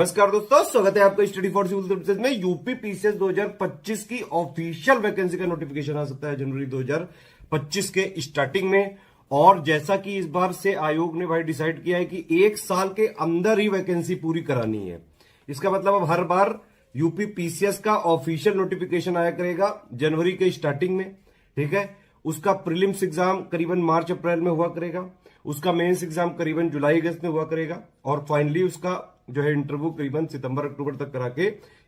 नमस्कार दोस्तों, स्वागत है आपका स्टडी फॉर सिविल सर्विसेज में। यूपी पीसीएस 2025 की ऑफिशियल वैकेंसी का नोटिफिकेशन आ सकता है जनवरी 2025 के स्टार्टिंग में। और जैसा कि इस बार से आयोग ने भाई डिसाइड किया है कि एक साल के अंदर ही वैकेंसी पूरी करानी है। इसका मतलब अब हर बार यूपी पीसीएस का ऑफिशियल नोटिफिकेशन आया करेगा जनवरी के स्टार्टिंग में, ठीक है। उसका प्रीलिम्स एग्जाम करीबन मार्च अप्रैल में हुआ करेगा, उसका मेंस एग्जाम करीबन जुलाई अगस्त में हुआ करेगा, और फाइनली उसका जो है इंटरव्यू करीबन सितंबर अक्टूबर तक करा के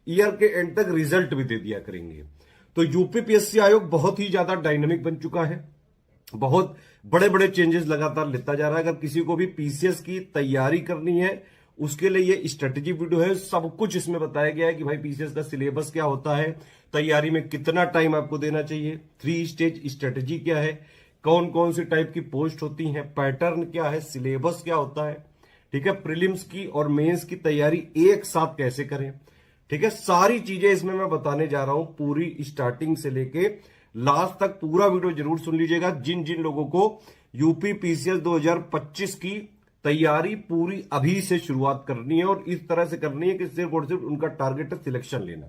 ईयर के एंड तक रिजल्ट भी दे दिया करेंगे। तो यूपी पीएससी आयोग बहुत ही ज्यादा डायनामिक बन चुका है, बहुत बड़े बड़े चेंजेस लगातार लेता जा रहा है। अगर किसी को भी पीसीएस की तैयारी करनी है उसके लिए ये स्ट्रेटेजी वीडियो है, सब कुछ इसमें बताया गया है कि भाई पीसीएस का सिलेबस क्या होता है, तैयारी में कितना टाइम आपको देना चाहिए, 3 स्टेज स्ट्रेटेजी क्या है, कौन कौन सी टाइप की पोस्ट होती हैं, पैटर्न क्या है, सिलेबस क्या होता है, ठीक है, प्रीलिम्स की और मेंस की तैयारी एक साथ कैसे करें, ठीक है। सारी चीजें इसमें मैं बताने जा रहा हूं, पूरी स्टार्टिंग से लेके लास्ट तक पूरा वीडियो जरूर सुन लीजिएगा। जिन जिन लोगों को यूपी पीसीएस 2025 की तैयारी पूरी अभी से शुरुआत करनी है और इस तरह से करनी है कि सिर्फ और सिर्फ उनका टारगेट है सिलेक्शन लेना।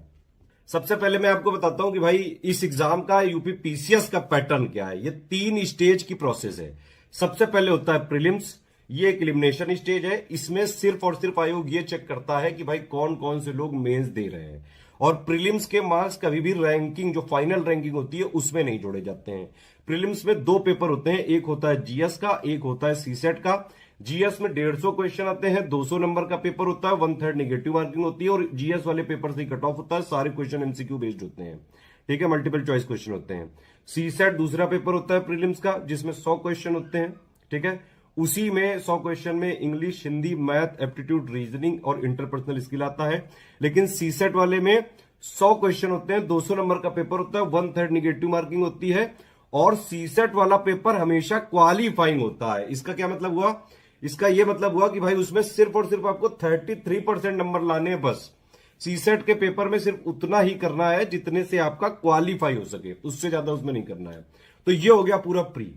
सबसे पहले मैं आपको बताता हूं कि भाई इस एग्जाम का यूपी पीसीएस का पैटर्न क्या है। ये 3 स्टेज की प्रोसेस है। सबसे पहले होता है प्रीलिम्स, ये एक एलिमिनेशन स्टेज है। इसमें सिर्फ और सिर्फ आयोग ये चेक करता है कि भाई कौन कौन से लोग मेंस दे रहे हैं, और प्रीलिम्स के मार्क्स कभी भी रैंकिंग जो फाइनल रैंकिंग होती है उसमें नहीं जोड़े जाते हैं। प्रीलिम्स में 2 पेपर होते हैं, एक होता है जीएस का, एक होता है सीसेट का। जीएस में 150 क्वेश्चन आते हैं, 200 नंबर का पेपर होता है, 1/3 नेगेटिव मार्किंग होती है, और जीएस वाले पेपर से कट ऑफ होता है, सारे क्वेश्चन एमसीक्यू बेस्ड होते हैं, ठीक है, मल्टीपल चॉइस क्वेश्चन होते हैं। सीसेट दूसरा पेपर होता है प्रीलिम्स का, जिसमें 100 क्वेश्चन होते हैं, ठीक है। उसी में 100 क्वेश्चन में English, Hindi, math, aptitude, reasoning और इंटरपर्सनल स्किल आता है। लेकिन सीसेट वाले में 100 क्वेश्चन होते हैं, 200 नंबर का पेपर होता है, 1/3 नेगेटिव मार्किंग होती है, और सीसेट वाला पेपर हमेशा क्वालिफाइंग होता है। इसका क्या मतलब हुआ? इसका यह मतलब हुआ कि भाई उसमें सिर्फ और सिर्फ आपको 33% नंबर लाने हैं बस। सीसेट के पेपर में सिर्फ उतना ही करना है जितने से आपका क्वालिफाई हो सके, उससे ज्यादा उसमें नहीं करना है। तो ये हो गया पूरा प्री।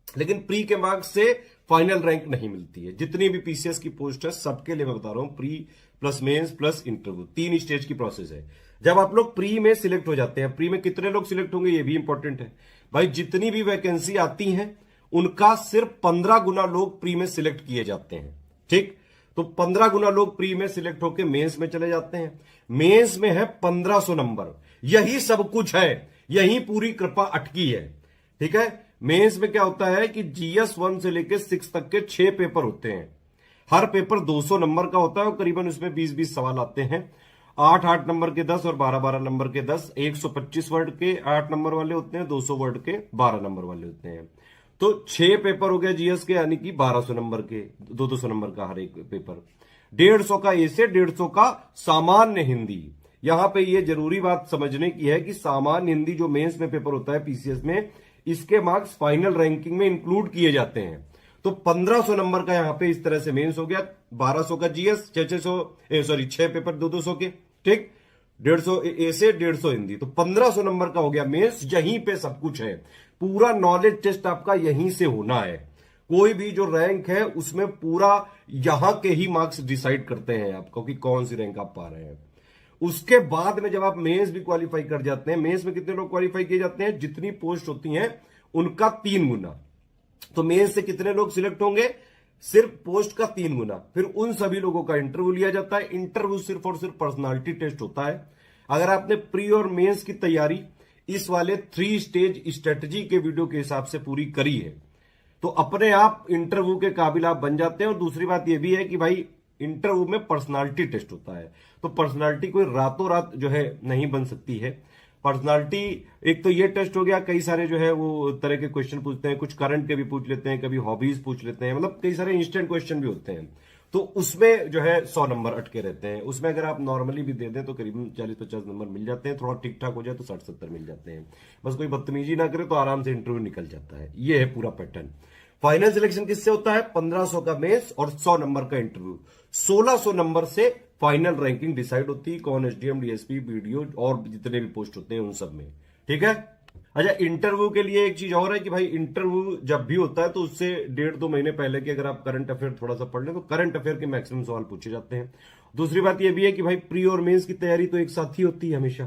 लेकिन प्री के मार्क्स से फाइनल रैंक नहीं मिलती है। जितनी भी पीसीएस की पोस्ट है सबके लिए मैं बता रहा हूं, pre plus mains plus interview, 3 stage की प्रोसेस है। जब आप लोग प्री में सिलेक्ट हो जाते हैं, प्री में कितने लोग सिलेक्ट होंगे ये भी इंपॉर्टेंट है भाई। जितनी भी वैकेंसी आती है उनका सिर्फ 15 गुना लोग प्री में सिलेक्ट किए जाते हैं, ठीक। तो 15 गुना लोग प्री में सिलेक्ट होकर मेंस में चले जाते हैं। मेंस में है 1500 नंबर, यही सब कुछ है, यही पूरी कृपा अटकी है, ठीक है। मेंस में क्या होता है कि जीएस 1 से लेकर 6 तक के 6 पेपर होते हैं। हर पेपर 200 नंबर का होता है और करीबन उसमें 20-20 सवाल आते हैं। 8-8 नंबर के 10 और 12-12 नंबर के 10, 125 वर्ड के 8 नंबर वाले होते हैं, 200 वर्ड के 12 नंबर वाले होते हैं। तो 6 पेपर हो गया जीएस के, यानी कि 1200 नंबर के, 200 नंबर का हर एक पेपर। 150 का ऐसे, 150 का सामान्य हिंदी। यहां पे ये जरूरी बात समझने की है कि सामान्य हिंदी जो मेंस में पेपर होता है पीसीएस में, इसके मार्क्स फाइनल रैंकिंग में इंक्लूड किए जाते हैं। तो 1500 नंबर का यहां पे इस तरह से मेंस हो गया, 1200 का जीएस, 6 पेपर 200 के, ठीक, 150 ऐसे, 150 हिंदी, तो 1500 नंबर का हो गया मेंस। यहीं पे सब कुछ है, पूरा नॉलेज टेस्ट आपका यहीं से होना है। कोई भी जो रैंक है उसमें पूरा यहां के ही मार्क्स डिसाइड करते हैं आपको कि कौन सी रैंक आप पा रहे हैं। उसके बाद में जब आप मेंस भी क्वालिफाई कर जाते हैं, मेंस में कितने लोग क्वालिफाई किए जाते हैं? जितनी पोस्ट होती हैं उनका 3 गुना। तो मेंस से कितने लोग सिलेक्ट होंगे? सिर्फ पोस्ट का 3 गुना। फिर उन सभी लोगों का इंटरव्यू लिया जाता है। इंटरव्यू सिर्फ और सिर्फ पर्सनालिटी टेस्ट होता है। अगर आपने प्री और मेंस की तैयारी इस वाले 3 स्टेज स्ट्रेटजी के वीडियो के हिसाब से पूरी करी है तो अपने आप इंटरव्यू के काबिल आप बन जाते हैं। और दूसरी बात यह भी है कि भाई इंटरव्यू में पर्सनालिटी टेस्ट होता है, तो पर्सनालिटी कोई रातों रात जो है नहीं बन सकती है। पर्सनालिटी एक तो ये टेस्ट हो गया, कई सारे जो है वो तरह के क्वेश्चन पूछते हैं, कुछ करंट के भी पूछ लेते हैं, कभी हॉबीज पूछ लेते हैं, मतलब कई सारे इंस्टेंट क्वेश्चन भी होते हैं। तो उसमें जो है 100 नंबर अटके रहते हैं। उसमें अगर आप नॉर्मली भी दे दें तो करीबन 40-50 नंबर मिल जाते हैं, थोड़ा ठीक ठाक हो जाए तो 60-70 मिल जाते हैं। बस कोई बदतमीजी ना करे तो आराम से इंटरव्यू निकल जाता है। ये है पूरा पैटर्न। फाइनल सिलेक्शन किससे होता है? 1500 का मेंस और 100 नंबर का इंटरव्यू। 1600 नंबर से फाइनल रैंकिंग डिसाइड होती है, कौन एसडीएम, डीएसपी, बीडीओ और जितने भी पोस्ट होते हैं उन सब में, ठीक है। अच्छा, इंटरव्यू के लिए एक चीज और है कि भाई इंटरव्यू जब भी होता है तो उससे 1.5-2 महीने पहले के अगर आप करंट अफेयर थोड़ा सा पढ़ लें तो करंट अफेयर के मैक्सिमम सवाल पूछे जाते हैं। दूसरी बात यह भी है कि भाई प्री और मेंस की तैयारी तो एक साथ ही होती है हमेशा,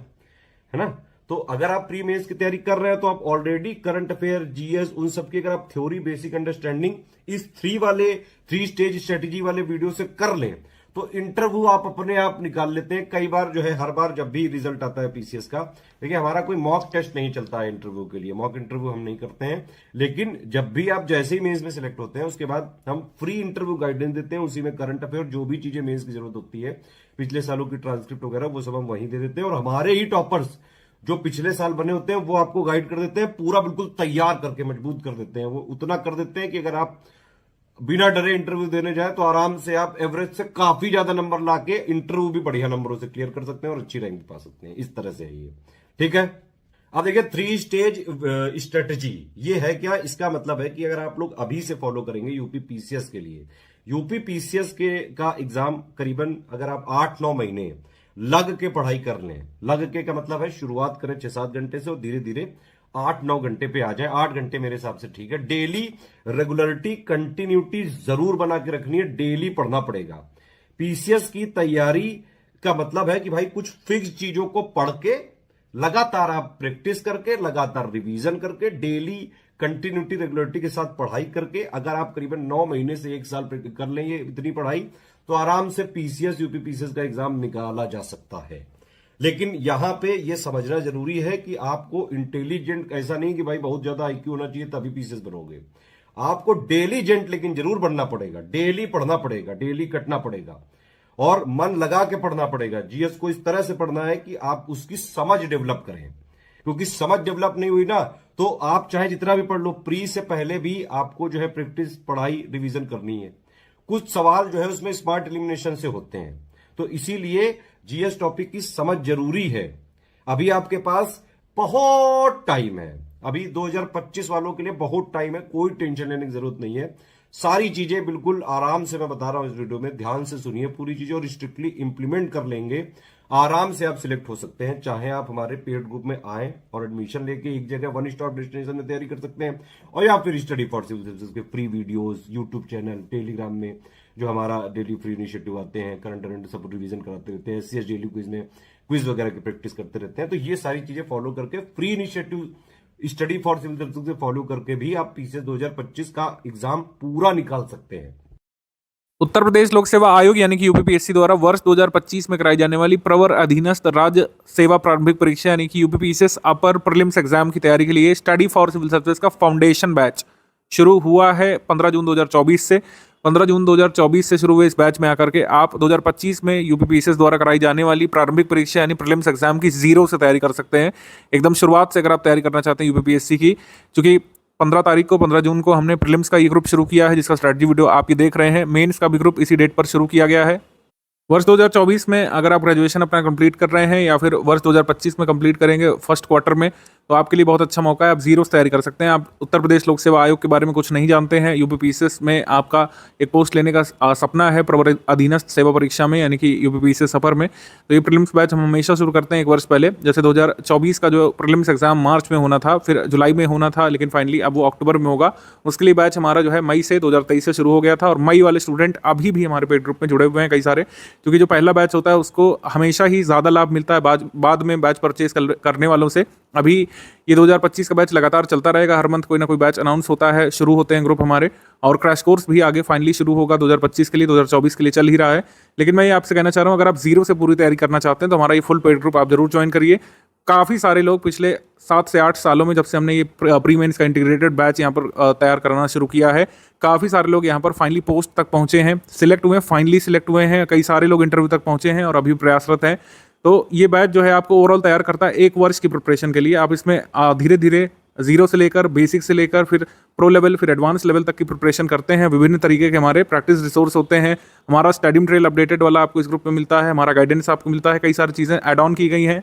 है ना। तो अगर आप प्री मेंस की तैयारी कर रहे हैं तो आप ऑलरेडी करंट अफेयर, जीएस, उन सब की अगर आप थ्योरी, बेसिक अंडरस्टैंडिंग इस 3 स्टेज स्ट्रेटेजी वाले वीडियो से कर लें तो इंटरव्यू आप अपने आप निकाल लेते हैं। कई बार जो है, हर बार जब भी रिजल्ट आता है पीसीएस का, देखिए हमारा कोई मॉक टेस्ट नहीं चलता है इंटरव्यू के लिए, मॉक इंटरव्यू हम नहीं करते हैं। लेकिन जब भी आप जैसे ही मेंस में सिलेक्ट होते हैं उसके बाद हम फ्री इंटरव्यू गाइडेंस देते हैं, उसी में करंट अफेयर जो भी चीजें मेंस की जरूरत होती है, पिछले सालों की ट्रांसक्रिप्ट वगैरह, वो सब हम वहीं दे देते हैं। और हमारे ही टॉपर्स जो पिछले साल बने होते हैं वो आपको गाइड कर देते हैं, पूरा बिल्कुल तैयार करके मजबूत कर देते हैं। वो उतना कर देते हैं कि अगर आप बिना डरे इंटरव्यू देने जाए तो आराम से आप एवरेज से काफी ज्यादा नंबर लाके इंटरव्यू भी बढ़िया नंबरों से क्लियर कर सकते हैं और अच्छी रैंक पा सकते हैं। इस तरह से है ये, ठीक है। अब देखिए 3 स्टेज स्ट्रेटेजी ये है क्या, इसका मतलब है कि अगर आप लोग अभी से फॉलो करेंगे यूपी पीसीएस के लिए, यूपी पीसीएस के का एग्जाम करीबन अगर आप 8-9 महीने लग के पढ़ाई कर लें, लग के का मतलब है शुरुआत करें 6-7 घंटे से और धीरे धीरे 8-9 घंटे पे आ जाए। 8 घंटे मेरे हिसाब से ठीक है। डेली रेगुलरिटी, कंटिन्यूटी जरूर बना के रखनी है, डेली पढ़ना पड़ेगा। पीसीएस की तैयारी का मतलब है कि भाई कुछ फिक्स चीजों को पढ़ के लगातार आप प्रैक्टिस करके, लगातार रिवीजन करके, डेली कंटिन्यूटी रेगुलरिटी के साथ पढ़ाई करके अगर आप करीबन 9 महीने से 1 साल कर लेंगे इतनी पढ़ाई, तो आराम से पीसीएस, यूपी पीसीएस का एग्जाम निकाला जा सकता है। लेकिन यहां पे ये समझना जरूरी है कि आपको इंटेलिजेंट, ऐसा नहीं कि भाई बहुत ज्यादा आईक्यू होना चाहिए तभी पीसीएस बनोगे। आपको डेलीजेंट लेकिन जरूर बनना पड़ेगा, डेली पढ़ना पड़ेगा, डेली कटना पड़ेगा और मन लगा के पढ़ना पड़ेगा। जीएस को इस तरह से पढ़ना है कि आप उसकी समझ डेवलप करें, क्योंकि समझ डेवलप नहीं हुई ना तो आप चाहे जितना भी पढ़ लो, प्री से पहले भी आपको जो है प्रैक्टिस, पढ़ाई, रिवीजन करनी है। कुछ सवाल जो है उसमें स्मार्ट एलिमिनेशन से होते हैं, तो इसीलिए जीएस टॉपिक की समझ जरूरी है। अभी आपके पास बहुत टाइम है, अभी 2025 वालों के लिए बहुत टाइम है, कोई टेंशन लेने की जरूरत नहीं है। सारी चीजें बिल्कुल आराम से मैं बता रहा हूं इस वीडियो में, ध्यान से सुनिए पूरी चीजें और स्ट्रिक्टली इंप्लीमेंट कर लेंगे, आराम से आप सिलेक्ट हो सकते हैं। चाहे आप हमारे पेड ग्रुप में आए और एडमिशन लेके एक जगह वन स्टॉप डेस्टिनेशन में तैयारी कर सकते हैं, और या फिर स्टडी फॉर सिविल सर्विसेज के free videos, YouTube channel, Telegram में जो हमारा डेली फ्री इनिशिएटिव आते हैं, करंट अफेयर सब रिवीजन कराते रहते हैं, एससीएस डेली क्विज में क्विज वगैरह की प्रैक्टिस करते रहते हैं। तो ये सारी चीजें फॉलो करके free initiative study for civil services से फॉलो करके भी आप पीसीएस 2025 का एग्जाम पूरा निकाल सकते हैं। उत्तर प्रदेश लोक सेवा आयोग यानी कि यूपीपीएससी द्वारा वर्ष 2025 में कराई जाने वाली प्रवर अधीनस्थ राज्य सेवा प्रारंभिक परीक्षा यानी कि यूपीपीसीएस अपर प्रीलिम्स एग्जाम की तैयारी के लिए स्टडी फॉर सिविल सर्विसेज का फाउंडेशन बैच शुरू हुआ है 15 जून 2024 से। 15 जून 2024 से शुरू हुए इस बैच में आकर के आप 2025 में यूपीपीसीएस द्वारा कराई जाने वाली प्रारंभिक परीक्षा यानी प्रीलिम्स एग्जाम की जीरो से तैयारी कर सकते हैं। एकदम शुरुआत से अगर आप तैयारी करना चाहते हैं यूपीपीएससी की, क्योंकि 15 जून को हमने प्रीलिम्स का ये ग्रुप शुरू किया है जिसका स्ट्रेटजी वीडियो आप ये देख रहे हैं। मेंस का भी ग्रुप इसी डेट पर शुरू किया गया है। वर्ष 2024 में अगर आप ग्रेजुएशन अपना कंप्लीट कर रहे हैं या फिर वर्ष 2025 में कंप्लीट करेंगे फर्स्ट क्वार्टर में, तो आपके लिए बहुत अच्छा मौका है, आप जीरो से तैयारी कर सकते हैं। आप उत्तर प्रदेश लोक सेवा आयोग के बारे में कुछ नहीं जानते हैं, यूपीपीसीएस में आपका एक पोस्ट लेने का सपना है प्रवर अधीनस्थ सेवा परीक्षा में यानी कि यूपीपीसीएस अपर में, तो ये प्रीलिम्स बैच हम हमेशा शुरू करते हैं 1 वर्ष पहले। जैसे 2024 का जो प्रीलिम्स एग्जाम मार्च में होना था, फिर जुलाई में होना था, लेकिन फाइनली अब वो अक्टूबर में होगा। उसके लिए बैच हमारा जो है मई से 2023 से शुरू हो गया था और मई वाले स्टूडेंट अभी भी हमारे पेड ग्रुप में जुड़े हुए हैं कई सारे, क्योंकि जो पहला बैच होता है उसको हमेशा ही ज़्यादा लाभ मिलता है बाद में बैच परचेज करने वालों से। अभी ये 2025 का बैच लगातार चलता रहेगा, हर मंथ कोई ना कोई बैच अनाउंस होता है, शुरू होते हैं ग्रुप हमारे, और क्रैश कोर्स भी आगे फाइनली शुरू होगा 2025 के लिए, 2024 के लिए चल ही रहा है। लेकिन मैं ये आपसे कहना चाह रहा हूँ, अगर आप जीरो से पूरी तैयारी करना चाहते हैं तो हमारा ये फुल पेड ग्रुप आप जरूर ज्वाइन करिए। काफ़ी सारे लोग पिछले 7 से 8 सालों में जब से हमने ये प्री मेंस का इंटीग्रेटेड बैच यहाँ पर तैयार कराना शुरू किया है, काफ़ी सारे लोग यहाँ पर फाइनली पोस्ट तक पहुँचे हैं, सिलेक्ट हुए हैं, फाइनली सिलेक्ट हुए हैं, कई सारे लोग इंटरव्यू तक पहुँचे हैं और अभी प्रयासरत हैं। तो ये बैच जो है आपको ओवरऑल तैयार करता है 1 वर्ष की प्रिपरेशन के लिए। आप इसमें धीरे धीरे जीरो से लेकर, बेसिक से लेकर, फिर प्रो लेवल, फिर एडवांस लेवल तक की प्रिपरेशन करते हैं। विभिन्न तरीके के हमारे प्रैक्टिस रिसोर्स होते हैं। हमारा स्टडी मटेरियल अपडेटेड वाला आपको इस ग्रुप में मिलता है, हमारा गाइडेंस आपको मिलता है, कई सारी चीज़ें ऐड ऑन की गई हैं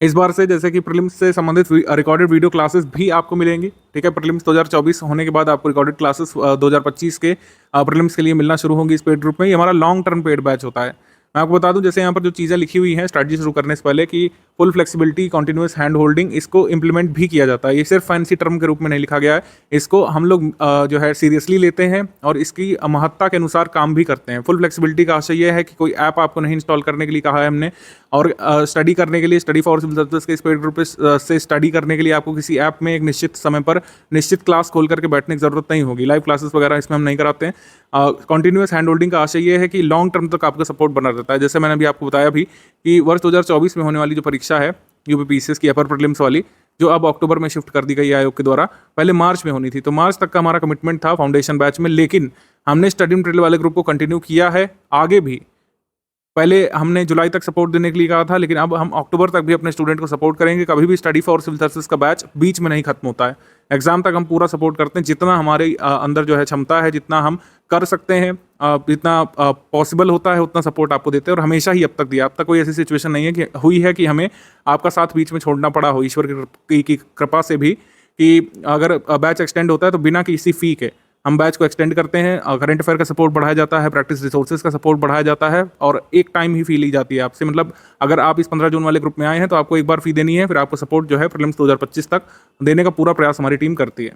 इस बार से, जैसे कि प्रीलिम्स से संबंधित रिकॉर्डेड वीडियो क्लासेस भी आपको मिलेंगी। ठीक है, प्रीलिम्स 2024 होने के बाद आपको रिकॉर्डेड क्लासेस 2025 के प्रीलिम्स के लिए मिलना शुरू होंगी इस पेड ग्रुप में। ये हमारा लॉन्ग टर्म पेड बैच होता है। मैं आपको बता दूं, जैसे यहाँ पर जो चीज़ें लिखी हुई हैं स्ट्रैटेजी शुरू करने से पहले, कि full flexibility, continuous hand holding, इसको इंप्लीमेंट भी किया जाता है। ये सिर्फ फैंसी टर्म के रूप में नहीं लिखा गया है, इसको हम लोग जो है सीरियसली लेते हैं और इसकी महत्ता के अनुसार काम भी करते हैं। फुल फ्लेक्सिबिलिटी का आशय यह है कि कोई ऐप आपको नहीं इंस्टॉल करने के लिए कहा है हमने, और स्टडी करने के लिए, स्टडी फॉर सिविल सर्विसेज के इस पेड ग्रुप से स्टडी करने के लिए आपको किसी ऐप में एक निश्चित समय पर निश्चित क्लास खोल करके बैठने की जरूरत नहीं होगी। लाइव क्लासेस वगैरह इसमें हम नहीं कराते हैं। कॉन्टिन्यूस हैंड होल्डिंग का आशय ये है कि लॉन्ग टर्म तक आपका सपोर्ट बना रहता है। जैसे मैंने अभी आपको बताया भी कि वर्ष 2024 में होने वाली जो परीक्षा है यूपीपीसीएस की अपर प्रीलिम्स वाली, जो अब अक्टूबर में शिफ्ट कर दी गई है आयोग के द्वारा, पहले मार्च में होनी थी। तो मार्च तक का हमारा कमिटमेंट था फाउंडेशन बैच में, लेकिन हमने स्टडी मटेरियल वाले ग्रुप को कंटिन्यू किया है आगे भी। पहले हमने जुलाई तक सपोर्ट देने के लिए कहा था, लेकिन अब हम अक्टूबर तक भी अपने स्टूडेंट को सपोर्ट करेंगे। कभी भी स्टडी फॉर सिविल सर्विसेज का बैच बीच में नहीं खत्म होता है, एग्जाम तक हम पूरा सपोर्ट करते हैं। जितना हमारे अंदर जो है क्षमता है, जितना हम कर सकते हैं, जितना पॉसिबल होता है, उतना सपोर्ट आपको देते हैं और हमेशा ही अब तक दिया। अब तक कोई ऐसी सिचुएशन नहीं है कि हुई है कि हमें आपका साथ बीच में छोड़ना पड़ा हो, ईश्वर की कृपा से भी, कि अगर बैच एक्सटेंड होता है तो बिना किसी फी के हम बैच को एक्सटेंड करते हैं। करंट अफेयर का सपोर्ट बढ़ाया जाता है, प्रैक्टिस रिसोर्सेज का सपोर्ट बढ़ाया जाता है, और एक टाइम ही फी ली जाती है आपसे। मतलब अगर आप इस 15 जून वाले ग्रुप में आए हैं तो आपको एक बार फी देनी है, फिर आपको सपोर्ट जो है प्रीलिम्स 2025 तक देने का पूरा प्रयास हमारी टीम करती है।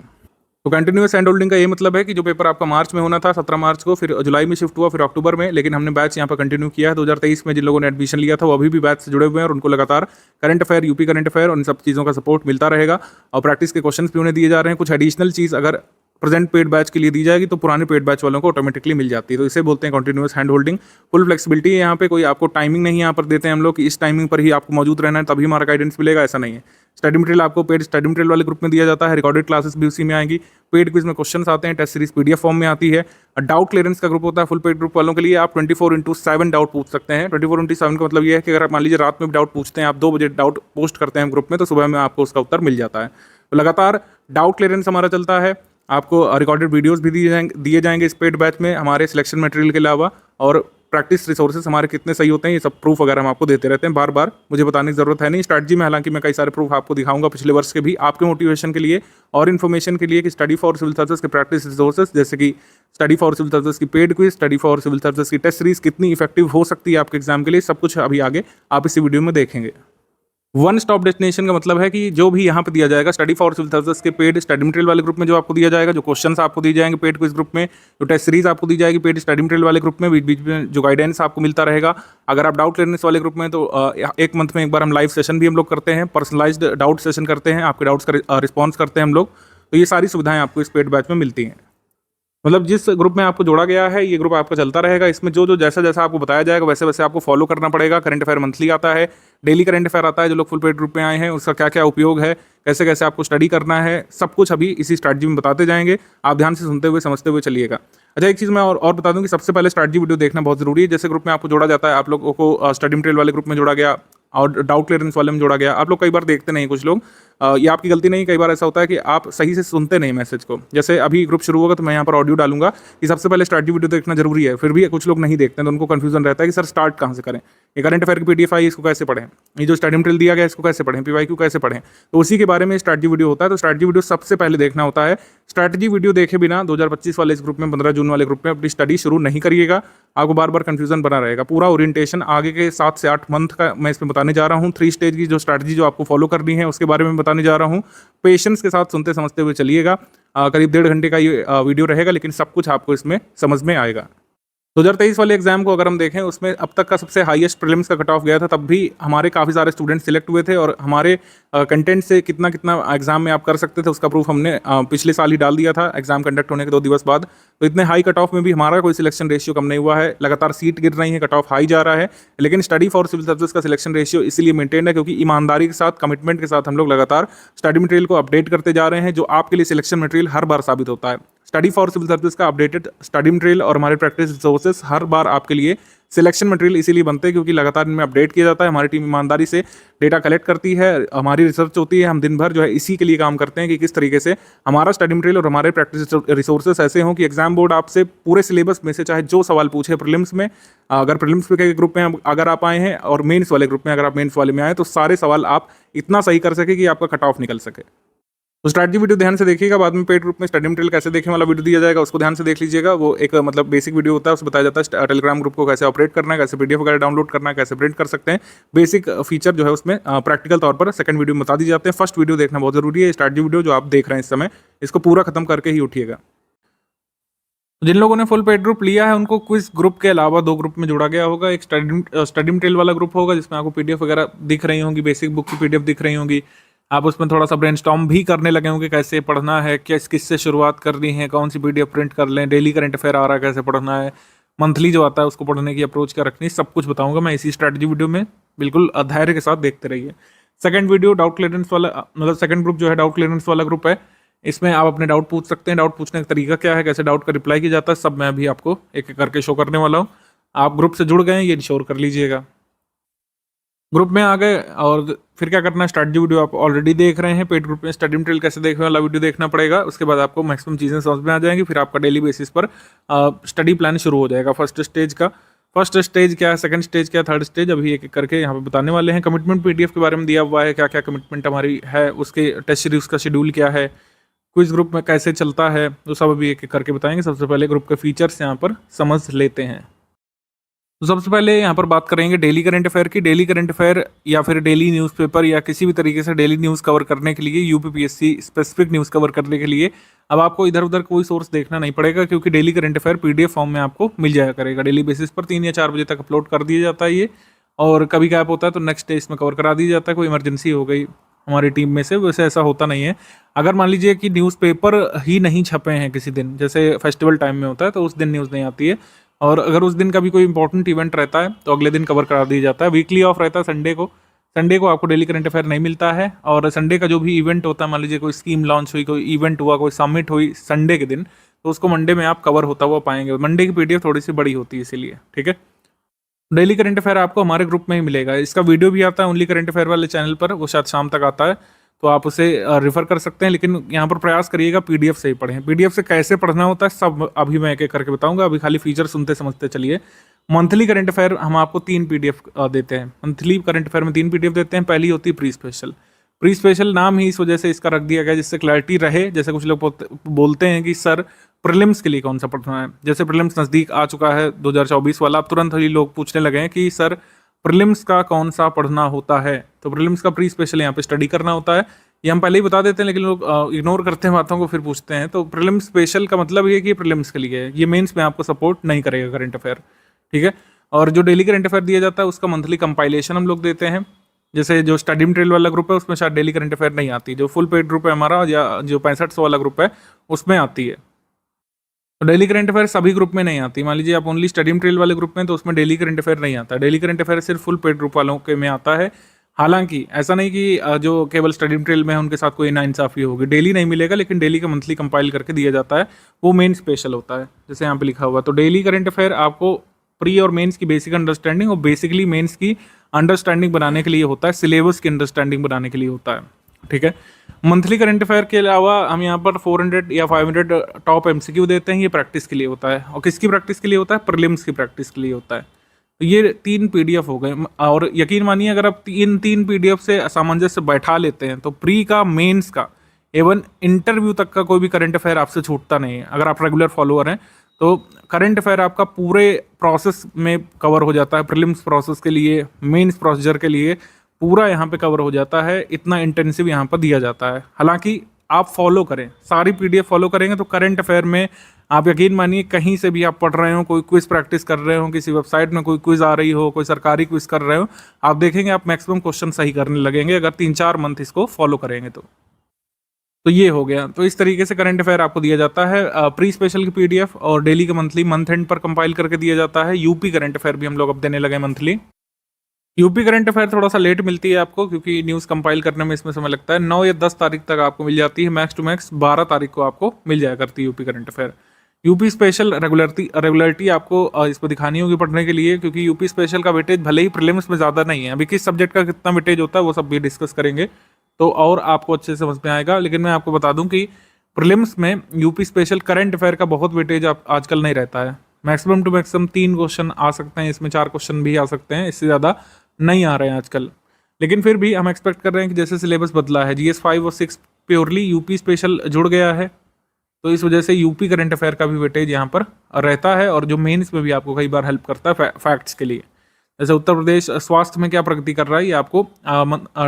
तो कंटिन्यूस हैंड होल्डिंग का ये मतलब है कि जो पेपर आपका मार्च में होना था 17 मार्च को, फिर जुलाई में शिफ्ट हुआ, फिर अक्टूबर में, लेकिन हमने बैच यहाँ पर कंटिन्यू किया है। 2023 में जिन लोगों ने एडमिशन लिया था वो अभी भी बैच से जुड़े हुए हैं और उनको लगातार current affair, UP current affair, उन सब चीज़ों का सपोर्ट मिलता रहेगा और प्रैक्टिस के क्वेश्चन भी उन्हें दिए जा रहे हैं। कुछ एडिशनल चीज़ अगर प्रेजेंट पेड बैच के लिए दी जाएगी तो पुराने पेड बैच वालों को ऑटोमेटिकली मिल जाती है। तो इसे बोलते हैं continuous hand holding. Full flexibility है यहाँ पे, कोई आपको टाइमिंग नहीं यहाँ पर देते हैं हम लोग कि इस टाइमिंग पर ही आपको मौजूद रहना है तभी हमारा गाइडेंस मिलेगा, ऐसा नहीं है। स्टडी मटेरियल आपको पेड स्टडी मटेरियल वाले ग्रुप में दिया जाता है, रिकॉर्डेड क्लासेस भी उसी में आएंगी, पेड क्विज में क्वेश्चंस आते हैं, टेस्ट सीरीज पीडीएफ फॉर्म में आती है। डाउट क्लियरेंस का ग्रुप होता है फुल पेड ग्रुप वालों के लिए, आप 24/7 डाउट पूछ सकते हैं। 24/7 का मतलब ये है कि अगर आप मान लीजिए रात में भी डाउट पूछते हैं, आप 2 बजे डाउट पोस्ट करते हैं ग्रुप में, तो सुबह में आपको उसका उत्तर मिल जाता है। तो लगातार डाउट क्लियरेंस हमारा चलता है। आपको रिकॉर्डेड वीडियोस भी दिए जाएंगे इस पेड बैच में हमारे सिलेक्शन मटेरियल के अलावा, और प्रैक्टिस रिसोर्सेज हमारे कितने सही होते हैं ये सब प्रूफ वगैरह हम आपको देते रहते हैं। बार बार मुझे बताने की जरूरत है नहीं। स्ट्रैटेजी में हालांकि मैं कई सारे प्रूफ आपको दिखाऊंगा पिछले वर्ष के भी, आपके मोटिवेशन के लिए और इन्फॉर्मेशन के लिए कि स्टडी फॉर सिविल सर्विसेज के प्रैक्टिस रिसोर्सेज, जैसे कि स्टडी फॉर सिविल सर्विसेज की paid quiz, study for civil services की टेस्ट सीरीज कितनी इफेक्टिव हो सकती है आपके एग्जाम के लिए, सब कुछ अभी आगे आप इसी वीडियो में देखेंगे। वन स्टॉप डेस्टिनेशन का मतलब है कि जो भी यहाँ पे दिया जाएगा स्टडी फॉर सिविल सर्विसेज के पेड स्टडी मटेरियल वाले ग्रुप में जो आपको दिया जाएगा, जो क्वेश्चंस आपको दिए जाएंगे पेड क्विज ग्रुप में, जो टेस्ट सीरीज आपको दी जाएगी पेड स्टडी मटेरियल वाले ग्रुप में, बीच बीच में जो गाइडेंस आपको मिलता रहेगा। अगर आप डाउट क्लियरेंस वाले ग्रुप में तो एक मंथ में एक बार हम लाइव सेशन भी हम लोग करते हैं, पर्सनलाइज्ड डाउट सेशन करते हैं, आपके डाउट्स का रिस्पॉन्स करते हैं हम लोग। तो ये सारी सुविधाएं आपको इस पेड बैच में मिलती हैं। मतलब जिस ग्रुप में आपको जोड़ा गया है ये ग्रुप आपका चलता रहेगा। इसमें जो जो जैसा जैसा आपको बताया जाएगा वैसे वैसे आपको फॉलो करना पड़ेगा। करंट अफेयर मंथली आता है, डेली करंट अफेयर आता है। जो लोग फुल पेड ग्रुप में आए हैं उसका क्या क्या उपयोग है, कैसे कैसे आपको स्टडी करना है, सब कुछ अभी इसी स्ट्रैटेजी में बताते जाएंगे। आप ध्यान से सुनते हुए समझते हुए चलिएगा। अच्छा, एक चीज़ मैं और बता दूं कि सबसे पहले स्ट्रैटेजी वीडियो देखना बहुत जरूरी है। जैसे ग्रुप में आपको जोड़ा जाता है, आप लोगों को स्टडी मटेरियल वाले ग्रुप में जोड़ा गया और डाउट क्लियरेंस वाले में जोड़ा गया। आप लोग कई बार देखते नहीं, कुछ लोग, ये आपकी गलती नहीं, कई बार ऐसा होता है कि आप सही से सुनते नहीं मैसेज को। जैसे अभी ग्रुप शुरू होगा तो मैं यहाँ पर ऑडियो डालूंगा कि सबसे पहले स्ट्रैटेजी वीडियो देखना जरूरी है, फिर भी कुछ लोग नहीं देखते हैं तो उनको कंफ्यूजन रहता है कि सर स्टार्ट कहाँ से करें, ये करंट अफेयर की पीडीएफ आई इसको कैसे पढ़ें, ये जो स्टडी मटेरियल दिया गया इसको कैसे पढ़ें, पीवाईक्यू कैसे पढ़ें। तो उसी के बारे में स्ट्रैटेजी वीडियो होता है। तो स्ट्रैटेजी वीडियो सबसे पहले देखना होता है। स्ट्रैटेजी वीडियो देखे बिना 2025 वाले इस ग्रुप में 15 जून वाले ग्रुप में अपनी स्टडी शुरू नहीं करिएगा, आपको बार बार कंफ्यूजन बना रहेगा। पूरा ओरिएंटेशन आगे के 7 से 8 मंथ का मैं इसमें बताने जा रहा हूँ। 3 स्टेज की जो स्ट्रैटेजी जो आपको फॉलो करनी है उसके बारे में बताने जा रहा हूँ। पेशेंस के साथ सुनते समझते हुए चलिएगा। करीब 1.5 घंटे का ये वीडियो रहेगा, लेकिन सब कुछ आपको इसमें समझ में आएगा। 2023 वाले एग्जाम को अगर हम देखें उसमें अब तक का सबसे हाईएस्ट प्रीलिम्स का कट ऑफ गया था, तब भी हमारे काफ़ी सारे स्टूडेंट सिलेक्ट हुए थे और हमारे कंटेंट से कितना कितना एग्जाम में आप कर सकते थे उसका प्रूफ हमने पिछले साल ही डाल दिया था एग्जाम कंडक्ट होने के 2 दिवस बाद। तो इतने हाई कट ऑफ में भी हमारा कोई सिलेक्शन रेशियो कम नहीं हुआ है, लगातार सीट गिर रही है, कट ऑफ हाई जा रहा है। लेकिन स्टडी फॉर सिविल सर्विसेज का सिलेक्शन रेशियो इसीलिए मेंटेन है क्योंकि ईमानदारी के साथ, कमिटमेंट के साथ हम लोग लगातार स्टडी मटेरियल को अपडेट करते जा रहे हैं, जो आपके लिए सिलेक्शन मटेरियल हर बार साबित होता है। स्टडी फॉर सिविल सर्विसेज का अपडेटेड स्टडी मटेरियल और हमारे प्रैक्टिस रिसोर्सेज हर बार आपके लिए सिलेक्शन मटेरियल इसीलिए बनते हैं क्योंकि लगातार इनमें अपडेट किया जाता है। हमारी टीम ईमानदारी से डेटा कलेक्ट करती है, हमारी रिसर्च होती है, हम दिन भर जो है इसी के लिए काम करते हैं कि किस तरीके से हमारा स्टडी मटेरियल और हमारे प्रैक्टिस रिसोर्सेज ऐसे हों कि एग्जाम बोर्ड आपसे पूरे सिलेबस में से चाहे जो सवाल पूछे प्रीलिम्स में, अगर प्रीलिम्स के ग्रुप में अगर आप आए हैं और मेंस वाले ग्रुप में अगर आप मेंस वाले में आए तो सारे सवाल आप इतना सही कर सके कि आपका कट ऑफ निकल सके। तो स्ट्रैटेजी वीडियो ध्यान से देखिएगा, बाद में पेड ग्रुप में स्टडी मटेरियल कैसे देखें वाला वीडियो दिया जाएगा, उसको ध्यान से देख लीजिएगा। वो एक मतलब बेसिक वीडियो होता है, उसमें बताया जाता है टेलीग्राम ग्रुप को कैसे ऑपरेट करना है, कैसे पीडीएफ वगैरह डाउनलोड करना है, कैसे प्रिंट कर सकते हैं। बेसिक फीचर जो है उसमें प्रैक्टिकल तौर पर सेकंड वीडियो में बता दी जाते हैं। फर्स्ट वीडियो देखना बहुत जरूरी है। स्ट्रैटेजी वीडियो जो आप देख रहे हैं इस समय, इसको पूरा खत्म करके ही उठिएगा। जिन लोगों ने फुल पेड ग्रुप लिया है उनको क्विज ग्रुप के अलावा 2 ग्रुप में जोड़ा गया होगा। एक स्टडी मटेरियल वाला ग्रुप होगा जिसमें आपको पीडीएफ वगैरह दिख रही होंगी, बेसिक बुक की पीडीएफ दिख रही होंगी। आप उसमें थोड़ा सा ब्रेनस्टॉर्म भी करने लगे होंगे, कैसे पढ़ना है, किससे शुरुआत करनी है, कौन सी पीडीएफ प्रिंट कर लें, डेली करंट अफेयर आ रहा है कैसे पढ़ना है, मंथली जो आता है उसको पढ़ने की अप्रोच क्या रखनी है, सब कुछ बताऊंगा मैं इसी स्ट्रैटेजी वीडियो में। बिल्कुल धैर्य के साथ देखते रहिए। सेकंड वीडियो डाउट क्लियरेंस वाला, मतलब सेकंड ग्रुप जो है डाउट क्लियरेंस वाला ग्रुप है। इसमें आप अपने डाउट पूछ सकते हैं। डाउट पूछने का तरीका क्या है, कैसे डाउट का रिप्लाई किया जाता है, सब मैं अभी आपको एक एक करके शो करने वाला हूँ। आप ग्रुप से जुड़ गए हैं ये इंश्योर कर लीजिएगा। ग्रुप में आ गए और फिर क्या करना है, स्ट्रैटेजी वीडियो आप ऑलरेडी देख रहे हैं। पेड ग्रुप में स्टडी मटेरियल कैसे देखने वाला वीडियो देखना पड़ेगा, उसके बाद आपको मैक्सिमम चीज़ें समझ में आ जाएंगी। फिर आपका डेली बेसिस पर स्टडी प्लान शुरू हो जाएगा। फर्स्ट स्टेज क्या है, सेकंड स्टेज क्या है, थर्ड स्टेज, अभी एक एक करके यहाँ पे बताने वाले हैं। कमिटमेंट पीडीएफ के बारे में दिया हुआ है, क्या क्या कमिटमेंट हमारी है, उसके टेस्ट सीरीज का शेड्यूल क्या है, क्विज ग्रुप में कैसे चलता है, तो सब अभी एक एक करके बताएंगे। सबसे पहले ग्रुप के फीचर्स यहाँ पर समझ लेते हैं। तो सबसे पहले यहाँ पर बात करेंगे डेली करंट अफेयर की। डेली करंट अफेयर या फिर डेली न्यूज़पेपर या किसी भी तरीके से डेली न्यूज़ कवर करने के लिए, यूपीपीएससी स्पेसिफिक न्यूज़ कवर करने के लिए अब आपको इधर उधर कोई सोर्स देखना नहीं पड़ेगा, क्योंकि daily current affair PDF form में आपको मिल जाया करेगा। डेली बेसिस पर 3 या 4 बजे तक अपलोड कर दिया जाता है ये, और कभी गैप होता है तो नेक्स्ट डे इसमें कवर करा दिया जाता है। कोई इमरजेंसी हो गई हमारी टीम में से, वैसे ऐसा होता नहीं है। अगर मान लीजिए कि न्यूज़पेपर ही नहीं छपे हैं किसी दिन, जैसे फेस्टिवल टाइम में होता है, तो उस दिन न्यूज़ नहीं आती है। और अगर उस दिन का भी कोई इंपॉर्टेंट इवेंट रहता है तो अगले दिन कवर करा दिया जाता है। वीकली ऑफ रहता है संडे को आपको डेली करंट अफेयर नहीं मिलता है। और संडे का जो भी इवेंट होता है, मान लीजिए कोई स्कीम लॉन्च हुई, कोई इवेंट हुआ, कोई समिट हुई संडे के दिन, तो उसको मंडे में आप कवर होता हुआ पाएंगे। मंडे की पीडीएफ थोड़ी सी बड़ी होती है इसीलिए, ठीक है। डेली करंट अफेयर आपको हमारे ग्रुप में ही मिलेगा। इसका वीडियो भी आता है ओनली करंट अफेयर वाले चैनल पर, वो शायद शाम तक आता है, तो आप उसे रेफर कर सकते हैं। लेकिन यहाँ पर प्रयास करिएगा पीडीएफ से ही पढ़ें। पीडीएफ से कैसे पढ़ना होता है सब अभी मैं एक एक करके बताऊंगा। अभी खाली फीचर सुनते समझते चलिए। मंथली करंट अफेयर हम आपको 3 पीडीएफ देते हैं। मंथली करंट अफेयर में 3 पीडीएफ देते हैं। पहली होती है प्री स्पेशल। प्री स्पेशल नाम ही इस वजह से इसका रख दिया गया जिससे क्लैरिटी रहे। जैसे कुछ लोग बोलते हैं कि सर प्रीलिम्स के लिए कौन सा पढ़ना है, जैसे प्रीलिम्स नज़दीक आ चुका है 2024 वाला, अब तुरंत ही लोग पूछने लगे हैं कि सर प्रीलिम्स का कौन सा पढ़ना होता है। तो प्रीलिम्स का प्री स्पेशल यहाँ पे स्टडी करना होता है। ये हम पहले ही बता देते हैं, लेकिन लोग इग्नोर करते हैं बातों को, फिर पूछते हैं। तो प्रीलिम्स स्पेशल का मतलब ये कि ये प्रीलिम्स के लिए है, ये मेंस में आपको सपोर्ट नहीं करेगा करंट अफेयर, ठीक है। और जो डेली करंट अफेयर दिया जाता है उसका मंथली कंपाइलेशन हम लोग देते हैं। जैसे जो स्टडी मटेरियल वाला ग्रुप है उसमें शायद डेली करंट अफेयर नहीं आती, जो फुल पेड ग्रुप है हमारा या जो 6500 वाला ग्रुप है उसमें आती है। तो डेली करंट अफेयर सभी ग्रुप में नहीं आती। मान लीजिए आप ओनली स्टडी मटेरियल वाले ग्रुप में, तो उसमें डेली करंट अफेयर नहीं आता। डेली करंट अफेयर सिर्फ फुल पेड ग्रुप वालों के में आता है। हालांकि ऐसा नहीं कि जो केवल स्टडी मटेरियल में है उनके साथ कोई नाइंसाफी होगी, डेली नहीं मिलेगा, लेकिन डेली का मंथली कंपाइल करके दिया जाता है, वो मेन स्पेशल होता है जैसे यहाँ पे लिखा हुआ। तो डेली करंट अफेयर आपको प्री और मेंस की बेसिक अंडरस्टैंडिंग और बेसिकली मेंस की अंडरस्टैंडिंग बनाने के लिए होता है, सिलेबस की अंडरस्टैंडिंग बनाने के लिए होता है, ठीक है। मंथली करंट अफेयर के अलावा हम यहाँ पर 400 या 500 टॉप एमसीक्यू देते हैं। ये प्रैक्टिस के लिए होता है। और किसकी प्रैक्टिस के लिए होता है? प्रीलिम्स की प्रैक्टिस के लिए होता है। तो ये 3 पीडीएफ हो गए। और यकीन मानिए अगर आप इन 3 पीडीएफ से सामंजस्य बैठा लेते हैं तो प्री का, मेंस का, एवन इंटरव्यू तक का कोई भी करंट अफेयर आपसे छूटता नहीं है। अगर आप रेगुलर फॉलोअर हैं तो करंट अफेयर आपका पूरे प्रोसेस में कवर हो जाता है। प्रीलिम्स प्रोसेस के लिए, मेंस प्रोसीजर के लिए पूरा यहाँ पे कवर हो जाता है। इतना इंटेंसिव यहाँ पर दिया जाता है। हालांकि आप फॉलो करें, सारी पीडीएफ फॉलो करेंगे तो करंट अफेयर में आप यकीन मानिए कहीं से भी आप पढ़ रहे हो, कोई क्विज प्रैक्टिस कर रहे हो, किसी वेबसाइट में कोई क्विज आ रही हो, कोई सरकारी क्विज कर रहे हो, आप देखेंगे आप मैक्सिमम क्वेश्चन सही करने लगेंगे अगर 3-4 मंथ इसको फॉलो करेंगे तो ये हो गया। तो इस तरीके से करंट अफेयर आपको दिया जाता है। प्री स्पेशल की पीडीएफ और डेली का मंथली मंथ एंड पर कंपाइल करके दिया जाता है। यूपी करंट अफेयर भी हम लोग अब देने लगे मंथली। यूपी करंट अफेयर थोड़ा सा लेट मिलती है आपको, क्योंकि न्यूज़ कंपाइल करने में इसमें समय लगता है। 9 या 10 तारीख तक आपको मिल जाती है, मैक्स टू मैक्स 12 तारीख को आपको मिल जाया करती है UP current affair. UP special regularity आपको इस पर दिखानी होगी पढ़ने के लिए, क्योंकि यूपी स्पेशल का वेटेज भले ही प्रीलिम्स में ज़्यादा नहीं है। अभी किस सब्जेक्ट का कितना वेटेज होता है वो सब भी डिस्कस करेंगे तो और आपको अच्छे से समझ में आएगा। लेकिन मैं आपको बता दूं कि प्रीलिम्स में यूपी स्पेशल करंट अफेयर का बहुत वेटेज आजकल नहीं रहता है। मैक्सिमम टू मैक्सिमम 3 क्वेश्चन आ सकते हैं, इसमें 4 क्वेश्चन भी आ सकते हैं, इससे ज़्यादा नहीं आ रहे हैं आजकल। लेकिन फिर भी हम एक्सपेक्ट कर रहे हैं कि जैसे सिलेबस बदला है, GS 5 और 6 प्योरली यूपी स्पेशल जुड़ गया है, तो इस वजह से यूपी करंट अफेयर का भी वेटेज यहाँ पर रहता है और जो मेंस में भी आपको कई बार हेल्प करता है फैक्ट्स के लिए। जैसे उत्तर प्रदेश स्वास्थ्य में क्या प्रगति कर रहा है, ये आपको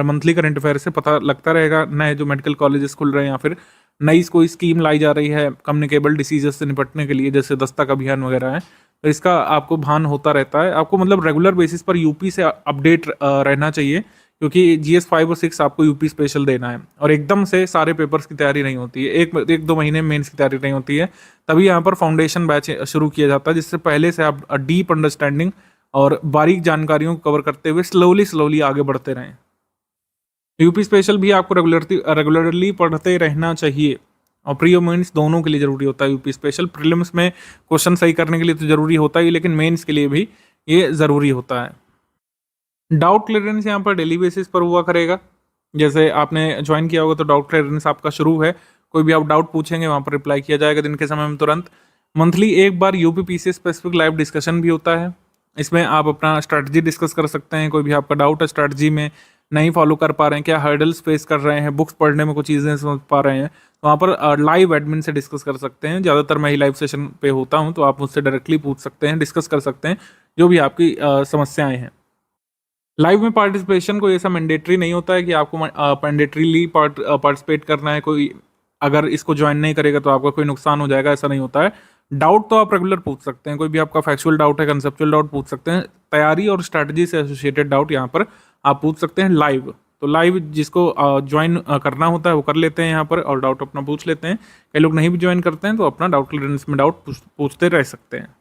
मंथली करंट अफेयर से पता लगता रहेगा। नए जो मेडिकल कॉलेजेस खुल रहे हैं या फिर नई कोई स्कीम लाई जा रही है कम्युनिकेबल डिसीजेस से निपटने के लिए, जैसे दस्तक अभियान वगैरह है, तो इसका आपको भान होता रहता है। आपको मतलब रेगुलर बेसिस पर यूपी से अपडेट रहना चाहिए, क्योंकि GS 5 और 6 आपको यूपी स्पेशल देना है और एकदम से सारे पेपर्स की तैयारी नहीं होती है, एक दो महीने में मेंस की तैयारी नहीं होती है। तभी यहाँ पर फाउंडेशन बैच शुरू किया जाता है, जिससे पहले से आप डीप अंडरस्टैंडिंग और बारीक जानकारियों को कवर करते हुए स्लोली आगे बढ़ते रहें। यूपी स्पेशल भी आपको रेगुलरली पढ़ते रहना चाहिए और प्री और मेंस दोनों के लिए जरूरी होता है। यूपी स्पेशल प्रीलिम्स में क्वेश्चन सही करने के लिए तो जरूरी होता ही, लेकिन मेंस के लिए भी ये जरूरी होता है। डाउट क्लियरेंस यहाँ पर डेली बेसिस पर हुआ करेगा। जैसे आपने ज्वाइन किया होगा तो डाउट क्लियरेंस आपका शुरू है, कोई भी आप डाउट पूछेंगे वहाँ पर रिप्लाई किया जाएगा दिन के समय में तुरंत। मंथली एक बार UP PCS specific live discussion भी होता है, इसमें आप अपना स्ट्रैटेजी डिस्कस कर सकते हैं। कोई भी आपका डाउट है स्ट्रैटेजी में, नहीं फॉलो कर पा रहे हैं, क्या हर्डल्स फेस कर रहे हैं, बुक्स पढ़ने में कुछ चीज़ें समझ पा रहे हैं, तो वहाँ पर लाइव एडमिन से डिस्कस कर सकते हैं। ज़्यादातर मैं ही लाइव सेशन पे होता हूँ, तो आप मुझसे डायरेक्टली पूछ सकते हैं, डिस्कस कर सकते हैं जो भी आपकी समस्याएं हैं। लाइव में पार्टिसिपेशन कोई ऐसा मैंडेटरी नहीं होता है कि आपको मैंडेटरीली पार्टिसिपेट करना है। कोई अगर इसको ज्वाइन नहीं करेगा तो आपका कोई नुकसान हो जाएगा, ऐसा नहीं होता है। डाउट तो आप रेगुलर पूछ सकते हैं, कोई भी आपका फैक्चुअल डाउट है, कंसेप्चुअल डाउट पूछ सकते हैं। तैयारी और स्ट्रैटेजी से एसोसिएटेड डाउट यहाँ पर आप पूछ सकते हैं लाइव। तो लाइव जिसको ज्वाइन करना होता है वो कर लेते हैं यहाँ पर और डाउट अपना पूछ लेते हैं। कई लोग नहीं भी ज्वाइन करते हैं तो अपना डाउट क्लियरेंस में डाउट पूछते रह सकते हैं।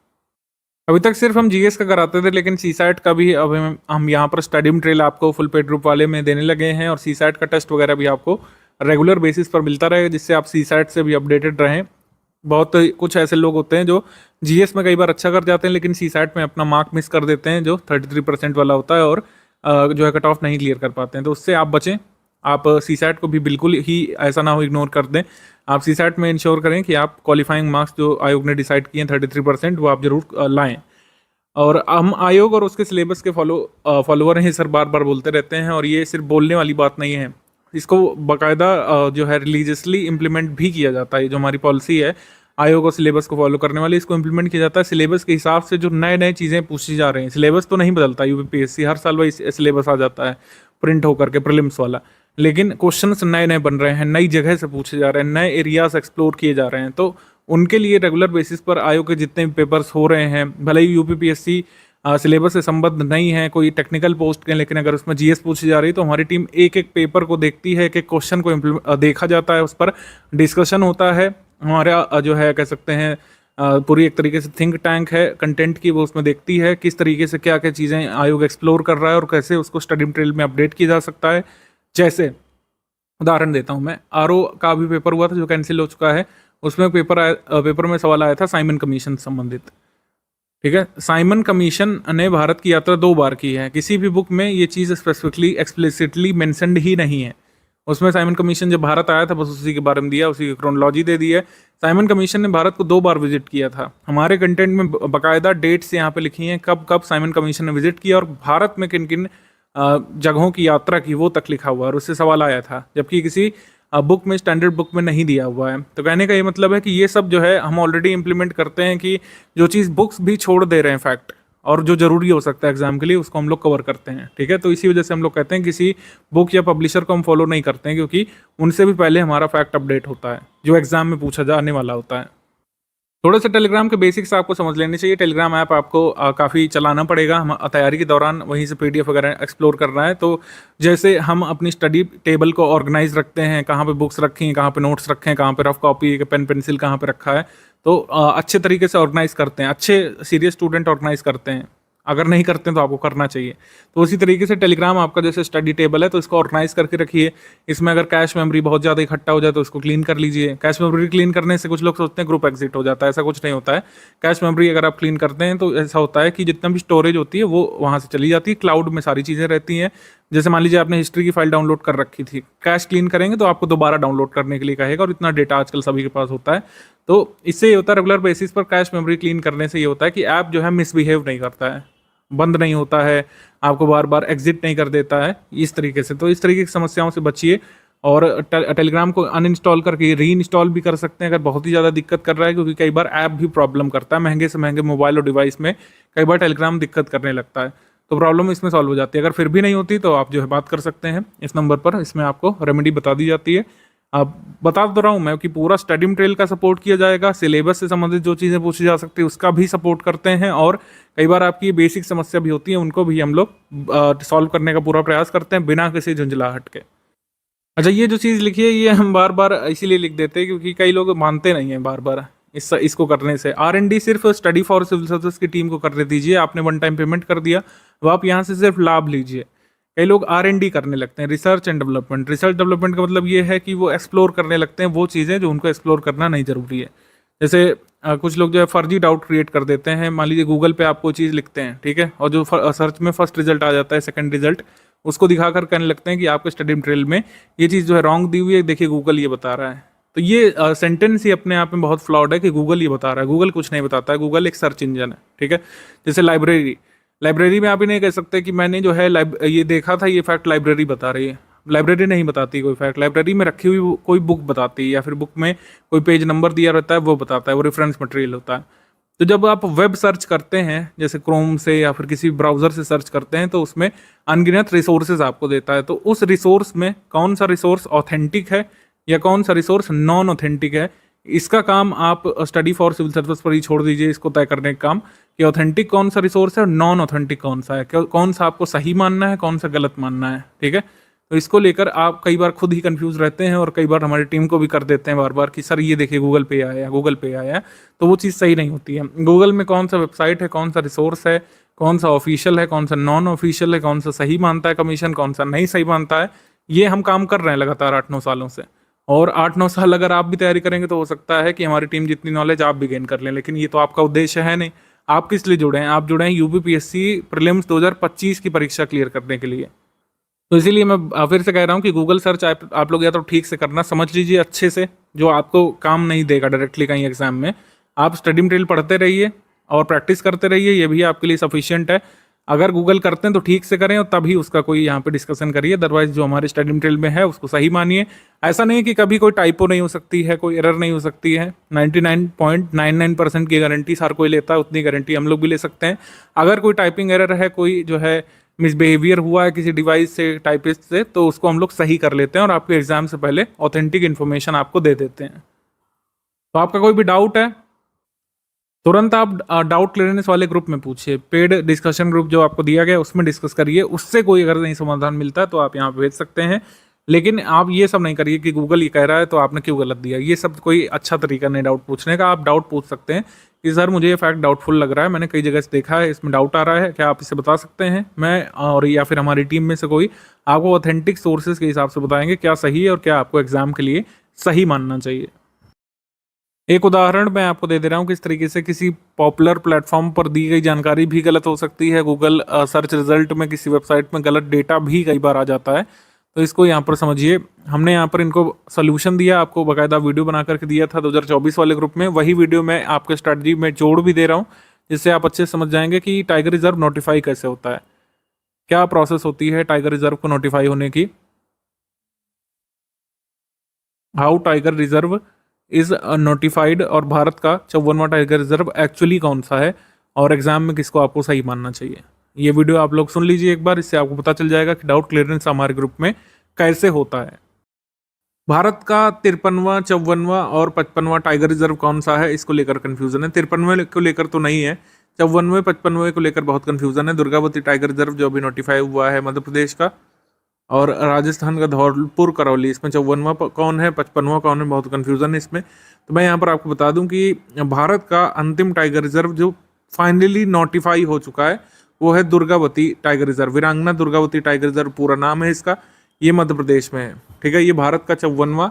अभी तक सिर्फ हम जीएस का कराते थे, लेकिन सीसैट का भी अब हम यहाँ पर स्टडी मटेरियल आपको फुल पेड ग्रुप वाले में देने लगे हैं और सीसैट का टेस्ट वगैरह भी आपको रेगुलर बेसिस पर मिलता रहेगा, जिससे आप सीसैट से भी अपडेटेड रहें। बहुत कुछ ऐसे लोग होते हैं जो जीएस में कई बार अच्छा कर जाते हैं, लेकिन सीसैट में अपना मार्क मिस कर देते हैं, जो 33% वाला होता है, और जो है कट ऑफ नहीं क्लियर कर पाते हैं। तो उससे आप बचें। आप सीसैट को भी बिल्कुल ही ऐसा ना हो इग्नोर कर दें। आप सीसैट में इंश्योर करें कि आप क्वालिफाइंग मार्क्स जो आयोग ने डिसाइड किए हैं 33%, वो आप जरूर लाएं। और हम आयोग और उसके सिलेबस के फॉलोअर हैं, सर बार बार बोलते रहते हैं, और ये सिर्फ बोलने वाली बात नहीं है, इसको बाकायदा जो है रिलीजियसली इम्प्लीमेंट भी किया जाता है। जो हमारी पॉलिसी है आयोग और सिलेबस को फॉलो करने वाली, इसको इम्प्लीमेंट किया जाता है। सिलेबस के हिसाब से जो नए नए चीज़ें पूछी जा रही हैं, सिलेबस तो नहीं बदलता यूपीपीएससी, हर साल वही सिलेबस आ जाता है प्रिंट होकर के प्रीलिम्स वाला, लेकिन क्वेश्चंस नए नए बन रहे हैं, नई जगह से पूछे जा रहे हैं, नए एरियाज एक्सप्लोर किए जा रहे हैं। तो उनके लिए रेगुलर बेसिस पर आयोग के जितने भी पेपर्स हो रहे हैं, भले ही यूपीपीएससी सिलेबस से संबद्ध नहीं है, कोई टेक्निकल पोस्ट के, लेकिन अगर उसमें जीएस पूछी जा रही है तो हमारी टीम एक एक पेपर को देखती है, एक एक क्वेश्चन को देखा जाता है, उस पर डिस्कशन होता है। हमारा जो है कह सकते हैं पूरी एक तरीके से थिंक टैंक है कंटेंट की, वो उसमें देखती है किस तरीके से क्या क्या चीज़ें आयोग एक्सप्लोर कर रहा है और कैसे उसको स्टडी मटेरियल में अपडेट किया जा सकता है। जैसे उदाहरण देता हूँ मैं, आरओ का भी पेपर हुआ था जो कैंसिल हो चुका है, उसमें पेपर में सवाल आया था साइमन कमीशन संबंधित। ठीक है, साइमन कमीशन ने भारत की यात्रा 2 बार की है, किसी भी बुक में ये चीज़ स्पेसिफिकली एक्सप्लिसिटली मेंशन्ड ही नहीं है। उसमें साइमन कमीशन जब भारत आया था बस उसी के बारे में दिया, उसी की क्रोनोलॉजी दे दी है। साइमन कमीशन ने भारत को 2 बार विजिट किया था। हमारे कंटेंट में बाकायदा डेट्स यहाँ पे लिखी हैं, कब कब साइमन कमीशन ने विजिट किया और भारत में किन किन जगहों की यात्रा की, वो तक लिखा हुआ है और उससे सवाल आया था, जबकि किसी बुक में, स्टैंडर्ड बुक में नहीं दिया हुआ है। तो कहने का ये मतलब है कि ये सब जो है हम ऑलरेडी इम्प्लीमेंट करते हैं कि जो चीज़ बुक्स भी छोड़ दे रहे हैं फैक्ट, और जो जरूरी हो सकता है एग्जाम के लिए, उसको हम लोग कवर करते हैं। ठीक है, तो इसी वजह से हम लोग कहते हैं किसी बुक या पब्लिशर को हम फॉलो नहीं करते हैं, क्योंकि उनसे भी पहले हमारा फैक्ट अपडेट होता है जो एग्जाम में पूछा जाने वाला होता है। थोड़े से टेलीग्राम के बेसिक्स आपको समझ लेने चाहिए। टेलीग्राम ऐप आपको काफ़ी चलाना पड़ेगा, हम तैयारी के दौरान वहीं से पीडीएफ वगैरह एक्सप्लोर करना है। तो जैसे हम अपनी स्टडी टेबल को ऑर्गेनाइज रखते हैं, कहाँ पे बुक्स रखी हैं, कहाँ पे नोट्स रखे हैं, कहाँ पे रफ कॉपी, पेन पेंसिल कहाँ पे रखा है, तो अच्छे तरीके से ऑर्गेनाइज करते हैं। अच्छे सीरियस स्टूडेंट ऑर्गेनाइज करते हैं, अगर नहीं करते हैं तो आपको करना चाहिए। तो उसी तरीके से टेलीग्राम आपका जैसे स्टडी टेबल है, तो इसको ऑर्गेनाइज करके रखिए। इसमें अगर कैश मेमोरी बहुत ज़्यादा इकट्ठा हो जाए तो इसको क्लीन कर लीजिए। कैश मेमोरी क्लीन करने से कुछ लोग सोचते हैं ग्रुप एग्जिट हो जाता है, ऐसा कुछ नहीं होता है। कैश मेमोरी अगर आप क्लीन करते हैं तो ऐसा होता है कि जितना भी स्टोरेज होती है वो वहाँ से चली जाती है, क्लाउड में सारी चीज़ें रहती हैं। जैसे मान लीजिए आपने हिस्ट्री की फाइल डाउनलोड कर रखी थी, कैश क्लीन करेंगे तो आपको दोबारा डाउनलोड करने के लिए कहेगा, और इतना डेटा आजकल सभी के पास होता है। तो इससे ये होता है रेगुलर बेसिस पर कैश मेमोरी क्लीन करने से ये होता है कि ऐप जो है मिसबिहेव नहीं करता है, बंद नहीं होता है, आपको बार बार एग्जिट नहीं कर देता है इस तरीके से। तो इस तरीके की समस्याओं से बचिए और टेलीग्राम को अनइंस्टॉल करके री इंस्टॉल भी कर सकते हैं अगर बहुत ही ज़्यादा दिक्कत कर रहा है, क्योंकि कई बार ऐप भी प्रॉब्लम करता है। महंगे से महंगे मोबाइल और डिवाइस में कई बार टेलीग्राम दिक्कत करने लगता है, तो प्रॉब्लम इसमें सॉल्व हो जाती है। अगर फिर भी नहीं होती तो आप जो है बात कर सकते हैं इस नंबर पर, इसमें आपको रेमेडी बता दी जाती है। अब बता तो रहा हूँ मैं कि पूरा स्टडी मटेरियल का सपोर्ट किया जाएगा, सिलेबस से संबंधित जो चीज़ें पूछी जा सकती है उसका भी सपोर्ट करते हैं, और कई बार आपकी बेसिक समस्या भी होती है उनको भी हम लोग सॉल्व करने का पूरा प्रयास करते हैं बिना किसी झुंझलाहट के। अच्छा, ये जो चीज़ लिखी है ये हम बार बार इसीलिए लिख देते हैं क्योंकि कई लोग मानते नहीं हैं बार बार इसको करने से। R&D सिर्फ स्टडी फॉर सिविल सर्विसेज की टीम को करने दीजिए, आपने वन टाइम पेमेंट कर दिया, अब आप यहाँ से सिर्फ लाभ लीजिए। कई लोग R&D करने लगते हैं, research and development. Research development का मतलब ये है कि वो एक्सप्लोर करने लगते हैं वो चीज़ें जो उनको एक्सप्लोर करना नहीं जरूरी है। जैसे कुछ लोग जो है फर्जी डाउट क्रिएट कर देते हैं। मान लीजिए गूगल पे आप कोई चीज़ लिखते हैं, ठीक है, और जो सर्च में फर्स्ट रिजल्ट आ जाता है, सेकंड रिजल्ट, उसको दिखाकर कहने लगते हैं कि आपके स्टडी मटेरियल में ये चीज़ जो है रॉन्ग दी हुई है, देखिए गूगल ये बता रहा है। तो ये सेंटेंस ही अपने आप में बहुत फ्लॉड है कि गूगल ये बता रहा है। गूगल कुछ नहीं बताता है, गूगल एक सर्च इंजन है, ठीक है। जैसे लाइब्रेरी में आप ही नहीं कह सकते कि मैंने जो है ये देखा था, ये फैक्ट लाइब्रेरी बता रही है। लाइब्रेरी नहीं बताती कोई फैक्ट, लाइब्रेरी में रखी हुई कोई बुक बताती है, या फिर बुक में कोई पेज नंबर दिया रहता है वो बताता है, वो रेफरेंस मटेरियल होता है। तो जब आप वेब सर्च करते हैं जैसे क्रोम से या फिर किसी ब्राउज़र से सर्च करते हैं तो उसमें अनगिनत रिसोर्सेज आपको देता है। तो उस रिसोर्स में कौन सा रिसोर्स ऑथेंटिक है या कौन सा रिसोर्स नॉन ऑथेंटिक है, इसका काम आप स्टडी फॉर सिविल सर्विस पर ही छोड़ दीजिए, इसको तय करने का काम कि ऑथेंटिक कौन सा रिसोर्स है और नॉन ऑथेंटिक कौन सा है, कौन सा आपको सही मानना है, कौन सा गलत मानना है, ठीक है। तो इसको लेकर आप कई बार खुद ही कंफ्यूज रहते हैं और कई बार हमारी टीम को भी कर देते हैं बार बार कि सर ये देखिए गूगल पे आया, गूगल पे आया, तो वो चीज़ सही नहीं होती है। गूगल में कौन सा वेबसाइट है, कौन सा रिसोर्स है, कौन सा ऑफिशियल है, कौन सा नॉन ऑफिशियल है, कौन सा सही मानता है कमीशन, कौन सा नहीं सही मानता है, ये हम काम कर रहे हैं लगातार 8-9 सालों से। और 8-9 साल अगर आप भी तैयारी करेंगे तो हो सकता है कि हमारी टीम जितनी नॉलेज आप भी गेन कर लें, लेकिन ये तो आपका उद्देश्य है नहीं। आप किस लिए जुड़े हैं? आप जुड़े हैं यूपीपीएससी प्रीलिम्स 2025 की परीक्षा क्लियर करने के लिए। तो इसीलिए मैं फिर से कह रहा हूँ कि गूगल सर्च आप लोग या तो ठीक से करना समझ लीजिए अच्छे से, जो आपको काम नहीं देगा डायरेक्टली कहीं एग्जाम में। आप स्टडी मटेरियल पढ़ते रहिए और प्रैक्टिस करते रहिए, ये भी आपके लिए सफिशिएंट है। अगर गूगल करते हैं तो ठीक से करें और तभी उसका कोई यहाँ पे डिस्कशन करिए, अदरवाइज जो हमारे स्टडी मटेरियल में है उसको सही मानिए। ऐसा नहीं है कि कभी कोई टाइपो नहीं हो सकती है, कोई एरर नहीं हो सकती है। 99.99% की गारंटी हर कोई लेता है, उतनी गारंटी हम लोग भी ले सकते हैं। अगर कोई टाइपिंग एरर है, कोई जो है मिसबिहेवियर हुआ है किसी डिवाइस से, टाइपिस्ट से, तो उसको हम लोग सही कर लेते हैं और आपके एग्जाम से पहले ऑथेंटिक इन्फॉर्मेशन आपको दे देते हैं। तो आपका कोई भी डाउट है तुरंत आप डाउट क्लियरेंस वाले ग्रुप में पूछिए। पेड डिस्कशन ग्रुप जो आपको दिया गया उसमें डिस्कस करिए, उससे कोई अगर नहीं समाधान मिलता है तो आप यहाँ पे भेज सकते हैं। लेकिन आप ये सब नहीं करिए कि गूगल ये कह रहा है तो आपने क्यों गलत दिया, ये सब कोई अच्छा तरीका नहीं डाउट पूछने का। आप डाउट पूछ सकते हैं कि सर मुझे ये फैक्ट डाउटफुल लग रहा है, मैंने कई जगह से देखा है, इसमें डाउट आ रहा है, क्या आप इसे बता सकते हैं? मैं और या फिर हमारी टीम में से कोई आपको ऑथेंटिक सोर्सेज के हिसाब से बताएंगे क्या सही है और क्या आपको एग्जाम के लिए सही मानना चाहिए। एक उदाहरण मैं आपको दे रहा हूँ किस तरीके से किसी पॉपुलर प्लेटफॉर्म पर दी गई जानकारी भी गलत हो सकती है। गूगल सर्च रिजल्ट में किसी वेबसाइट में गलत डेटा भी कई बार आ जाता है, तो इसको यहाँ पर समझिए। हमने यहाँ पर इनको सोल्यूशन दिया, आपको बाकायदा वीडियो बना करके दिया था 2024 वाले ग्रुप में। वही वीडियो मैं आपके स्ट्रैटेजी में जोड़ भी दे रहा हूँ, जिससे आप अच्छे से समझ जाएंगे कि टाइगर रिजर्व नोटिफाई कैसे होता है, क्या प्रोसेस होती है टाइगर रिजर्व को नोटिफाई होने की। How tiger reserve is notified, और भारत का 54वां टाइगर रिजर्व एक्चुअली कौन सा है, और एग्जाम में किसको आपको सही मानना चाहिए। ये वीडियो आप लोग सुन लीजिए एक बार, इससे आपको पता चल जाएगा कि डाउट क्लियरेंस हमारे ग्रुप में कैसे होता है। भारत का 53वां, 54वां और 55वां टाइगर रिजर्व कौन सा है, इसको लेकर कंफ्यूजन है। 53वें को लेकर तो नहीं है, 54वें 55वें को लेकर बहुत कंफ्यूजन है। दुर्गावती टाइगर रिजर्व जो अभी नोटिफाई हुआ है मध्य प्रदेश का, और राजस्थान का धौलपुर करौली, इसमें 54वां कौन है, 55वां कौन है, बहुत कन्फ्यूज़न है इसमें। तो मैं यहाँ पर आपको बता दूं कि भारत का अंतिम टाइगर रिजर्व जो फाइनली नोटिफाई हो चुका है वो है दुर्गावती टाइगर रिजर्व। वीरांगना दुर्गावती टाइगर रिजर्व पूरा नाम है इसका, ये मध्य प्रदेश में है, ठीक है। ये भारत का 54वां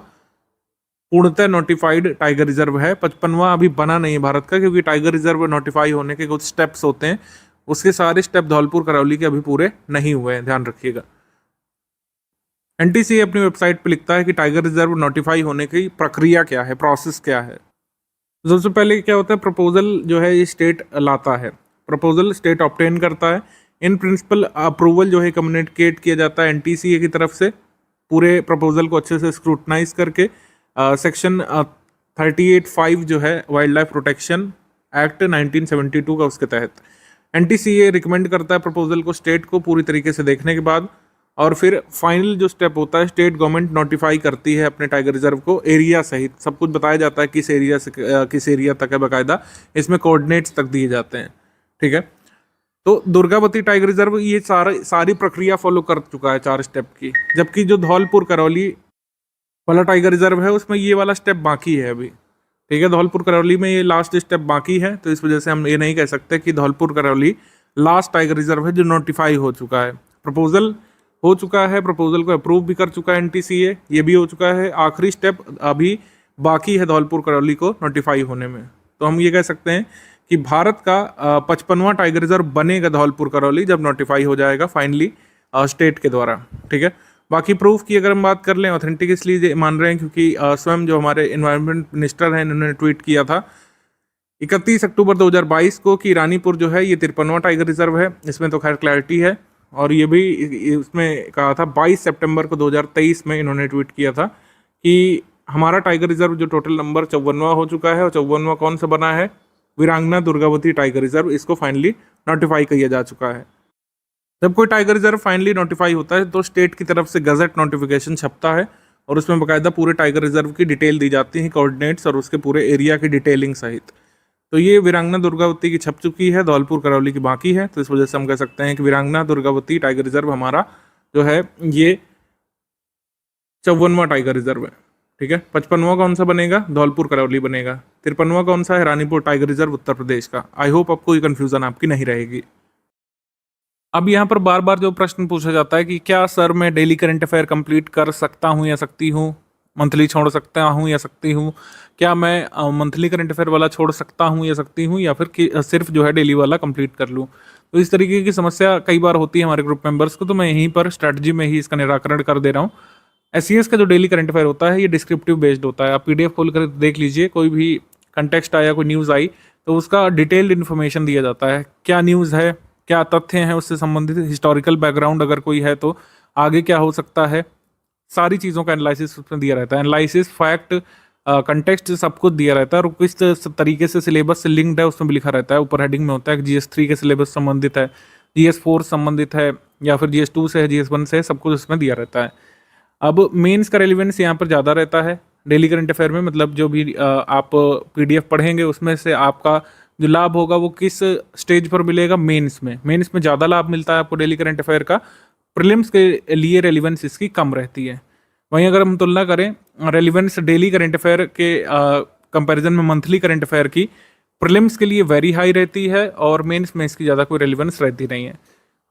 पूर्णतः नोटिफाइड टाइगर रिजर्व है। 55वां अभी बना नहीं है भारत का, क्योंकि टाइगर रिजर्व नोटिफाई होने के कुछ स्टेप्स होते हैं, उसके सारे स्टेप धौलपुर करौली के अभी पूरे नहीं हुए हैं, ध्यान रखिएगा। एनटीसी अपनी वेबसाइट पर लिखता है कि टाइगर रिजर्व नोटिफाई होने की प्रक्रिया क्या है, प्रोसेस क्या है। सबसे पहले क्या होता है, प्रपोजल जो है ये स्टेट लाता है, प्रपोजल स्टेट ऑब्टेन करता है। इन प्रिंसिपल अप्रूवल जो है कम्युनिकेट किया जाता है एनटीसीए की तरफ से, पूरे प्रपोजल को अच्छे से स्क्रूटनाइज करके सेक्शन 38(5) जो है वाइल्ड लाइफ प्रोटेक्शन एक्ट 1972 का, उसके तहत एनटीसीए रिकमेंड करता है प्रपोजल को स्टेट को पूरी तरीके से देखने के बाद, और फिर फाइनल जो स्टेप होता है स्टेट गवर्नमेंट नोटिफाई करती है अपने टाइगर रिजर्व को एरिया सहित, सब कुछ बताया जाता है किस एरिया से किस एरिया तक है, बाकायदा इसमें कोऑर्डिनेट्स तक दिए जाते हैं। ठीक है, तो दुर्गावती टाइगर रिजर्व ये सारी प्रक्रिया फॉलो कर चुका है 4 स्टेप की, जबकि जो धौलपुर करौली वाला टाइगर रिजर्व है उसमें ये वाला स्टेप बाकी है अभी। ठीक है, धौलपुर करौली में ये लास्ट स्टेप बाकी है, तो इस वजह से हम ये नहीं कह सकते कि Dholpur Karauli last tiger reserve है जो नोटिफाई हो चुका है। प्रपोजल हो चुका है, प्रपोजल को अप्रूव भी कर चुका है एनटीसीए, ये भी हो चुका है, आखिरी स्टेप अभी बाकी है धौलपुर करौली को नोटिफाई होने में। तो हम ये कह सकते हैं कि भारत का 55वां टाइगर रिजर्व बनेगा धौलपुर करौली जब नोटिफाई हो जाएगा फाइनली स्टेट के द्वारा। ठीक है, बाकी प्रूफ की अगर हम बात कर लें, ऑथेंटिक इसलिए मान रहे हैं क्योंकि स्वयं जो हमारे इन्वायरमेंट मिनिस्टर हैं इन्होंने ट्वीट किया था 31 अक्टूबर 2022 को कि रानीपुर जो है ये 53वां टाइगर रिजर्व है, इसमें तो खैर क्लैरिटी है। और ये भी उसमें कहा था 22 सितंबर को 2023 में इन्होंने ट्वीट किया था कि हमारा टाइगर रिजर्व जो टोटल नंबर 54वां हो चुका है, और 54वां कौन सा बना है, वीरांगना दुर्गावती टाइगर रिजर्व, इसको फाइनली नोटिफाई किया जा चुका है। जब कोई टाइगर रिजर्व फाइनली नोटिफाई होता है तो स्टेट की तरफ से गजट नोटिफिकेशन छपता है और उसमें बाकायदा पूरे टाइगर रिजर्व की डिटेल दी जाती है, कोऑर्डिनेट्स और उसके पूरे एरिया की डिटेलिंग सहित। तो ये वीरांगना दुर्गावती की छप चुकी है, धौलपुर करौली की बाकी है, तो इस वजह से हम कह सकते हैं कि वीरांगना दुर्गावती टाइगर रिजर्व हमारा जो है ये 54वां टाइगर रिजर्व है। ठीक है, 55वां कौन सा बनेगा, धौलपुर करौली बनेगा। 53वां कौन सा है, रानीपुर टाइगर रिजर्व उत्तर प्रदेश का। आई होप आपको ये कन्फ्यूजन आपकी नहीं रहेगी। अब यहाँ पर बार बार जो प्रश्न पूछा जाता है कि क्या सर मैं डेली करंट अफेयर कंप्लीट कर सकता हूँ या सकती हूँ, मंथली छोड़ सकता हूँ या सकती हूँ, क्या मैं मंथली करंट अफेयर वाला छोड़ सकता हूँ या सकती हूँ, या फिर सिर्फ जो है डेली वाला कंप्लीट कर लूँ। तो इस तरीके की समस्या कई बार होती है हमारे ग्रुप मेंबर्स को, तो मैं यहीं पर स्ट्रैटेजी में ही इसका निराकरण कर दे रहा हूँ। एससीएस का जो डेली करंट अफेयर होता है ये डिस्क्रिप्टिव बेस्ड होता है, आप पीडीएफ खोल कर देख लीजिए, कोई भी कंटेक्स्ट आया, कोई न्यूज़ आई तो उसका डिटेल्ड इन्फॉर्मेशन दिया जाता है, क्या न्यूज़ है, क्या तथ्य हैं उससे संबंधित, हिस्टोरिकल बैकग्राउंड अगर कोई है तो आगे क्या हो सकता है, सारी चीज़ों का एनालिसिस उसमें दिया रहता है। एनालिसिस, फैक्ट, कंटेक्स्ट सब कुछ दिया रहता है, और किस तरीके से सिलेबस से लिंक्ड है उसमें भी लिखा रहता है। ऊपर हेडिंग में होता है कि GS3 के सिलेबस संबंधित है, GS4 संबंधित है, या फिर GS2 से है, GS1 से है, सब कुछ उसमें दिया रहता है। अब मेंस का रेलिवेंस यहाँ पर ज़्यादा रहता है डेली करंट अफेयर में, मतलब जो भी आप PDF पढ़ेंगे उसमें से आपका जो लाभ होगा वो किस स्टेज पर मिलेगा, मेंस में ज़्यादा लाभ मिलता है आपको डेली करंट अफेयर का, प्रीलिम्स के लिए रेलिवेंस इसकी कम रहती है। वहीं अगर हम तुलना करें रेलिवेंस डेली करंट अफेयर के कंपैरिजन में मंथली करंट अफेयर की, प्रीलिम्स के लिए वेरी हाई रहती है और मेंस में इसकी ज़्यादा कोई रेलिवेंस रहती नहीं है।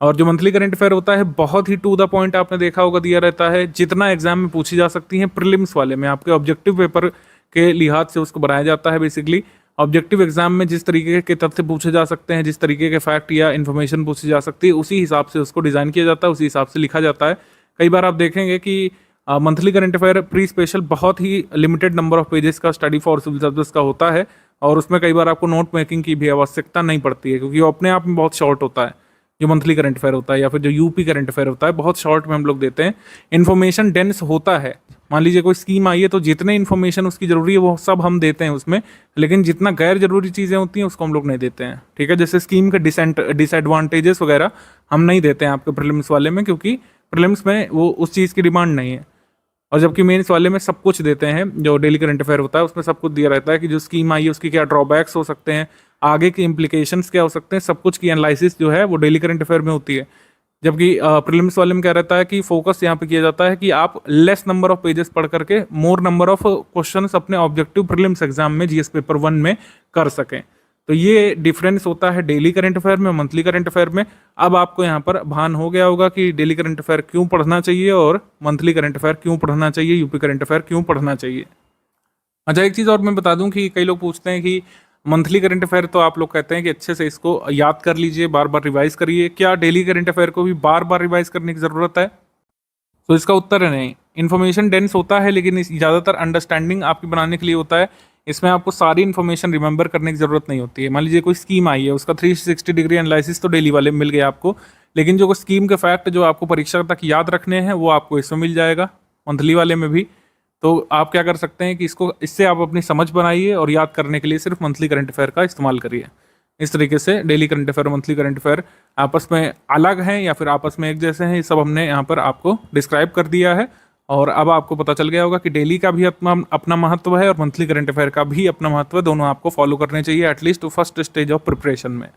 और जो मंथली करंट अफेयर होता है बहुत ही टू द पॉइंट आपने देखा होगा दिया रहता है, जितना एग्जाम में पूछी जा सकती हैं प्रीलिम्स वाले में आपके ऑब्जेक्टिव पेपर के लिहाज से उसको बनाया जाता है। बेसिकली ऑब्जेक्टिव एग्जाम में जिस तरीके के तथ्य पूछे जा सकते हैं, जिस तरीके के फैक्ट या इन्फॉर्मेशन पूछी जा सकती है, उसी हिसाब से उसको डिज़ाइन किया जाता है, उसी हिसाब से लिखा जाता है। कई बार आप देखेंगे कि monthly current affair pre special बहुत ही लिमिटेड नंबर ऑफ पेजेस का स्टडी फॉर सिविल सर्विस का होता है, और उसमें कई बार आपको नोट मेकिंग की भी आवश्यकता नहीं पड़ती है, क्योंकि वो अपने आप में बहुत शॉर्ट होता है। जो मंथली करंट अफेयर होता है या फिर जो यूपी करंट अफेयर होता है बहुत शॉर्ट में हम लोग देते हैं, इन्फॉर्मेशन डेंस होता है। मान लीजिए कोई स्कीम आई है तो जितने इन्फॉर्मेशन उसकी जरूरी है वो सब हम देते हैं उसमें, लेकिन जितना गैर जरूरी चीज़ें होती हैं उसको हम लोग नहीं देते हैं। ठीक है, जैसे स्कीम के डिसएडवांटेजेस वगैरह हम नहीं देते हैं आपके प्रीलिम्स वाले में, क्योंकि प्रीलिम्स में वो उस चीज़ की डिमांड नहीं है। और जबकि मेंस वाले में सब कुछ देते हैं, जो डेली करंट अफेयर होता है उसमें सब कुछ दिया रहता है कि जो स्कीम आई है उसकी क्या ड्रॉबैक्स हो सकते हैं, आगे के इम्प्लीकेशंस क्या हो सकते हैं, सब कुछ की एनालिसिस जो है वो डेली करंट अफेयर में होती है। जबकि प्रीलिम्स वाले में क्या रहता है कि फोकस यहाँ पे किया जाता है कि आप लेस नंबर ऑफ पेजेस पढ़ करके मोर नंबर ऑफ क्वेश्चंस अपने ऑब्जेक्टिव प्रीलिम्स एग्जाम में GS पेपर 1 में कर सकें। तो ये डिफरेंस होता है डेली करंट अफेयर में, मंथली करंट अफेयर में। अब आपको यहाँ पर भान हो गया होगा कि डेली करंट अफेयर क्यों पढ़ना चाहिए और मंथली करंट अफेयर क्यों पढ़ना चाहिए, यूपी करंट अफेयर क्यों पढ़ना चाहिए। अच्छा, एक चीज़ और मैं बता दूं कि कई लोग पूछते हैं कि मंथली करंट अफेयर तो आप लोग कहते हैं कि अच्छे से इसको याद कर लीजिए, बार बार रिवाइज करिए, क्या डेली करंट अफेयर को भी बार बार रिवाइज करने की ज़रूरत है? तो इसका उत्तर है नहीं। इन्फॉर्मेशन डेंस होता है, लेकिन ज़्यादातर अंडरस्टैंडिंग आपकी बनाने के लिए होता है। इसमें आपको सारी इन्फॉर्मेशन रिमेंबर करने की ज़रूरत नहीं होती है। मान लीजिए कोई स्कीम आई है, उसका 360 डिग्री एनालिसिस तो डेली वाले में मिल गया आपको, लेकिन जो स्कीम के फैक्ट जो आपको परीक्षा तक याद रखने हैं वो आपको इसमें मिल जाएगा। मंथली वाले में भी। तो आप क्या कर सकते हैं कि इससे आप अपनी समझ बनाइए और याद करने के लिए सिर्फ मंथली करंट अफेयर का इस्तेमाल करिए। इस तरीके से daily current affair, monthly current affair आपस में अलग हैं या फिर आपस में एक जैसे हैं, ये सब हमने यहाँ पर आपको डिस्क्राइब कर दिया है। और अब आपको पता चल गया होगा कि डेली का भी अपना महत्व है और मंथली करंट अफेयर का भी अपना महत्व है। दोनों आपको फॉलो करने चाहिए at least first stage of preparation में।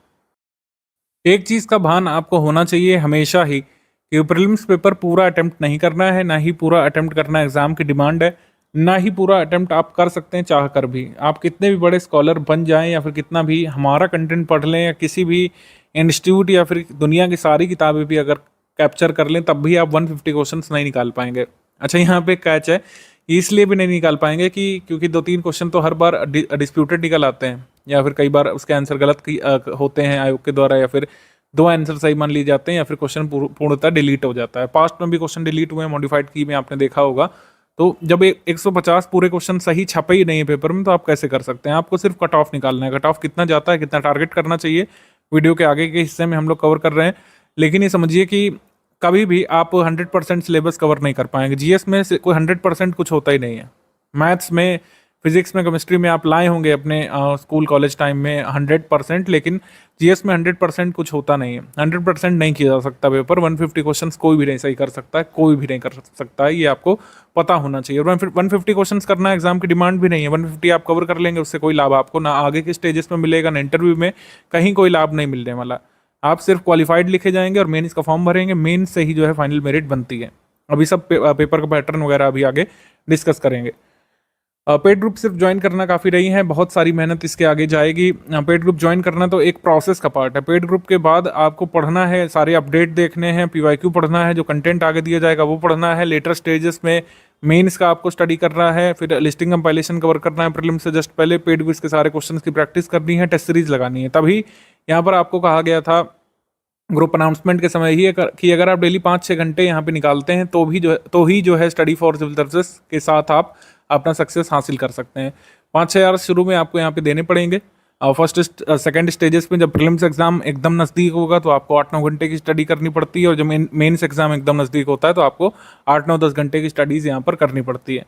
एक चीज़ का भान आपको होना चाहिए हमेशा ही कि प्रीलिम्स पेपर पूरा अटेम्प्ट नहीं करना है, ना ही पूरा अटेम्प्ट करना एग्जाम की डिमांड है, ना ही पूरा अटेम्प्ट आप कर सकते हैं चाह कर भी। आप कितने भी बड़े स्कॉलर बन जाएं या फिर कितना भी हमारा कंटेंट पढ़ लें या किसी भी इंस्टीट्यूट या फिर दुनिया की सारी किताबें भी अगर कैप्चर कर लें, तब भी आप 150 क्वेश्चंस नहीं निकाल पाएंगे। अच्छा, यहाँ पे कैच है, इसलिए भी नहीं निकाल पाएंगे कि क्योंकि 2-3 क्वेश्चन तो हर बार डिस्प्यूटेड निकल आते हैं या फिर कई बार उसके आंसर गलत होते हैं आयोग के द्वारा, या फिर 2 आंसर सही मान लिए जाते हैं या फिर क्वेश्चन पूर्णतः डिलीट हो जाता है। पास्ट में भी क्वेश्चन डिलीट हुए हैं मॉडिफाइड की में, आपने देखा होगा। तो जब 150 पूरे क्वेश्चन सही छपे ही नहीं है पेपर में, तो आप कैसे कर सकते हैं? आपको सिर्फ कट ऑफ निकालना है। कट ऑफ कितना जाता है, कितना टारगेट करना चाहिए, वीडियो के आगे के हिस्से में हम लोग कवर कर रहे हैं। लेकिन ये समझिए कि कभी भी आप 100% सिलेबस कवर नहीं कर पाएंगे। जीएस में से कोई 100% कुछ होता ही नहीं है। मैथ्स में, फिजिक्स में, केमिस्ट्री में आप लाए होंगे अपने स्कूल कॉलेज टाइम में 100%, लेकिन जीएस में 100% कुछ होता नहीं है। 100% नहीं किया जा सकता पेपर। 150 क्वेश्चंस कोई भी नहीं सही कर सकता है, कोई भी नहीं कर सकता है, ये आपको पता होना चाहिए। और 150 क्वेश्चंस करना एग्जाम की डिमांड भी नहीं है। 150 आप कवर कर लेंगे, उससे कोई लाभ आपको ना आगे के स्टेजेस में मिलेगा, ना इंटरव्यू में, कहीं कोई लाभ नहीं मिलने वाला। आप सिर्फ क्वालिफाइड लिखे जाएंगे और मेंस का फॉर्म भरेंगे। मेंस से ही जो है फाइनल मेरिट बनती है। अभी सब पेपर का पैटर्न वगैरह अभी आगे डिस्कस करेंगे। पेड ग्रुप सिर्फ ज्वाइन करना काफ़ी नहीं है, बहुत सारी मेहनत इसके आगे जाएगी। पेड ग्रुप ज्वाइन करना तो एक प्रोसेस का पार्ट है। पेड ग्रुप के बाद आपको पढ़ना है, सारे अपडेट देखने हैं, पीवाईक्यू पढ़ना है, जो कंटेंट आगे दिया जाएगा वो पढ़ना है। लेटर स्टेजेस में मेंस का आपको स्टडी करना है, फिर लिस्टिंग कंपाइलेशन कवर करना है प्रीलिम्स से जस्ट पहले, पेड क्विज के सारे क्वेश्चंस की प्रैक्टिस करनी है, टेस्ट सीरीज लगानी है। तभी यहाँ पर आपको कहा गया था ग्रुप अनाउंसमेंट के समय ही कि अगर आप डेली 5-6 घंटे यहाँ पे निकालते हैं तो ही जो है स्टडी फॉर सिविल सर्विसेज के साथ आप अपना सक्सेस हासिल कर सकते हैं। 5-6 आवर्स शुरू में आपको यहाँ पे देने पड़ेंगे। फर्स्ट सेकंड स्टेजेस में जब प्रीलिम्स एग्जाम एकदम नज़दीक होगा तो आपको 8-9 घंटे की स्टडी करनी पड़ती है, और जब मेंस एग्जाम एकदम नज़दीक होता है तो आपको 8-9-10 घंटे की स्टडीज़ यहाँ पर करनी पड़ती है।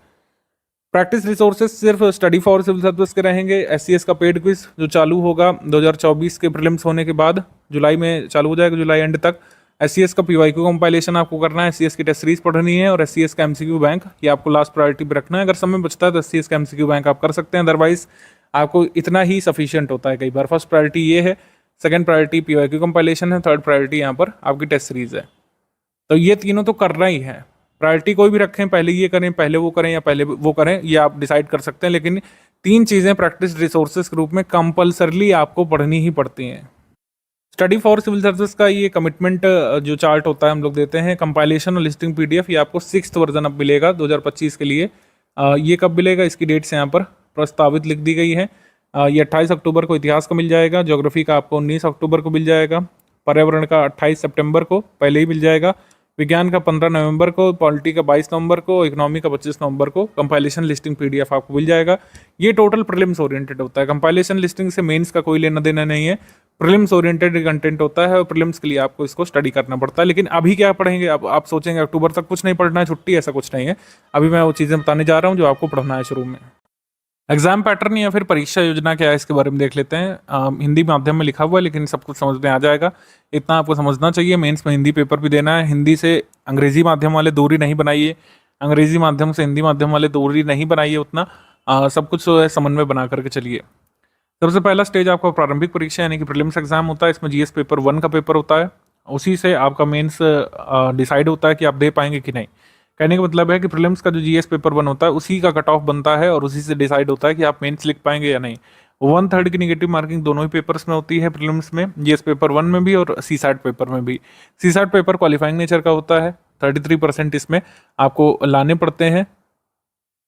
प्रैक्टिस रिसोर्सेज सिर्फ स्टडी फॉर सिविल सर्विस के रहेंगे। एससीएस का पेड क्विज जो चालू होगा 2024 के प्रीलिम्स होने के बाद, जुलाई में चालू हो जाएगा, जुलाई एंड तक। एससीएस का पीवाईक्यू कंपाइलेशन आपको करना है, एससीएस की टेस्ट सीरीज पढ़नी है, और एससीएस का एमसीक्यू बैंक ये आपको लास्ट प्रायोरिटी पे रखना है। अगर समय बचता है तो एससीएस का एमसीक्यू बैंक आप कर सकते हैं, अदरवाइज आपको इतना ही सफिशियंट होता है कई बार। फर्स्ट प्रायोरिटी ये है, सेकंड प्रायोरिटी पीवाईक्यू कंपाइलेशन है, थर्ड प्रायोरिटी यहाँ पर आपकी टेस्ट सीरीज है। तो ये तीनों तो करना ही है। प्रायोरिटी कोई भी रखें, पहले ये करें, पहले वो करें या पहले वो करें, ये आप डिसाइड कर सकते हैं। लेकिन 3 चीज़ें प्रैक्टिस रिसोर्सेज के रूप में कंपल्सरली आपको पढ़नी ही पड़ती हैं। स्टडी फॉर सिविल सर्विस का ये कमिटमेंट जो चार्ट होता है हम लोग देते हैं, कंपाइलेशन और लिस्टिंग पीडीएफ, ये आपको 6th वर्जन अब मिलेगा 2025 के लिए। ये कब मिलेगा, इसकी डेट्स यहाँ पर प्रस्तावित लिख दी गई है। ये 28 अक्टूबर को इतिहास का मिल जाएगा, ज्योग्राफी का आपको 19 अक्टूबर को मिल जाएगा, पर्यावरण का 28 सितंबर को पहले ही मिल जाएगा, विज्ञान का 15 नवंबर को, पॉलिटी का 22 नवंबर को, इकोनॉमी का 25 नवंबर को कंपाइलेशन लिस्टिंग पीडीएफ आपको मिल जाएगा। ये टोटल प्रीलिम्स ओरिएंटेड होता है। कंपाइलेशन लिस्टिंग से मेंस का कोई लेना देना नहीं है, प्रीलिम्स ओरिएंटेड कंटेंट होता है और प्रीलिम्स के लिए आपको इसको स्टडी करना पड़ता है। लेकिन अभी क्या पढ़ेंगे, अब आप सोचेंगे अक्टूबर तक कुछ नहीं पढ़ना है, छुट्टी, ऐसा कुछ नहीं है। अभी मैं वो चीज़ें बताने जा रहा हूँ जो आपको पढ़ना है शुरू में। एग्जाम पैटर्न या फिर परीक्षा योजना क्या है, इसके बारे में देख लेते हैं। हिंदी माध्यम में लिखा हुआ है, लेकिन सब कुछ समझ में आ जाएगा, इतना आपको समझना चाहिए। मेंस में हिंदी पेपर भी देना है। हिंदी से अंग्रेजी माध्यम वाले दूरी नहीं बनाइए, अंग्रेजी माध्यम से हिंदी माध्यम वाले दूरी नहीं बनाइए उतना। सब कुछ जो है समन्वय बना करके चलिए। सबसे पहला स्टेज आपका प्रारंभिक परीक्षा यानी कि प्रीलिम्स एग्जाम होता है। इसमें जीएस पेपर 1 का पेपर होता है, उसी से आपका मेंस डिसाइड होता है कि आप दे पाएंगे कि नहीं। कहने का मतलब है कि प्रीलिम्स का जो जीएस पेपर 1 होता है उसी का कट ऑफ बनता है और उसी से डिसाइड होता है कि आप मेंस लिख पाएंगे या नहीं। 1/3 की निगेटिव मार्किंग दोनों ही पेपर्स में होती है, प्रीलिम्स में, जीएस पेपर 1 में भी और सीसैट पेपर में भी। सीसैट पेपर क्वालिफाइंग नेचर का होता है, 33% इसमें आपको लाने पड़ते हैं,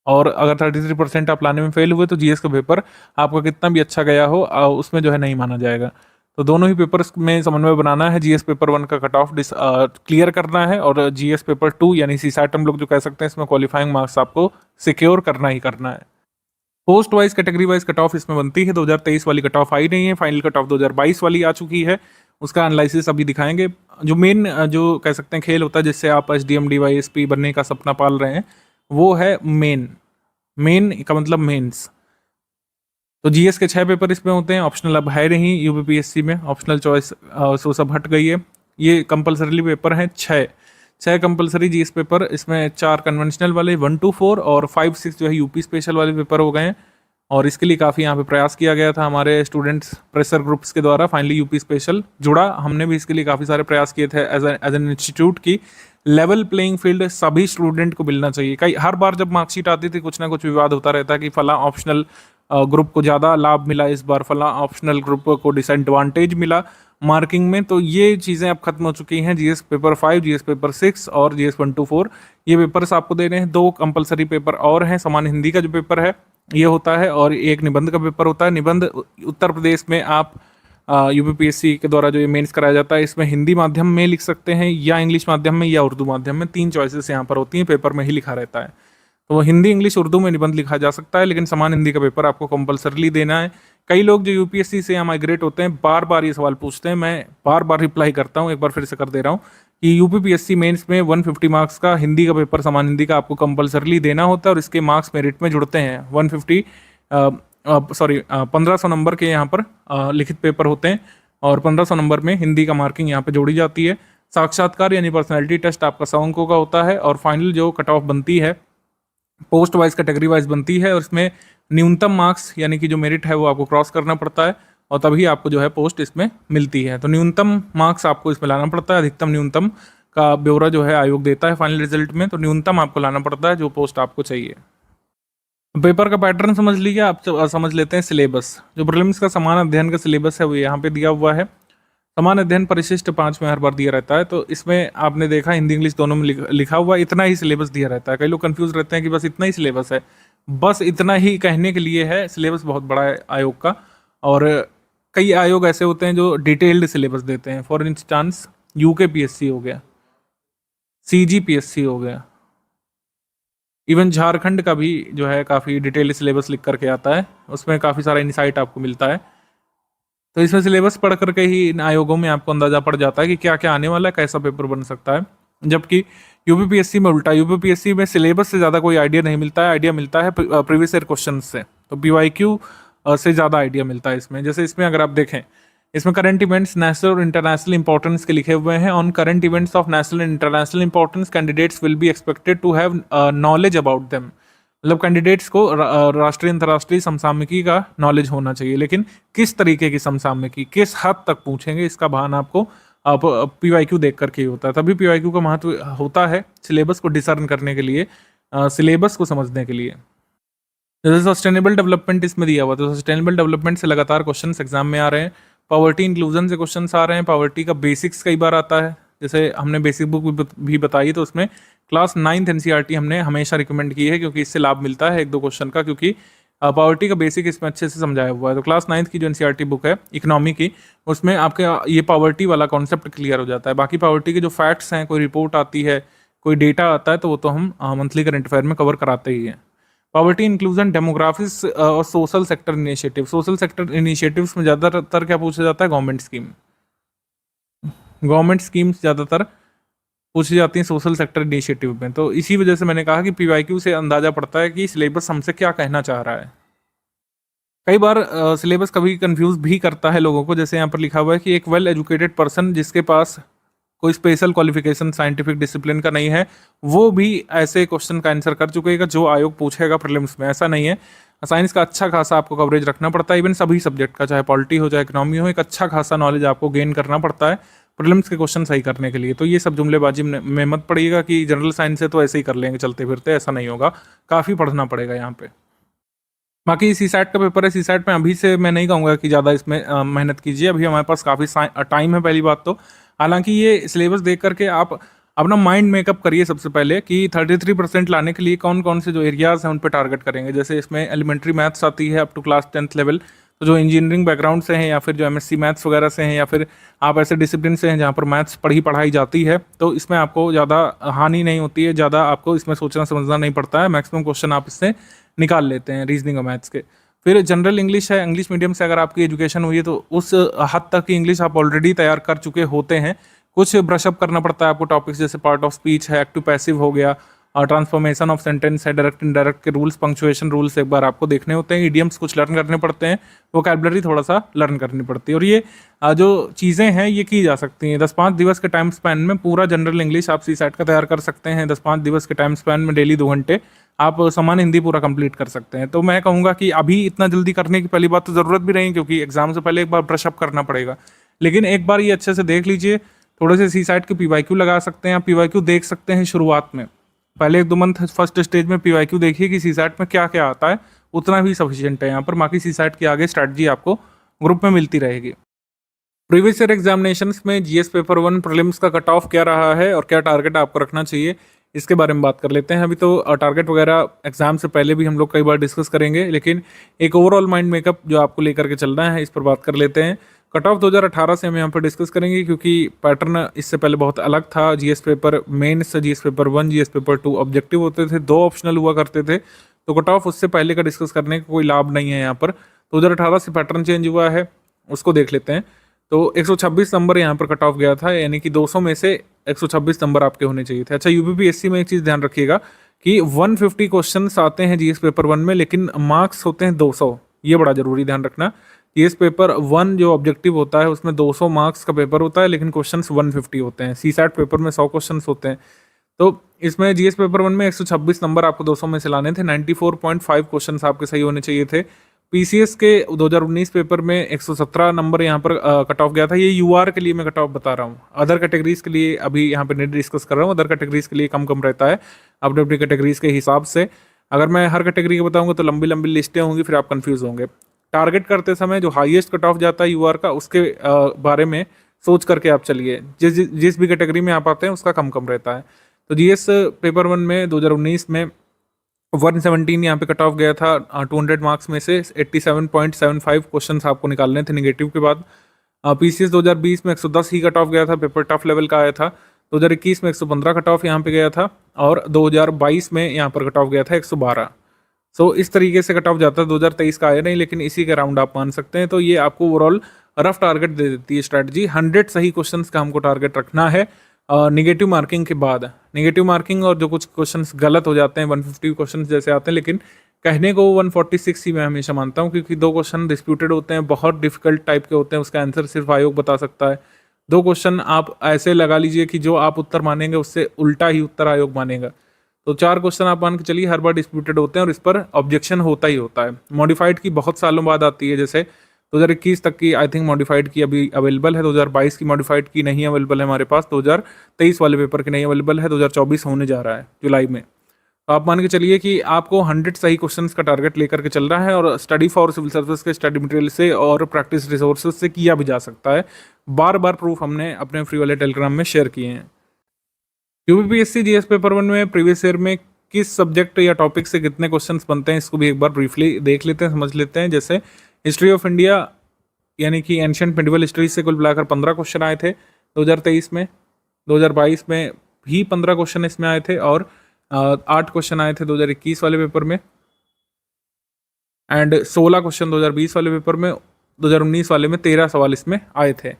और अगर 33% आप लाने में फेल हुए तो जीएस का पेपर आपका कितना भी अच्छा गया हो उसमें जो है नहीं माना जाएगा। तो दोनों ही पेपर्स में समन्वय बनाना है। जीएस पेपर 1 का कट ऑफ क्लियर करना है, और जीएस पेपर 2 यानी सीसैट हम लोग जो कह सकते हैं, इसमें क्वालिफाइंग मार्क्स आपको सिक्योर करना ही करना है। Post wise category wise cut off इसमें बनती है। 2023 वाली कट ऑफ आई नहीं है, फाइनल कट ऑफ 2022 वाली आ चुकी है, उसका एनालिसिस अभी दिखाएंगे। जो मेन जो कह सकते हैं खेल होता है जिससे आप एसडीएम डीवाईएसपी बनने का सपना पाल रहे हैं, वो है मेन। मेन का मतलब मेंस। तो जीएस के 6 पेपर इसमें होते हैं, ऑप्शनल अब है नहीं यूपीपीएससी में, ऑप्शनल चॉइस सो सब हट गई है। ये कंपलसरी पेपर हैं 6 कंपलसरी जीएस पेपर, इसमें 4 कन्वेंशनल वाले 1 to 4 और 5 6 जो है यूपी स्पेशल वाले पेपर हो गए हैं। और इसके लिए काफ़ी यहाँ पे प्रयास किया गया था हमारे स्टूडेंट्स प्रेशर ग्रुप्स के द्वारा, फाइनली यूपी स्पेशल जुड़ा। हमने भी इसके लिए काफ़ी सारे प्रयास किए थे एज एन इंस्टीट्यूट की लेवल प्लेइंग फील्ड सभी स्टूडेंट को मिलना चाहिए। कई हर बार जब मार्कशीट आती थी कुछ ना कुछ विवाद होता रहता है कि फला ऑप्शनल ग्रुप को ज़्यादा लाभ मिला इस बार, फला ऑप्शनल ग्रुप को डिसएडवांटेज मिला मार्किंग में। तो ये चीज़ें अब खत्म हो चुकी हैं। जीएस पेपर 5, जीएस पेपर 6 और जीएस 1 to 4 ये पेपर्स आपको दे रहे हैं। 2 कंपलसरी पेपर और हैं, सामान्य हिंदी का जो पेपर है ये होता है और एक निबंध का पेपर होता है। निबंध उत्तर प्रदेश में आप यूपीपीएससी के द्वारा जो ये मेंस कराया जाता है इसमें हिंदी माध्यम में लिख सकते हैं या इंग्लिश माध्यम में या उर्दू माध्यम में, 3 चॉइसेस यहाँ पर होती हैं, पेपर में ही लिखा रहता है। तो वो हिंदी इंग्लिश उर्दू में निबंध लिखा जा सकता है, लेकिन समान हिंदी का पेपर आपको कंपलसरली देना है। कई लोग जो यूपीएससी से यहाँ माइग्रेट होते हैं बार बार ये सवाल पूछते हैं, मैं बार बार रिप्लाई करता हूँ, एक बार फिर से कर दे रहा हूँ कि यूपीपीएससी मेंस में 150 मार्क्स का हिंदी का पेपर समान हिंदी का आपको कंपलसरली देना होता है और इसके मार्क्स मेरिट में जुड़ते हैं। 1500 नंबर के यहाँ पर लिखित पेपर होते हैं और 1500 नंबर में हिंदी का मार्किंग यहाँ पे जोड़ी जाती है। साक्षात्कार यानी पर्सनैलिटी टेस्ट आपका 100 अंकों का होता है और फाइनल जो कट ऑफ बनती है पोस्ट वाइज कैटेगरी वाइज बनती है और इसमें न्यूनतम मार्क्स यानी कि जो मेरिट है वो आपको क्रॉस करना पड़ता है और तभी आपको जो है पोस्ट इसमें मिलती है। तो न्यूनतम मार्क्स आपको इसमें लाना पड़ता है, अधिकतम न्यूनतम का ब्यौरा जो है आयोग देता है फाइनल रिजल्ट में, तो न्यूनतम आपको लाना पड़ता है जो पोस्ट आपको चाहिए। पेपर का पैटर्न समझ लीजिए, आप समझ लेते हैं सिलेबस। जो प्रीलिम्स का समान अध्ययन का सिलेबस है वो यहाँ पे दिया हुआ है। समान अध्ययन परिशिष्ट 5 में हर बार दिया रहता है, तो इसमें आपने देखा हिंदी इंग्लिश दोनों में लिखा हुआ इतना ही सिलेबस दिया रहता है। कई लोग कंफ्यूज रहते हैं कि बस इतना ही सिलेबस है, बस इतना ही कहने के लिए है, सिलेबस बहुत बड़ा है आयोग का। और कई आयोग ऐसे होते हैं जो डिटेल्ड सिलेबस देते हैं, फॉर इंस्टांस यूकेपीएससी हो गया, सीजीपीएससी हो गया, इवन झारखंड का भी जो है काफ़ी डिटेल्ड सिलेबस लिख करके आता है, उसमें काफ़ी सारा इनसाइट आपको मिलता है। तो इसमें सिलेबस पढ़ करके ही इन आयोगों में आपको अंदाजा पड़ जाता है कि क्या क्या आने वाला है, कैसा पेपर बन सकता है। जबकि यूपीपीएससी में उल्टा, यूपीपीएससी में सिलेबस से ज़्यादा कोई आइडिया नहीं मिलता है, आइडिया मिलता है प्रीवियस ईयर क्वेश्चन से। तो पीवाईक्यू से ज़्यादा आइडिया मिलता है इसमें। जैसे इसमें अगर आप देखें, इसमें करंट इवेंट्स नेशनल और इंटरनेशनल इंपॉर्टेंस के लिखे हुए हैं। On current events of national and international importance candidates will be expected to have knowledge about them. मतलब कैंडिडेट्स को राष्ट्रीय अंतर्राष्ट्रीय समसामयिकी का नॉलेज होना चाहिए, लेकिन किस तरीके की समसामयिकी, किस हद तक पूछेंगे, इसका भान आपको पीवाईक्यू देख करके ही होता है। तभी पीवाईक्यू का महत्व होता है सिलेबस को डिसर्न करने के लिए, सिलेबस को समझने के लिए। जैसे सस्टेनेबल डेवलपमेंट इसमें दिया हुआ, तो सस्टेनेबल डेवलपमेंट से लगातार क्वेश्चन एग्जाम में आ रहे हैं। पॉवर्टी इंक्लूजन से क्वेश्चन आ रहे हैं। पॉवर्टी का बेसिक्स कई बार आता है, जैसे हमने बेसिक बुक भी बताई, तो उसमें क्लास 9th एनसीईआरटी हमने हमेशा रिकमेंड की है क्योंकि इससे लाभ मिलता है 1-2 क्वेश्चन का, क्योंकि पॉवर्टी का बेसिक इसमें अच्छे से समझाया हुआ है। तो क्लास 9th की जो एनसीईआरटी बुक है इकोनॉमी की, उसमें आपके ये पॉवर्टी वाला कॉन्सेप्ट क्लियर हो जाता है। बाकी पॉवर्टी के जो फैक्ट्स हैं, कोई रिपोर्ट आती है, कोई डेटा आता है, तो वो तो हम मंथली करंट अफेयर में कवर कराते ही हैं। पॉवर्टी इंक्लूजन, डेमोग्राफिक्स और social sector initiative. Social sector initiatives में ज़्यादातर क्या पूछा जाता है, गवर्नमेंट स्कीम। गवर्नमेंट स्कीम्स ज़्यादातर पूछी जाती हैं सोशल सेक्टर इनिशिएटिव में। तो इसी वजह से मैंने कहा कि पीवाईक्यू से अंदाजा पड़ता है कि सिलेबस हमसे क्या कहना चाह रहा है। कई बार सिलेबस कभी कंफ्यूज भी करता है लोगों को। जैसे यहाँ पर लिखा हुआ है कि एक वेल एजुकेटेड पर्सन जिसके पास कोई स्पेशल क्वालिफिकेशन साइंटिफिक डिसिप्लिन का नहीं है, वो भी ऐसे क्वेश्चन का आंसर कर चुकेगा जो आयोग पूछेगा प्रीलिम्स में। ऐसा नहीं है, साइंस का अच्छा खासा आपको कवरेज रखना पड़ता है, इवन सभी सब्जेक्ट का, चाहे पॉलिटी हो चाहे इकोनॉमी हो, एक अच्छा खासा नॉलेज आपको गेन करना पड़ता है प्रीलिम्स के क्वेश्चन सही करने के लिए। तो ये सब जुमलेबाजी में मत पड़िएगा कि जनरल साइंस है तो ऐसे ही कर लेंगे चलते फिरते, ऐसा नहीं होगा, काफ़ी पढ़ना पड़ेगा यहाँ पे। बाकी सीसैट का पेपर है, सीसैट में अभी से मैं नहीं कहूँगा कि ज़्यादा इसमें मेहनत कीजिए, अभी हमारे पास काफ़ी टाइम है पहली बात तो। हालांकि ये सिलेबस देख करके आप अपना माइंड मेकअप करिए सबसे पहले कि 33% लाने के लिए कौन कौन से जो एरियाज़ हैं उन पे टारगेट करेंगे। जैसे इसमें एलिमेंट्री मैथ्स आती है up to class 10th level, तो जो इंजीनियरिंग बैकग्राउंड से हैं या फिर जो एमएससी मैथ्स वगैरह से हैं या फिर आप ऐसे डिसिप्लिन से हैं जहाँ पर मैथ्स पढ़ाई जाती है, तो इसमें आपको ज़्यादा हानि नहीं होती है, ज़्यादा आपको इसमें सोचना समझना नहीं पड़ता है, मैक्सिमम क्वेश्चन आप इससे निकाल लेते हैं रीजनिंग और मैथ्स के। फिर जनरल इंग्लिश है, इंग्लिश मीडियम से अगर आपकी एजुकेशन हुई है तो उस हद तक की इंग्लिश आप ऑलरेडी तैयार कर चुके होते हैं। कुछ ब्रशअप करना पड़ता है आपको टॉपिक्स, जैसे पार्ट ऑफ स्पीच है, एक्टिव पैसिव हो गया, ट्रांसफॉर्मेशन ऑफ सेंटेंस है, डायरेक्ट इनडायरेक्ट के रूल्स, पंक्चुएशन रूल्स एक बार आपको देखने होते हैं, इडियम्स कुछ लर्न करने पड़ते हैं, वोकैबुलरी थोड़ा सा लर्न करनी पड़ती है। और ये जो चीज़ें हैं ये की जा सकती हैं 10-5 दिवस के टाइम स्पैन में। पूरा जनरल इंग्लिश आप सीसैट का तैयार कर सकते हैं 10-5 दिवस के टाइम स्पैन में, डेली 2 घंटे आप सामान्य हिंदी पूरा कंप्लीट कर सकते हैं। तो मैं कहूँगा कि अभी इतना जल्दी करने की पहली बात तो ज़रूरत भी नहीं, क्योंकि एग्जाम से पहले एक बार ब्रशअप करना पड़ेगा। लेकिन एक बार ये अच्छे से देख लीजिए, थोड़े से सीसैट के पीवाईक्यू लगा सकते हैं, आप पीवाईक्यू देख सकते हैं शुरुआत में, पहले 1-2 मंथ फर्स्ट स्टेज में पीवाईक्यू देखिए कि सीसैट में क्या क्या आता है, उतना भी सफिशिएंट है यहाँ पर। बाकी सीसैट की आगे स्ट्रैटेजी आपको ग्रुप में मिलती रहेगी। प्रीवियस ईयर एग्जामिनेशंस में जीएस पेपर 1 प्रीलिम्स का कट ऑफ क्या रहा है और क्या टारगेट आपको रखना चाहिए, इसके बारे में बात कर लेते हैं। अभी तो टारगेट वगैरह एग्जाम से पहले भी हम लोग कई बार डिस्कस करेंगे, लेकिन एक ओवरऑल माइंड मेकअप जो आपको लेकर के चलना है इस पर बात कर लेते हैं। कट ऑफ 2018 से हम यहाँ पर डिस्कस करेंगे, क्योंकि पैटर्न इससे पहले बहुत अलग था। GS paper mains, GS paper 1, GS paper 2 objective होते थे, 2 ऑप्शनल हुआ करते थे, तो कट ऑफ उससे पहले का डिस्कस करने का कोई लाभ नहीं है यहाँ पर। 2018 से पैटर्न चेंज हुआ है, उसको देख लेते हैं। तो 126 नंबर यहाँ पर कट ऑफ गया था, यानी कि 200 में से 126 नंबर आपके होने चाहिए थे। अच्छा, यूपीपीएससी में एक चीज़ ध्यान रखिएगा कि 150 क्वेश्चंस आते हैं जीएस पेपर 1 में, लेकिन मार्क्स होते हैं 200। ये बड़ा जरूरी ध्यान रखना। जीएस पेपर 1 जो ऑब्जेक्टिव होता है उसमें 200 मार्क्स का पेपर होता है, लेकिन क्वेश्चंस 150 होते हैं। सीसैट पेपर में 100 क्वेश्चंस होते हैं, तो इसमें जीएस पेपर 1 में 126 नंबर आपको 200 में से लाने थे। 94.5 क्वेश्चंस आपके सही होने चाहिए थे। पीसीएस के 2019 पेपर में 117 नंबर यहाँ पर कट ऑफ गया था। ये यूआर के लिए मैं कट ऑफ बता रहा हूँ, अदर कैटेगरीज के लिए अभी यहाँ पे नहीं डिस्कस कर रहा हूँ। अदर कैटेगरीज के लिए कम कम रहता है अपने अपनी कैटेगरीज के हिसाब से। अगर मैं हर कैटेगरी का बताऊंगा तो लंबी लंबी लिस्टें होंगी, फिर आप कंफ्यूज होंगे। टारगेट करते समय जो हाईएस्ट कट ऑफ जाता है यूआर का, उसके बारे में सोच करके आप चलिए। जिस भी कैटेगरी में आप आते हैं उसका कम कम रहता है। तो जीएस पेपर 1 में 2019 में 117 यहाँ पे कट ऑफ गया था। 200 मार्क्स में से 87.75 क्वेश्चन आपको निकालने थे नेगेटिव के बाद। पीसीएस 2020 में 110 ही कट ऑफ गया था, पेपर टफ लेवल का आया था। 2021 में 115 कट ऑफ यहाँ पे गया था, और 2022 में यहाँ पर कट ऑफ गया था 112। सो इस तरीके से कट ऑफ जाता है। 2023 का आया नहीं, लेकिन इसी के राउंड आप मान सकते हैं। तो ये आपको ओवरऑल रफ टारगेट दे देती है स्ट्रैटेजी। 100 सही क्वेश्चंस का हमको टारगेट रखना है नेगेटिव मार्किंग के बाद। नेगेटिव मार्किंग और जो कुछ क्वेश्चंस गलत हो जाते हैं, 150 क्वेश्चंस जैसे आते हैं, लेकिन कहने को 146 ही मैं हमेशा मानता हूँ, क्योंकि 2 क्वेश्चन डिस्प्यूटेड होते हैं, बहुत डिफिकल्ट टाइप के होते हैं, उसका आंसर सिर्फ आयोग बता सकता है। 2 क्वेश्चन आप ऐसे लगा लीजिए कि जो आप उत्तर मानेंगे उससे उल्टा ही उत्तर आयोग मानेगा। तो 4 क्वेश्चन आप मान के चलिए हर बार डिस्प्यूटेड होते हैं, और इस पर ऑब्जेक्शन होता ही होता है। मॉडिफाइड की बहुत सालों बाद आती है, जैसे 2021 तक की आई थिंक मॉडिफाइड की अभी अवेलेबल है, 2022 की मॉडिफाइड की नहीं अवेलेबल है हमारे पास, 2023 वाले पेपर की नहीं अवेलेबल है, 2024 होने जा रहा है जुलाई में। तो आप मान के चलिए कि आपको 100 सही क्वेश्चंस का टारगेट लेकर के चल रहा है, और स्टडी फॉर सिविल सर्विस के स्टडी मटेरियल से और प्रैक्टिस रिसोर्सेज से किया भी जा सकता है। बार बार प्रूफ हमने अपने फ्री वाले टेलीग्राम में शेयर किए हैं। यूपीपीएससी जीएस पेपर 1 में प्रीवियस ईयर में किस सब्जेक्ट या टॉपिक से कितने क्वेश्चंस बनते हैं, इसको भी एक बार ब्रीफली देख लेते हैं, समझ लेते हैं। जैसे हिस्ट्री ऑफ इंडिया यानी कि एंशिएंट मिडिवल हिस्ट्री से कुल मिलाकर 15 क्वेश्चन आए थे 2023 में। 2022 में भी 15 क्वेश्चन इसमें आए थे, और 8 क्वेश्चन आए थे 2021 वाले पेपर में, एंड 16 क्वेश्चन 2020 वाले पेपर में। 2019 वाले में 13 सवाल इसमें आए थे।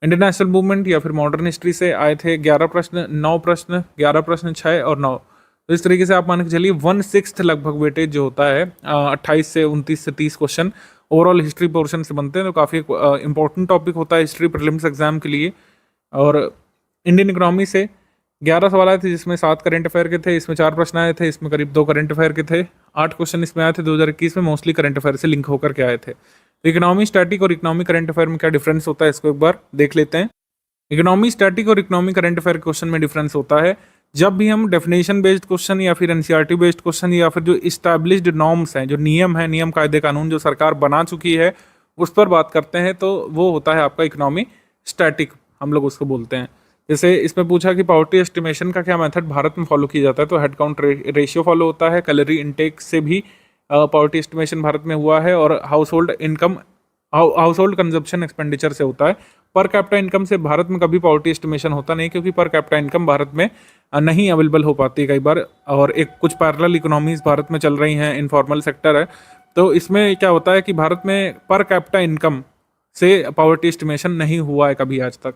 इंटरनेशनल मूवमेंट या फिर मॉडर्न हिस्ट्री से आए थे 11 प्रश्न, 9 प्रश्न, 11 प्रश्न 6 और 9। तो इस तरीके से आप मान के चलिए 1/6 लगभग वेटेज जो होता है 28 से 29 से 30 क्वेश्चन ओवरऑल हिस्ट्री पोर्शन से बनते हैं। तो काफ़ी इंपॉर्टेंट टॉपिक होता है हिस्ट्री प्रीलिम्स एग्जाम के लिए। और इंडियन इकोनॉमी से 11 सवाल आए थे, जिसमें 7 करंट अफेयर के थे, इसमें 4 प्रश्न आए थे, इसमें करीब 2 करंट अफेयर के थे। 8 क्वेश्चन इसमें आए थे 2021 में, मोस्टली करंट अफेयर से लिंक होकर के आए थे। तो इकोनॉमी स्टैटिक और इकोनॉमी करंट अफेयर में क्या डिफरेंस होता है, इसको एक बार देख लेते हैं। इकोनॉमी स्टैटिक और इकोनॉमी करंट अफेयर क्वेश्चन में डिफरेंस होता है, जब भी हम डेफिनेशन बेस्ड क्वेश्चन या फिर एनसीईआरटी बेस्ड क्वेश्चन या फिर जो इस्टेब्लिश्ड नॉर्म्स हैं, जो नियम है, नियम कायदे कानून जो सरकार बना चुकी है, उस पर बात करते हैं, तो वो होता है आपका इकोनॉमी स्टैटिक, हम लोग उसको बोलते हैं। जैसे इसमें पूछा कि पॉवर्टी एस्टिमेशन का क्या मेथड भारत में फॉलो किया जाता है, तो हेड काउंट रेशियो फॉलो होता है। कैलोरी इनटेक से भी पॉवर्टी एस्टिमेशन भारत में हुआ है, और हाउस होल्ड कंजप्शन एक्सपेंडिचर से होता है। पर कैपिटा इनकम से भारत में कभी पॉवर्टी एस्टिमेशन होता नहीं, क्योंकि पर कैपिटा इनकम भारत में नहीं अवेलेबल हो पाती कई बार, और एक कुछ पैरेलल इकोनॉमीज भारत में चल रही हैं, इनफॉर्मल सेक्टर है। तो इसमें क्या होता है कि भारत में पर कैपिटा इनकम से पॉवर्टी एस्टिमेशन नहीं हुआ है कभी आज तक।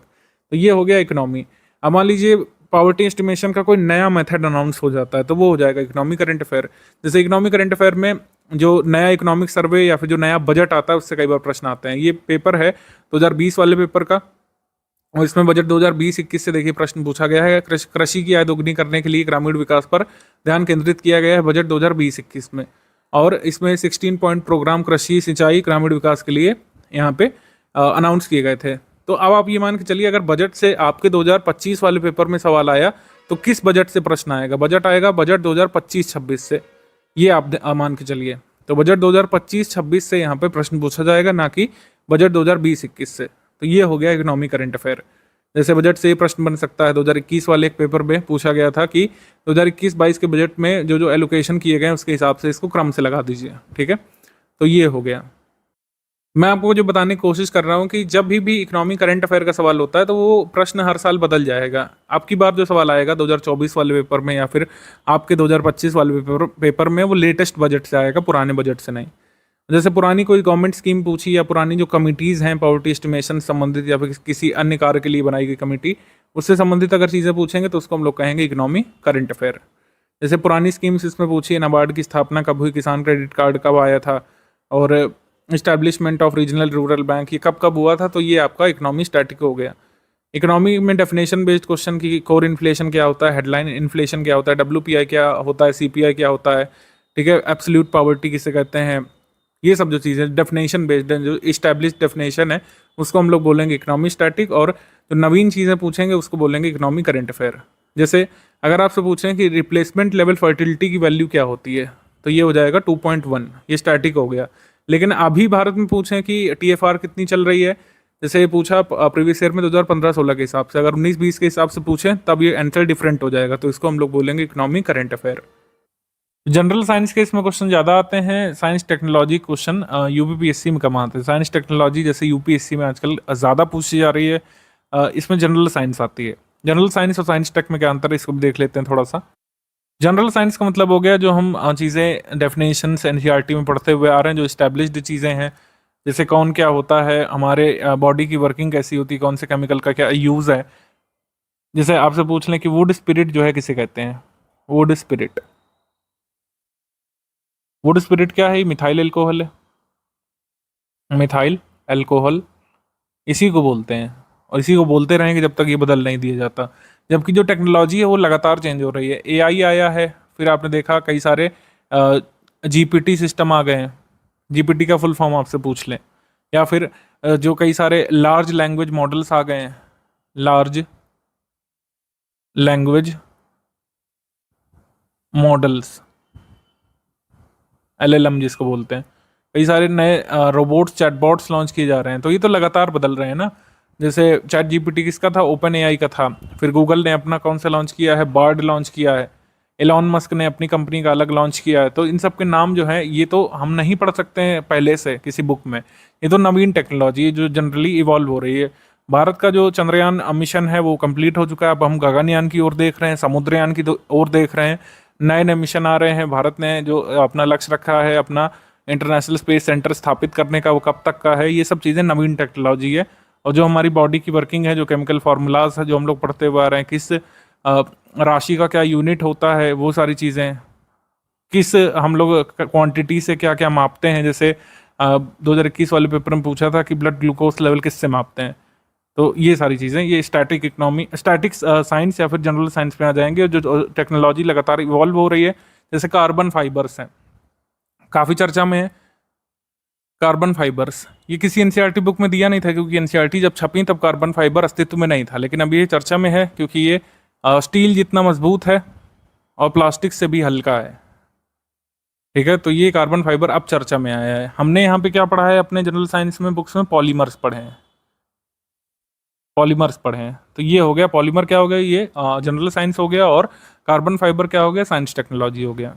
तो ये हो गया इकोनॉमी। अब मान लीजिए पॉवर्टी एस्टिमेशन का कोई नया मेथड अनाउंस हो जाता है तो वो हो जाएगा इकोनॉमिक करंट अफेयर। जैसे इकोनॉमिक करंट अफेयर में जो नया इकोनॉमिक सर्वे या फिर जो नया बजट आता है उससे कई बार प्रश्न आते हैं। ये पेपर है 2020 वाले पेपर का, और इसमें बजट 2020-21 से देखिए प्रश्न पूछा गया है। कृषि की आय दोगुनी करने के लिए ग्रामीण विकास पर ध्यान केंद्रित किया गया है बजट 2020-21 में, और इसमें 16 पॉइंट प्रोग्राम कृषि सिंचाई ग्रामीण विकास के लिए यहाँ पे अनाउंस किए गए थे। तो अब आप ये मान के चलिए अगर बजट से आपके 2025 वाले पेपर में सवाल आया तो किस बजट से प्रश्न आएगा? बजट आएगा बजट 2025-26 से, ये आप मान के चलिए। तो बजट 2025-26 से यहाँ पे प्रश्न पूछा जाएगा, ना कि बजट 2020-21 से। तो ये हो गया इकोनॉमिक करंट अफेयर। जैसे बजट से ये प्रश्न बन सकता है, 2021 वाले एक पेपर में पूछा गया था कि 2021-22 के बजट में जो एलोकेशन किए गए हैं उसके हिसाब से इसको क्रम से लगा दीजिए, ठीक है। तो ये हो गया। मैं आपको जो बताने की कोशिश कर रहा हूँ कि जब भी इकोनॉमिक करंट अफेयर का सवाल होता है तो वो प्रश्न हर साल बदल जाएगा। आपकी बार जो सवाल आएगा 2024 वाले पेपर में या फिर आपके 2025 वाले पेपर में वो लेटेस्ट बजट से आएगा, पुराने बजट से नहीं। जैसे पुरानी कोई गवर्नमेंट स्कीम पूछी या पुरानी जो कमिटीज़ हैं पॉवर्टी एस्टिमेशन संबंधित या फिर किसी अन्य कार्य के लिए बनाई गई कमेटी, उससे संबंधित अगर चीज़ें पूछेंगे तो उसको हम लोग कहेंगे इकोनॉमिक करंट अफेयर। जैसे पुरानी स्कीम्स इसमें पूछी, नाबार्ड की स्थापना कब हुई, किसान क्रेडिट कार्ड कब आया था, और establishment of regional rural bank ये कब कब हुआ था, तो ये आपका इकोनॉमी स्टैटिक हो गया। इकोनॉमी में डेफिनेशन बेस्ड क्वेश्चन की कोर इन्फ्लेशन क्या होता है, हेडलाइन इन्फ्लेशन क्या होता है, WPI क्या होता है, CPI क्या होता है, ठीक है, एब्सोल्यूट पॉवर्टी किसे कहते हैं, ये सब जो चीज़ें डेफिनेशन बेस्ड है, जो इस्टेब्लिश्ड डेफिनेशन है उसको हम लोग बोलेंगे इकोनॉमी स्टैटिक, और जो नवीन चीज़ें पूछेंगे उसको बोलेंगे इकोनॉमी करंट अफेयर। जैसे अगर आपसे पूछें कि रिप्लेसमेंट लेवल फर्टिलिटी की वैल्यू क्या होती है तो ये हो जाएगा 2.1, ये स्टैटिक हो गया। लेकिन अभी भारत में पूछें कि TFR कितनी चल रही है, जैसे ये पूछा प्रीवियस ईयर में 2015-16 के हिसाब से, अगर 19-20 के हिसाब से पूछें तब ये आंसर डिफरेंट हो जाएगा, तो इसको हम लोग बोलेंगे economic current affair. General science के इसमें क्वेश्चन ज़्यादा आते हैं। साइंस टेक्नोलॉजी क्वेश्चन UPPSC में कम आते हैं। साइंस टेक्नोलॉजी जैसे UPSC में आजकल ज़्यादा पूछी जा रही है, इसमें जनरल साइंस आती है। जनरल साइंस और साइंस टेक में क्या अंतर है इसको भी देख लेते हैं थोड़ा सा। जनरल साइंस का मतलब हो गया जो हम चीज़ें डेफिनेशन NCERT में पढ़ते हुए आ रहे हैं, जो इस्टेब्लिश्ड चीज़ें हैं, जैसे कौन क्या होता है, हमारे बॉडी की वर्किंग कैसी होती है, कौन से केमिकल का क्या यूज़ है। जैसे आपसे पूछ लें कि वुड स्पिरिट जो है किसे कहते हैं, वुड स्पिरिट, वुड स्पिरिट क्या है? मिथाइल एल्कोहल है, मिथाइल एल्कोहल इसी को बोलते हैं, और इसी को बोलते रहेंगे जब तक ये बदल नहीं दिया जाता। जबकि जो टेक्नोलॉजी है वो लगातार चेंज हो रही है। AI आया है, फिर आपने देखा कई सारे GPT सिस्टम आ गए हैं। GPT का फुल फॉर्म आपसे पूछ लें, या फिर जो कई सारे लार्ज लैंग्वेज मॉडल्स आ गए हैं, लार्ज लैंग्वेज मॉडल्स, LLM जिसको बोलते हैं। कई सारे नए रोबोट्स, चैटबॉट्स लॉन्च किए जा रहे हैं, तो ये तो लगातार बदल रहे हैं ना। जैसे चैट GPT किसका था? OpenAI का था। फिर गूगल ने अपना कौन सा लॉन्च किया है? बार्ड लॉन्च किया है। एलॉन मस्क ने अपनी कंपनी का अलग लॉन्च किया है। तो इन सब के नाम जो है ये तो हम नहीं पढ़ सकते हैं पहले से किसी बुक में, ये तो नवीन टेक्नोलॉजी है जो जनरली इवॉल्व हो रही है। भारत का जो चंद्रयान मिशन है वो कंप्लीट हो चुका है, अब हम गगनयान की ओर देख रहे हैं, समुद्रयान की ओर देख रहे हैं। नए नए मिशन आ रहे हैं। भारत ने जो अपना लक्ष्य रखा है अपना इंटरनेशनल स्पेस सेंटर स्थापित करने का, वो कब तक का है, ये सब चीज़ें नवीन टेक्नोलॉजी है। और जो हमारी बॉडी की वर्किंग है, जो केमिकल फार्मूलाज है जो हम लोग पढ़ते हुए आ रहे हैं, किस राशि का क्या यूनिट होता है, वो सारी चीज़ें, किस हम लोग क्वांटिटी से क्या क्या मापते हैं। जैसे 2021 वाले पेपर में पूछा था कि ब्लड ग्लूकोज लेवल किससे मापते हैं। तो ये सारी चीज़ें, ये स्टैटिक इकोनॉमी, स्टैटिक साइंस या फिर जनरल साइंस में आ जाएंगे। जो टेक्नोलॉजी लगातार इवॉल्व हो रही है, जैसे कार्बन फाइबर्स हैं, काफ़ी चर्चा में है कार्बन फाइबर्स। ये किसी NCERT बुक में दिया नहीं था, क्योंकि NCERT जब छपी तब कार्बन फाइबर अस्तित्व में नहीं था, लेकिन अब ये चर्चा में है क्योंकि ये स्टील जितना मजबूत है और प्लास्टिक से भी हल्का है। ठीक है, तो ये कार्बन फाइबर अब चर्चा में आया है। हमने यहाँ पे क्या पढ़ा है अपने जनरल साइंस में बुक्स में? पॉलीमर्स पढ़े हैं, पॉलीमर्स पढ़े हैं। तो ये हो गया पॉलीमर, क्या हो गया, ये जनरल साइंस हो गया, और कार्बन फाइबर क्या हो गया, साइंस टेक्नोलॉजी हो गया।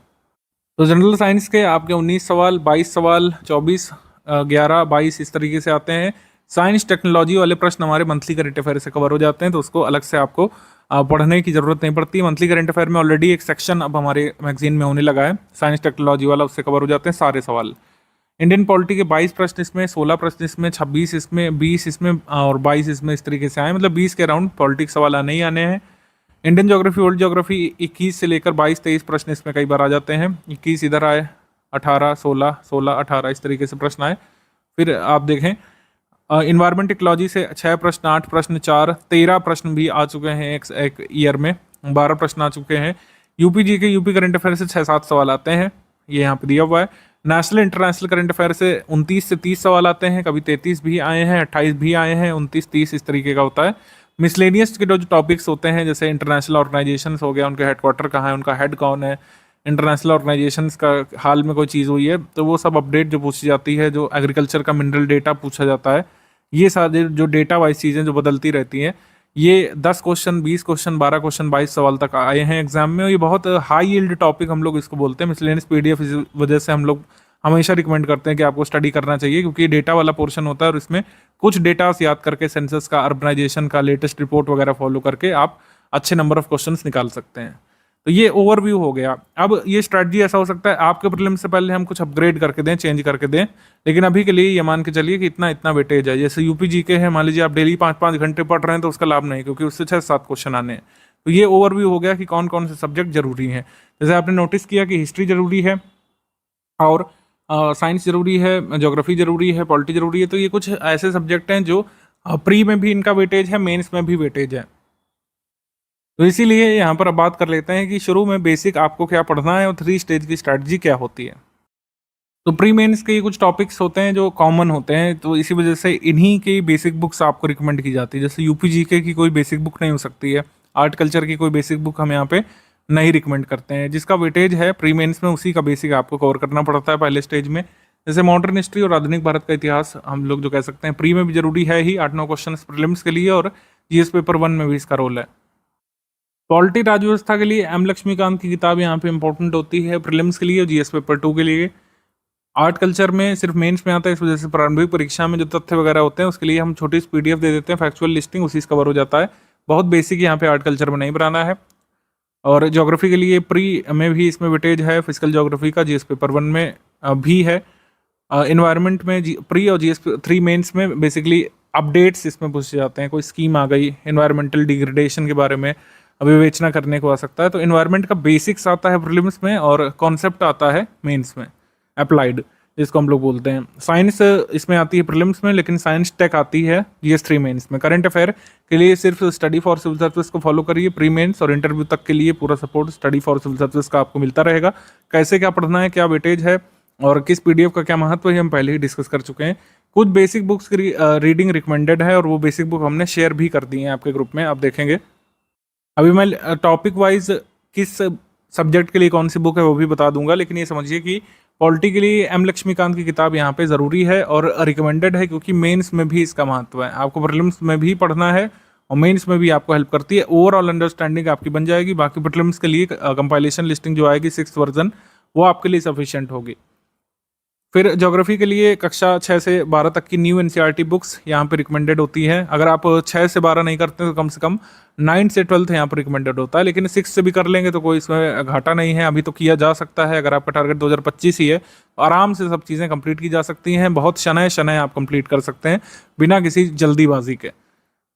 तो जनरल साइंस के आपके 19 सवाल, 22 सवाल, 24, 11, 22 इस तरीके से आते हैं। साइंस टेक्नोलॉजी वाले प्रश्न हमारे मंथली करंट अफेयर से कवर हो जाते हैं, तो उसको अलग से आपको पढ़ने की ज़रूरत नहीं पड़ती। मंथली करंट अफेयर में ऑलरेडी एक सेक्शन अब हमारे मैगजीन में होने लगा है साइंस टेक्नोलॉजी वाला, उससे कवर हो जाते हैं सारे सवाल। इंडियन पॉलिटी के 22 प्रश्न इसमें, 16 प्रश्न इसमें, 26 इसमें, 20 इसमें और 22 इसमें, इस तरीके से आए, मतलब 20 के अराउंड पॉलिटिक्स सवाल आने ही आने हैं। इंडियन ज्योग्राफी, वर्ल्ड ज्योग्राफी 21 से लेकर 22-23 प्रश्न इसमें कई बार आ जाते हैं। 21 इधर आए, 18, 16, 16, 18 इस तरीके से प्रश्न आए। फिर आप देखें इन्वायरमेंट इकोलॉजी से 6 प्रश्न, 8 प्रश्न, 4, 13 प्रश्न भी आ चुके हैं एक ईयर में, 12 प्रश्न आ चुके हैं। यूपी जी के यूपी करंट अफेयर से 6-7 सवाल आते हैं, ये यहाँ पे दिया हुआ है। नेशनल इंटरनेशनल करंट अफेयर से 29 से 30 सवाल आते हैं, कभी 33 भी आए हैं, 28 भी आए हैं, 29, 30 इस तरीके का होता है। मिसलेनियस के जो टॉपिक्स होते हैं, जैसे इंटरनेशनल ऑर्गेनाइजेशंस हो गया, उनके हेडक्वार्टर कहाँ है, उनका हेड कौन है, इंटरनेशनल ऑर्गेनाइजेशंस का हाल में कोई चीज़ हुई है तो वो सब अपडेट जो पूछी जाती है, जो एग्रीकल्चर का मिनरल डेटा पूछा जाता है, ये सारे जो डेटा वाइज चीज़ें जो बदलती रहती हैं, ये 10 क्वेश्चन, 20 क्वेश्चन, 12 क्वेश्चन, 22 सवाल तक आए हैं एग्जाम में। और ये बहुत हाई यील्ड टॉपिक हम लोग इसको बोलते हैं। मिसलेनियस पीडीएफ इस वजह से हम लोग हमेशा रिकमेंड करते हैं कि आपको स्टडी करना चाहिए, क्योंकि ये डेटा वाला पोर्शन होता है और इसमें कुछ डेटा याद करके सेंसस का, अर्बनाइजेशन का लेटेस्ट रिपोर्ट वगैरह फॉलो करके आप अच्छे नंबर ऑफ क्वेश्चंस निकाल सकते हैं। तो ये ओवरव्यू हो गया। अब ये स्ट्रैटेजी ऐसा हो सकता है आपके प्रीलिम्स से पहले हम कुछ अपग्रेड करके दें, चेंज करके दें, लेकिन अभी के लिए ये मान के चलिए कि इतना इतना वेटेज है। जैसे यूपी जीके है, मान लीजिए आप डेली 5-5 घंटे पढ़ रहे हैं तो उसका लाभ नहीं, क्योंकि उससे 6-7 क्वेश्चन आने हैं। तो ये ओवरव्यू हो गया कि कौन कौन से सब्जेक्ट जरूरी हैं। जैसे आपने नोटिस किया कि हिस्ट्री जरूरी है और साइंस जरूरी है, ज्योग्राफी जरूरी है, पॉलिटी जरूरी है। तो ये कुछ ऐसे सब्जेक्ट हैं जो प्री में भी इनका वेटेज है, मेंस में भी वेटेज है। तो इसीलिए यहाँ पर अब बात कर लेते हैं कि शुरू में बेसिक आपको क्या पढ़ना है और 3 स्टेज की स्ट्रैटेजी क्या होती है। तो प्री मेंस के कुछ टॉपिक्स होते हैं जो कॉमन होते हैं, तो इसी वजह से इन्हीं की बेसिक बुक्स आपको रिकमेंड की जाती है। जैसे यूपी जीके की कोई बेसिक बुक नहीं हो सकती है, आर्ट कल्चर की कोई बेसिक बुक हम यहाँ पे नहीं रिकमेंड करते हैं। जिसका वेटेज है प्री मेंस में, उसी का बेसिक आपको कवर करना पड़ता है पहले स्टेज में। जैसे मॉडर्न हिस्ट्री और आधुनिक भारत का इतिहास हम लोग जो कह सकते हैं, प्री में भी जरूरी है ही, 8-9 क्वेश्चन प्रीलिम्स के लिए, और जीएस पेपर 1 में भी इसका रोल है। पॉलिटी राज्य व्यवस्था के लिए एम लक्ष्मीकांत की किताब यहाँ पे इंपॉर्टेंट होती है प्रीलिम्स के लिए और जीएस पेपर 2 के लिए। आर्ट कल्चर में सिर्फ मेंस में आता है, इस वजह से प्रारंभिक परीक्षा में जो तथ्य वगैरह होते हैं उसके लिए हम छोटी सी पीडीएफ दे देते हैं, फैक्चुअल लिस्टिंग उसी से कवर हो जाता है। बहुत बेसिक यहाँ पे आर्ट कल्चर में नहीं बनाना है। और ज्योग्राफी के लिए प्री में भी इसमें वेटेज है, फिजिकल ज्योग्राफी का जीएस पेपर 1 में भी है। इन्वायरमेंट में प्री और जीएस 3 मेंस में बेसिकली अपडेट्स इसमें पूछे जाते हैं। कोई स्कीम आ गई इन्वायरमेंटल डिग्रेडेशन के बारे में, विवेचना करने को आ सकता है, तो इन्वायरमेंट का बेसिक्स आता है प्रीलिम्स में और कॉन्सेप्ट आता है मेंस में, अप्लाइड जिसको हम लोग बोलते हैं। साइंस इसमें आती है प्रीलिम्स में, लेकिन साइंस टेक आती है जीएस 3 मेंस में। करंट अफेयर के लिए सिर्फ स्टडी फॉर सिविल सर्विस को फॉलो करिए प्री मेंस, और इंटरव्यू तक के लिए पूरा support study for civil service का आपको मिलता रहेगा। कैसे क्या पढ़ना है, क्या वेटेज है और किस पीडीएफ का क्या महत्व है, हम पहले ही डिस्कस कर चुके हैं। कुछ बेसिक बुक्स की रीडिंग रिकमेंडेड है और वो बेसिक बुक हमने शेयर भी कर दी है आपके ग्रुप में, आप देखेंगे। अभी मैं टॉपिक वाइज किस सब्जेक्ट के लिए कौन सी बुक है वो भी बता दूंगा, लेकिन ये समझिए कि पॉलिटी के लिए एम लक्ष्मीकांत की किताब यहाँ पे ज़रूरी है और रिकमेंडेड है, क्योंकि मेंस में भी इसका महत्व है। आपको प्रीलिम्स में भी पढ़ना है और मेंस में भी आपको हेल्प करती है, ओवरऑल अंडरस्टैंडिंग आपकी बन जाएगी। बाकी प्रीलिम्स के लिए कंपाइलेशन लिस्टिंग जो आएगी 6th वर्जन, वो आपके लिए सफिशिएंट होगी। फिर ज्योग्राफी के लिए कक्षा 6 से 12 तक की न्यू एनसीईआरटी बुक्स यहाँ पे रिकमेंडेड होती है। अगर आप 6 से 12 नहीं करते तो कम से कम 9 से 12 यहाँ पर रिकमेंडेड होता है, लेकिन 6 से भी कर लेंगे तो कोई इसमें घाटा नहीं है, अभी तो किया जा सकता है। अगर आपका टारगेट 2025 ही है तो आराम से सब चीज़ें कंप्लीट की जा सकती हैं, बहुत शनय शनय आप कंप्लीट कर सकते हैं बिना किसी जल्दीबाजी के।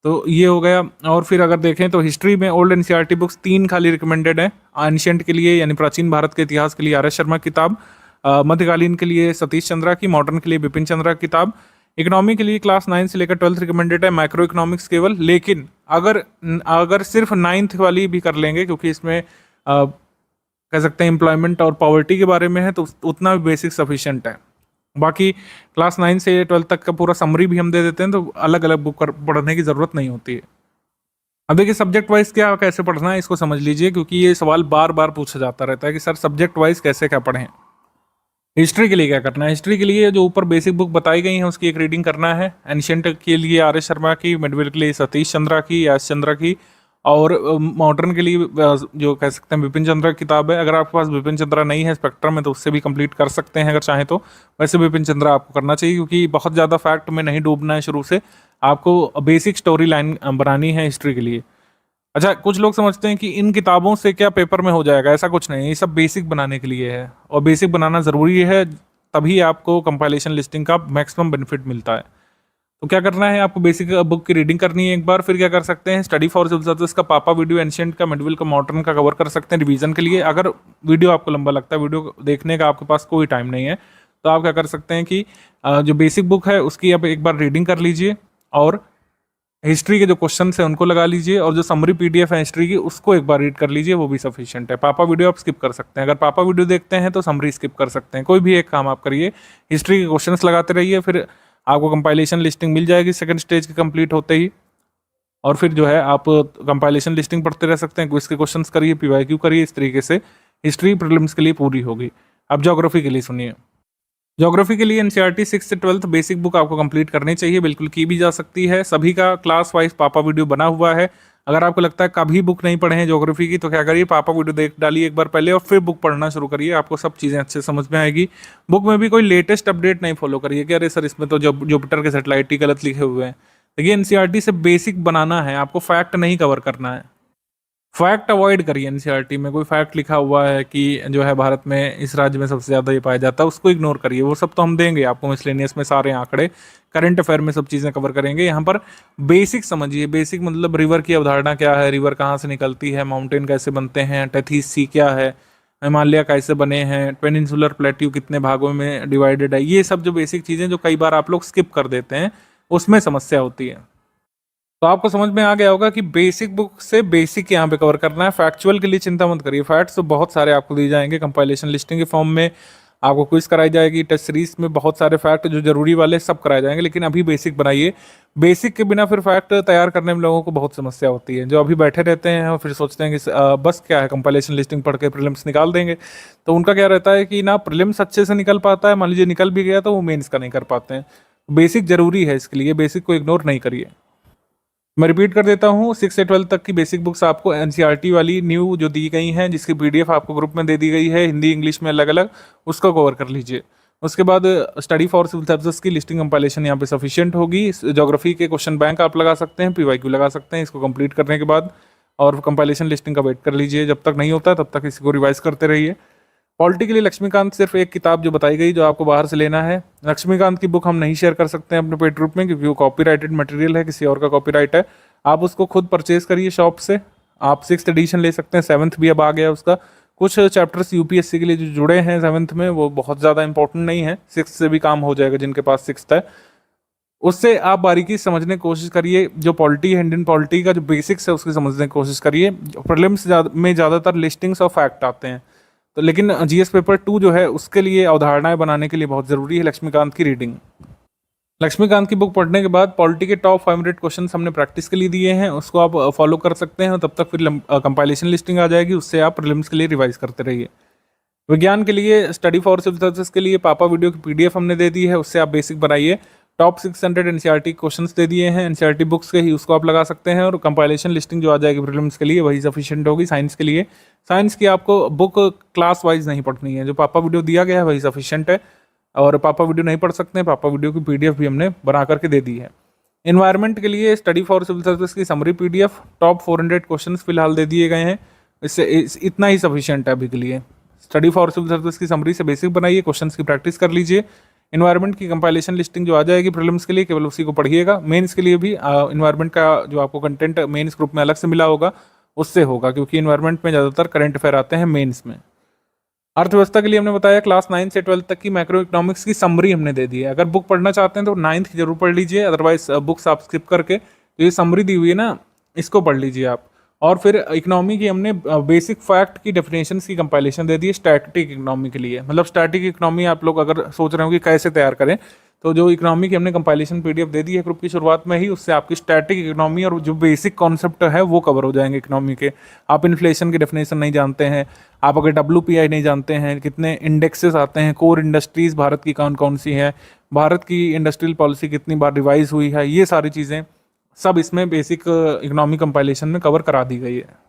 तो ये हो गया। और फिर अगर देखें तो हिस्ट्री में ओल्ड एनसीईआरटी बुक्स 3 खाली रिकमेंडेड है। एंशिएंट के लिए यानी प्राचीन भारत के इतिहास के लिए आर एस शर्मा की किताब, मध्यकालीन के लिए सतीश चंद्रा की, मॉडर्न के लिए बिपिन चंद्रा की किताब। इकोनॉमी के लिए क्लास 9 से लेकर 12th रिकमेंडेड है, माइक्रो इकोनॉमिक्स केवल। लेकिन अगर सिर्फ 9th वाली भी कर लेंगे, क्योंकि इसमें कह सकते हैं एम्प्लॉयमेंट और पॉवर्टी के बारे में है, तो उतना भी बेसिक सफिशिएंट है। बाकी क्लास 9 से 12 तक का पूरा समरी भी हम दे देते हैं, तो अलग अलग बुक पढ़ने की ज़रूरत नहीं होती है। अब देखिए सब्जेक्ट वाइज क्या कैसे पढ़ना है इसको समझ लीजिए, क्योंकि ये सवाल बार बार पूछा जाता रहता है कि सर सब्जेक्ट वाइज कैसे क्या पढ़ें। हिस्ट्री के लिए क्या करना है, हिस्ट्री के लिए जो ऊपर बेसिक बुक बताई गई है उसकी एक रीडिंग करना है। एंशिएंट के लिए आर एस शर्मा की, मिडवेल के लिए सतीश चंद्रा की, एस चंद्रा की, और मॉडर्न के लिए जो कह सकते हैं बिपिन चंद्रा की किताब है। अगर आपके पास बिपिन चंद्रा नहीं है स्पेक्ट्रम में तो उससे भी कंप्लीट कर सकते हैं अगर चाहें तो। वैसे बिपिन चंद्रा आपको करना चाहिए, क्योंकि बहुत ज़्यादा फैक्ट में नहीं डूबना है शुरू से, आपको बेसिक स्टोरी लाइन बनानी है हिस्ट्री के लिए। अच्छा, कुछ लोग समझते हैं कि इन किताबों से क्या पेपर में हो जाएगा, ऐसा कुछ नहीं है। ये सब बेसिक बनाने के लिए है और बेसिक बनाना ज़रूरी है, तभी आपको कंपाइलेशन लिस्टिंग का मैक्सिमम बेनिफिट मिलता है। तो क्या करना है आपको, बेसिक बुक की रीडिंग करनी है एक बार, फिर क्या कर सकते हैं स्टडी फॉर सिविल सर्विस का पापा वीडियो एंशिएंट का, मिडिवल का, मॉडर्न का कवर कर सकते हैं रिवीजन के लिए। अगर वीडियो आपको लंबा लगता है, वीडियो देखने का आपके पास कोई टाइम नहीं है, तो आप क्या कर सकते हैं कि जो बेसिक बुक है उसकी आप एक बार रीडिंग कर लीजिए और हिस्ट्री के जो क्वेश्चन है उनको लगा लीजिए, और जो समरी पीडीएफ है हिस्ट्री की उसको एक बार रीड कर लीजिए, वो भी सफिशिएंट है। पापा वीडियो आप स्किप कर सकते हैं, अगर पापा वीडियो देखते हैं तो समरी स्किप कर सकते हैं। कोई भी एक काम आप करिए, हिस्ट्री के क्वेश्चंस लगाते रहिए, फिर आपको कंपाइलेशन लिस्टिंग मिल जाएगी सेकंड स्टेज के कंप्लीट होते ही, और फिर जो है आप कंपाइलेशन लिस्टिंग पढ़ते रह सकते हैं, क्विज के क्वेश्चंस करिए, पीवाईक्यू करिए, इस तरीके से हिस्ट्री प्रीलिम्स के लिए पूरी होगी। अब ज्योग्राफी के लिए सुनिए। ज्योग्राफी के लिए एनसीईआरटी 6 से 12th बेसिक बुक आपको कंप्लीट करनी चाहिए, बिल्कुल की भी जा सकती है। सभी का क्लास वाइज पापा वीडियो बना हुआ है। अगर आपको लगता है कभी बुक नहीं पढ़े हैं ज्योग्राफी की, तो क्या करिए पापा वीडियो देख डालिए एक बार पहले और फिर बुक पढ़ना शुरू करिए, आपको सब चीज़ें अच्छे से समझ में आएगी। बुक में भी कोई लेटेस्ट अपडेट नहीं फॉलो करिए कि अरे सर इसमें तो जुपिटर के सैटेलाइट ही गलत लिखे हुए हैं। देखिए एनसीईआरटी से बेसिक बनाना है, आपको फैक्ट नहीं कवर करना है। फैक्ट अवॉइड करिए। एनसीईआरटी में कोई फैक्ट लिखा हुआ है कि जो है भारत में इस राज्य में सबसे ज़्यादा ये पाया जाता है, उसको इग्नोर करिए। वो सब तो हम देंगे आपको मिसलेनियस में, सारे आंकड़े करंट अफेयर में सब चीज़ें कवर करेंगे। यहाँ पर बेसिक समझिए। बेसिक मतलब रिवर की अवधारणा क्या है, रिवर कहाँ से निकलती है, माउंटेन कैसे बनते हैं, टेथीस सी क्या है, हिमालय कैसे बने हैं, पेनिनसुलर प्लेट्यू कितने भागों में डिवाइडेड है, ये सब जो बेसिक चीज़ें जो कई बार आप लोग स्किप कर देते हैं उसमें समस्या होती है। तो आपको समझ में आ गया होगा कि बेसिक बुक से बेसिक यहाँ पे कवर करना है। फैक्चुअल के लिए चिंता मत करिए, फैक्ट्स तो बहुत सारे आपको दिए जाएंगे कंपाइलेशन लिस्टिंग के फॉर्म में, आपको क्विज कराई जाएगी, टेस्ट सीरीज में बहुत सारे फैक्ट जो जरूरी वाले सब कराए जाएंगे। लेकिन अभी बेसिक बनाइए, बेसिक के बिना फिर फैक्ट तैयार करने में लोगों को बहुत समस्या होती है। जो अभी बैठे रहते हैं और फिर सोचते हैं कि बस क्या है कंपाइलेशन लिस्टिंग पढ़ के प्रीलिम्स निकाल देंगे, तो उनका क्या रहता है कि ना प्रीलिम्स अच्छे से निकल पाता है, मान लीजिए निकल भी गया तो वो मेंस का नहीं कर पाते हैं। बेसिक जरूरी है, इसके लिए बेसिक को इग्नोर नहीं करिए। मैं रिपीट कर देता हूँ, 6 से 12 तक की बेसिक बुक्स आपको एनसीईआरटी वाली न्यू जो दी गई हैं, जिसकी पीडीएफ आपको ग्रुप में दे दी गई है हिंदी इंग्लिश में अलग अलग, उसको कवर कर लीजिए। उसके बाद स्टडी फॉर सिविल सर्विसेज की लिस्टिंग कंपाइलेशन यहाँ पे सफिशिएंट होगी। ज्योग्राफी के क्वेश्चन बैंक आप लगा सकते हैं, पीवाईक्यू लगा सकते हैं इसको कंप्लीट करने के बाद, और कंपाइलेशन लिस्टिंग का वेट कर लीजिए। जब तक नहीं होता तब तक इसको रिवाइज करते रहिए। पॉलिटी के लिए लक्ष्मीकांत सिर्फ एक किताब जो बताई गई जो आपको बाहर से लेना है। लक्ष्मीकांत की बुक हम नहीं शेयर कर सकते हैं अपने पेड ग्रुप में, क्योंकि वो कॉपीराइटेड मटेरियल है, किसी और का कॉपीराइट है। आप उसको खुद परचेज करिए शॉप से। आप 6th एडिशन ले सकते हैं, 7th भी अब आ गया उसका। कुछ चैप्टर्स यूपीएससी के लिए जो जुड़े हैं 7th में, वो बहुत ज़्यादा इंपॉर्टेंट नहीं है, 6th से भी काम हो जाएगा जिनके पास 6th है। उससे आप बारीकी समझने की कोशिश करिए। जो पॉलिटी है, इंडियन पॉलिटी का जो बेसिक्स है उसकी समझने की कोशिश करिए। प्रीलिम्स में ज़्यादातर लिस्टिंग्स और फैक्ट आते हैं, तो लेकिन जीएस पेपर 2 जो है उसके लिए अवधारणाएं बनाने के लिए बहुत ज़रूरी है लक्ष्मीकांत की रीडिंग। लक्ष्मीकांत की बुक पढ़ने के बाद पॉलिटी के टॉप 500 क्वेश्चन हमने प्रैक्टिस के लिए दिए हैं, उसको आप फॉलो कर सकते हैं। तब तक फिर कंपाइलेशन लिस्टिंग आ जाएगी, उससे आप प्रीलिम्स के लिए रिवाइज करते रहिए। विज्ञान के लिए स्टडी फॉर सिविल सर्विसेज के लिए पापा वीडियो की पीडीएफ हमने दे दी है, उससे आप बेसिक बनाइए। टॉप 600 एनसीईआरटी क्वेश्चंस दे दिए हैं एनसीईआरटी बुक्स के ही, उसको आप लगा सकते हैं। और कंपाइलेशन लिस्टिंग जो आ जाएगी प्रीलिम्स के लिए वही सफिशिएंट होगी। साइंस के लिए, साइंस की आपको बुक क्लास वाइज नहीं पढ़नी है, जो पापा वीडियो दिया गया है वही सफिशिएंट है। और पापा वीडियो नहीं पढ़ सकते हैं, पापा वीडियो की पीडीएफ भी हमने बना करके दे दी है। एनवायरनमेंट के लिए स्टडी फॉर सिविल सर्विस की समरी पीडीएफ, टॉप 400 क्वेश्चन फिलहाल दे दिए गए हैं, इससे इतना ही सफिशिएंट है अभी के लिए। स्टडी फॉर सिविल सर्विस की समरी से बेसिक बनाइए, क्वेश्चंस की प्रैक्टिस कर लीजिए। एनवायरनमेंट की कंपाइलेशन लिस्टिंग जो आ जाएगी प्रीलिम्स के लिए, केवल उसी को पढ़िएगा। मेंस के लिए भी एनवायरनमेंट का जो आपको कंटेंट मेंस ग्रुप में अलग से मिला होगा उससे होगा, क्योंकि एनवायरनमेंट में ज़्यादातर करंट अफेयर आते हैं मेंस में। अर्थव्यवस्था के लिए हमने बताया क्लास 9 से 12 तक की मैक्रो इकोनॉमिक्स की समरी हमने दे दी है। अगर बुक पढ़ना चाहते हैं तो 9th की जरूर पढ़ लीजिए, अदरवाइज बुक्स आप स्किप करके तो ये समरी दी हुई है ना, इसको पढ़ लीजिए आप। और फिर इकोनॉमी की हमने बेसिक फैक्ट की डेफिनेशन की कंपाइलेशन दे दी है स्टैटिक इकोनॉमी के लिए। मतलब स्टैटिक इकोनॉमी आप लोग अगर सोच रहे हो कि कैसे तैयार करें, तो जो इकोनॉमी की हमने कंपाइलेशन पीडीएफ दे दी है ग्रुप की शुरुआत में ही, उससे आपकी स्टैटिक इकोनॉमी और जो बेसिक कॉन्सेप्ट है वो कवर हो जाएंगे इकोनॉमी के। आप इन्फ्लेशन की डेफिनेशन नहीं जानते हैं, आप अगर WPI नहीं जानते हैं, कितने इंडेक्सेस आते हैं, कोर इंडस्ट्रीज भारत की कौन कौन सी है, भारत की इंडस्ट्रियल पॉलिसी कितनी बार रिवाइज हुई है, ये सारी चीज़ें सब इसमें बेसिक इकोनॉमी कंपाइलेशन में कवर करा दी गई है।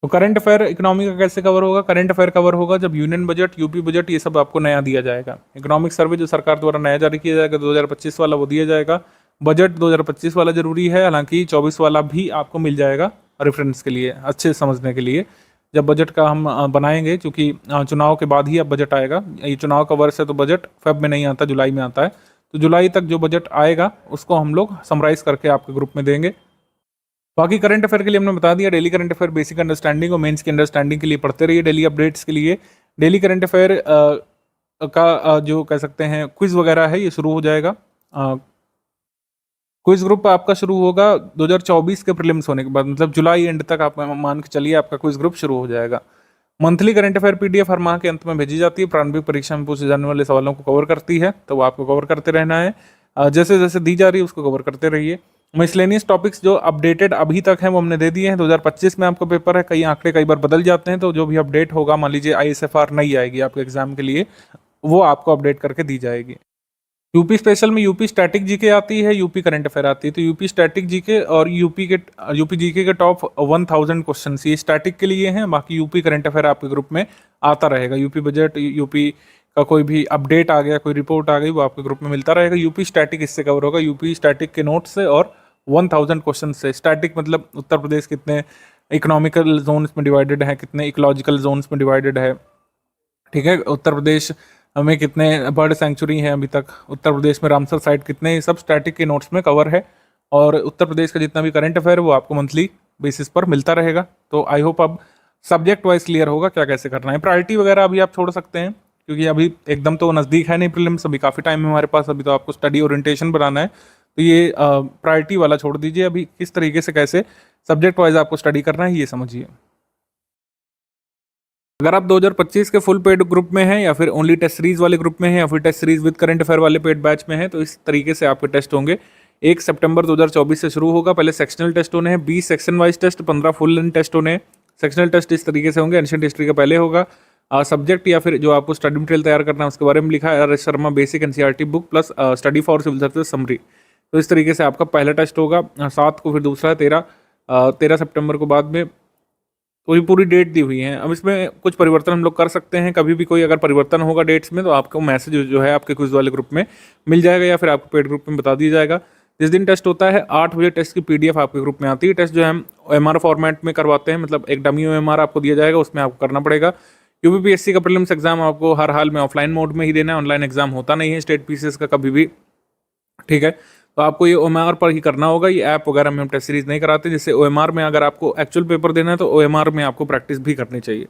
तो करंट अफेयर इकोनॉमी का कैसे कवर होगा? करंट अफेयर कवर होगा जब यूनियन बजट, यूपी बजट, ये सब आपको नया दिया जाएगा। इकोनॉमिक सर्वे जो सरकार द्वारा नया जारी किया जाएगा 2025 वाला, वो दिया जाएगा। बजट 2025 वाला जरूरी है, हालांकि 24 वाला भी आपको मिल जाएगा रेफरेंस के लिए, अच्छे समझने के लिए। जब बजट का हम बनाएंगे, क्योंकि चुनाव के बाद ही अब बजट आएगा, ये चुनाव का वर्ष है तो बजट फेब में नहीं आता, जुलाई में आता है। तो जुलाई तक जो बजट आएगा उसको हम लोग समराइज करके आपके ग्रुप में देंगे। बाकी करंट अफेयर के लिए हमने बता दिया, daily current affair basic understanding और मेंस की अंडरस्टैंडिंग के लिए पढ़ते रहिए। डेली अपडेट्स के लिए डेली करंट अफेयर का जो कह सकते हैं क्विज वगैरह है ये शुरू हो जाएगा। क्विज ग्रुप आपका शुरू होगा 2024 के प्रीलिम्स होने के बाद, मतलब जुलाई एंड तक आप मान के चलिए आपका क्विज ग्रुप शुरू हो जाएगा। मंथली करंट अफेयर पीडीएफ हर माह के अंत में भेजी जाती है, प्रारंभिक परीक्षा में पूछे जाने वाले सवालों को कवर करती है, तो वो आपको कवर करते रहना है। जैसे जैसे दी जा रही है उसको कवर करते रहिए। मिसलेनियस टॉपिक्स जो अपडेटेड अभी तक हैं वो हमने दे दिए हैं। 2025 में आपका पेपर है, कई आंकड़े कई बार बदल जाते हैं, तो जो भी अपडेट होगा, मान लीजिए ISFR नहीं आएगी आपके एग्जाम के लिए, वो आपको अपडेट करके दी जाएगी। यूपी स्पेशल में यूपी स्टैटिक जीके आती है, यूपी करंट अफेयर आती है। तो यूपी स्टैटिक जीके और यूपी जीके के टॉप 1000 क्वेश्चन ये स्टैटिक के लिए हैं। बाकी यूपी करंट अफेयर आपके ग्रुप में आता रहेगा। यूपी बजट, यूपी का कोई भी अपडेट आ गया, कोई रिपोर्ट आ गई, वो आपके ग्रुप में मिलता रहेगा। यूपी स्टैटिक इससे कवर होगा, यूपी स्टैटिक के नोट से और 1000 क्वेश्चन से। स्टैटिक मतलब उत्तर प्रदेश कितने इकोनॉमिकल जोन्स में डिवाइडेड है, कितने इकोलॉजिकल जोन्स में डिवाइडेड है, ठीक है। उत्तर प्रदेश में कितने बर्ड सेंचुरी हैं अभी तक, उत्तर प्रदेश में रामसर साइट कितने, ये सब स्टैटिक के नोट्स में कवर है। और उत्तर प्रदेश का जितना भी करंट अफेयर है वो आपको मंथली बेसिस पर मिलता रहेगा। तो आई होप अब सब्जेक्ट वाइज क्लियर होगा क्या कैसे करना है। प्रायोरिटी वगैरह अभी आप छोड़ सकते हैं, क्योंकि अभी एकदम तो नज़दीक है नहीं प्रीलिम्स, अभी काफ़ी टाइम है हमारे पास। अभी तो आपको स्टडी ओरिएंटेशन बनाना है, तो ये प्रायोरिटी वाला छोड़ दीजिए। अभी किस तरीके से कैसे सब्जेक्ट वाइज आपको स्टडी करना है ये समझिए। अगर आप 2025 के फुल पेड ग्रुप में हैं, या फिर ओनली टेस्ट सीरीज वाले ग्रुप में हैं, या फिर test series with current affair वाले पेड बैच में हैं, तो इस तरीके से आपके टेस्ट होंगे। 1 सितंबर 2024 से शुरू होगा। पहले सेक्शनल टेस्ट होने हैं, 20 section wise test, 15 full length test होने हैं। सेक्शनल टेस्ट इस तरीके से होंगे, एंशिएंट हिस्ट्री का पहले होगा। सब्जेक्ट या फिर जो आपको स्टडी मटेरियल तैयार करना है उसके बारे में लिखा है, RS Sharma basic NCERT book plus study for civil service summary. तो इस तरीके से आपका पहला टेस्ट होगा 7 को, फिर दूसरा 13 सितंबर को बाद में। तो ये पूरी डेट दी हुई है। अब इसमें कुछ परिवर्तन हम लोग कर सकते हैं। कभी भी कोई अगर परिवर्तन होगा डेट्स में, तो आपको मैसेज जो है आपके क्विज वाले ग्रुप में मिल जाएगा, या फिर आपको पेड ग्रुप में बता दिया जाएगा। जिस दिन टेस्ट होता है 8 बजे टेस्ट की PDF आपके ग्रुप में आती है। टेस्ट जो है हम OMR फॉर्मेट में करवाते हैं, मतलब एक डमी OMR आपको दिया जाएगा, उसमें आपको करना पड़ेगा। UPPSC का प्रीलिम्स एग्जाम आपको हर हाल में ऑफलाइन मोड में ही देना है, ऑनलाइन एग्जाम होता नहीं है स्टेट PCS का कभी भी, ठीक है। तो आपको ये OMR पर ही करना होगा। ये ऐप वगैरह में हम टेस्ट सीरीज नहीं कराते, जिससे OMR में अगर आपको एक्चुअल पेपर देना है तो OMR में आपको प्रैक्टिस भी करनी चाहिए।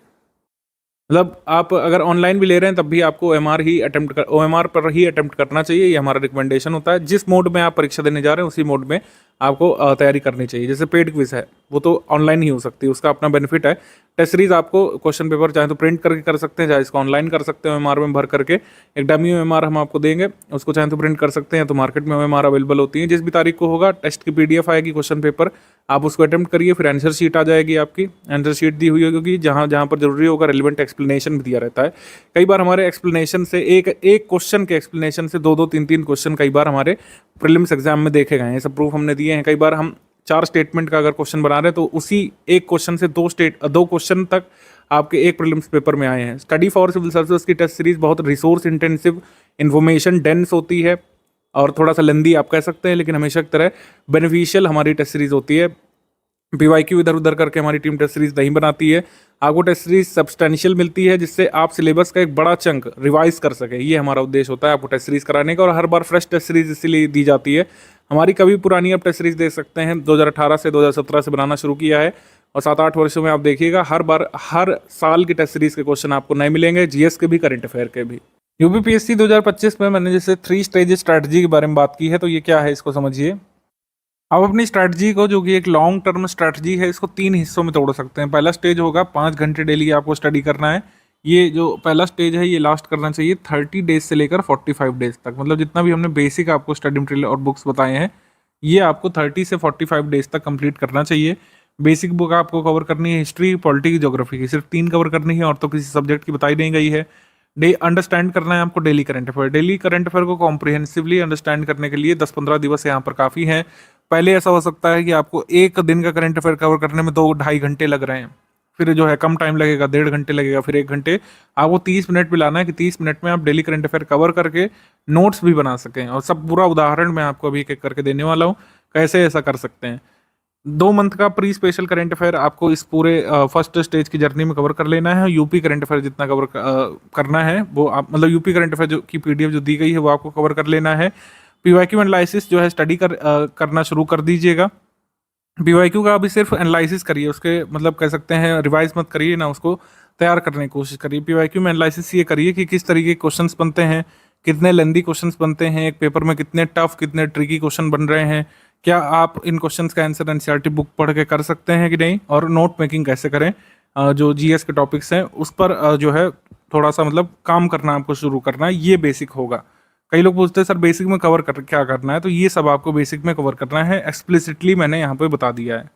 मतलब आप अगर ऑनलाइन भी ले रहे हैं तब भी आपको OMR पर ही अटेम्प्ट करना चाहिए, ये हमारा रिकमेंडेशन होता है। जिस मोड में आप परीक्षा देने जा रहे हैं उसी मोड में आपको तैयारी करनी चाहिए। जैसे पेड क्विज है वो तो ऑनलाइन ही हो सकती है, उसका अपना बेनिफिट है। टेस्ट सीरीज आपको क्वेश्चन पेपर चाहे तो प्रिंट करके कर सकते हैं, चाहे इसको ऑनलाइन कर सकते हैं OMR में भर करके। एक डमी OMR हम आपको देंगे, उसको चाहे तो प्रिंट कर सकते हैं, तो मार्केट में OMR अवेलेबल होती है। जिस भी तारीख को होगा टेस्ट की PDF आएगी, क्वेश्चन पेपर आप उसको अटेम्प्ट करिए, फिर आंसर शीट आ जाएगी। आपकी आंसर शीट दी हुई होगी, जहाँ जहाँ पर जरूरी होगा रेलिवेंट एक्सप्लेनेशन भी दिया रहता है। कई बार हमारे एक्सप्लेनेशन से एक क्वेश्चन के एक्सप्लेनेशन से 2-2, 3-3 क्वेश्चन कई बार हमारे प्रीलिम्स एग्जाम में देखे गए हैं। सब प्रूफ हमने दिए हैं। कई बार हम 4 स्टेटमेंट का अगर क्वेश्चन बना रहे हैं तो उसी एक क्वेश्चन से 2 क्वेश्चन तक आपके एक प्रीलिम्स पेपर में आए हैं। स्टडी फॉर सिविल सर्विसेज की टेस्ट सीरीज बहुत रिसोर्स इंटेंसिव, इन्फॉर्मेशन डेंस होती है और थोड़ा सा लेंदी आप कह सकते हैं, लेकिन हमेशा की तरह बेनिफिशियल हमारी टेस्ट सीरीज होती है। PYQ इधर उधर करके हमारी टीम टेस्ट सीरीज नहीं बनाती है। आपको टेस्ट सीरीज सब्सटेंशियल मिलती है, जिससे आप सिलेबस का एक बड़ा चंक रिवाइज कर सके। ये हमारा उद्देश्य होता है आपको टेस्ट सीरीज कराने का, और हर बार फ्रेश टेस्ट सीरीज इसीलिए दी जाती है। हमारी कभी पुरानी आप टेस्ट सीरीज देख सकते हैं, 2018 से 2017 से बनाना शुरू किया है, और 7-8 वर्षों में आप देखिएगा हर साल की टेस्ट सीरीज के क्वेश्चन आपको नए मिलेंगे, GS के भी, करंट अफेयर के भी। UPPSC 2025 में मैंने जैसे 3 स्टेज स्ट्रैटेजी के बारे में बात की है, तो ये क्या है इसको समझिए। आप अपनी स्ट्रैटेजी को, जो कि एक लॉन्ग टर्म स्ट्रैटेजी है, इसको 3 हिस्सों में तोड़ सकते हैं। पहला स्टेज होगा 5 घंटे डेली आपको स्टडी करना है। ये जो पहला स्टेज है ये लास्ट करना चाहिए 30 डेज से लेकर 45 डेज तक। मतलब जितना भी हमने बेसिक आपको स्टडी मटेरियल और बुक्स बताए हैं, ये आपको 30 से 45 डेज तक कंप्लीट करना चाहिए। बेसिक बुक आपको कवर करनी है हिस्ट्री, पॉलिटी, ज्योग्राफी की, सिर्फ 3 कवर करनी है, और तो किसी सब्जेक्ट की बताई नहीं गई है। अंडरस्टैंड करना है आपको daily current affair. Daily current affair को कॉम्प्रिहेंसिवली अंडरस्टैंड करने के लिए 10-15 दिवस यहाँ पर काफ़ी हैं। पहले ऐसा हो सकता है कि आपको एक दिन का करंट अफेयर कवर करने में 2-2.5 घंटे लग रहे हैं, फिर जो है कम टाइम लगेगा, 1.5 घंटे लगेगा, फिर 1 घंटे। आपको 30 मिनट भी लाना है कि 30 मिनट में आप डेली करंट अफेयर कवर करके नोट्स भी बना सकें। और सब पूरा उदाहरण मैं आपको अभी एक एक करके देने वाला हूँ कैसे ऐसा कर सकते हैं। 2 मंथ का प्री स्पेशल करंट अफेयर आपको इस पूरे फर्स्ट स्टेज की जर्नी में कवर कर लेना है। यूपी करंट अफेयर जितना कवर करना है वो आप मतलब यूपी करंट अफेयर जो की पीडीएफ जो दी गई है वो आपको कवर कर लेना है। पीवाईक्यू एनालिसिस जो है स्टडी करना शुरू कर दीजिएगा। पीवाईक्यू का अभी सिर्फ एनालिसिस करिए, उसके मतलब कह सकते हैं रिवाइज मत करिए ना, उसको तैयार करने की कोशिश करिए। पीवाईक्यू में एनालिसिस ये करिए कि किस तरीके के क्वेश्चंस बनते हैं, कितने लेंदी क्वेश्चंस बनते हैं एक पेपर में, कितने टफ कितने ट्रिकी क्वेश्चन बन रहे हैं, क्या आप इन क्वेश्चंस का आंसर एनसीईआरटी बुक पढ़ के कर सकते हैं कि नहीं, और नोट मेकिंग कैसे करें। जो जीएस के टॉपिक्स हैं उस पर जो है थोड़ा सा मतलब काम करना आपको शुरू करना है, ये बेसिक होगा। कई लोग पूछते हैं सर बेसिक में कवर कर क्या करना है, तो ये सब आपको बेसिक में कवर करना है, एक्सप्लिसिटली मैंने यहाँ पे बता दिया है।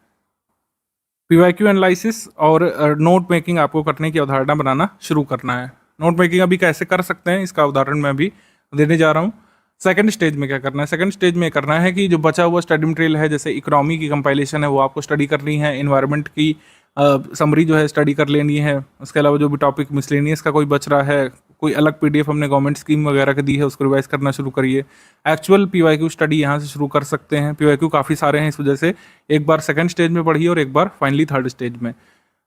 पीवाईक्यू एनालिसिस और नोट मेकिंग आपको करने की अवधारणा बनाना शुरू करना है। नोट मेकिंग अभी कैसे कर सकते हैं इसका उदाहरण मैं अभी देने जा रहा हूँ। सेकंड स्टेज में क्या करना है, सेकंड स्टेज में करना है कि जो बचा हुआ स्टडी मटेरियल है, जैसे इकोनॉमी की कंपाइलेशन है वो आपको स्टडी करनी है, इन्वायरमेंट की समरी जो है स्टडी कर लेनी है, उसके अलावा जो भी टॉपिक मिसलेनियस का कोई बच रहा है, कोई अलग पीडीएफ हमने गवर्नमेंट स्कीम वगैरह की दी है उसको रिवाइज करना शुरू करिए। एक्चुअल पीवाईक्यू स्टडी यहाँ से शुरू कर सकते हैं। पीवाईक्यू काफ़ी सारे हैं, इस वजह से एक बार सेकंड स्टेज में पढ़िए और एक बार फाइनली थर्ड स्टेज में।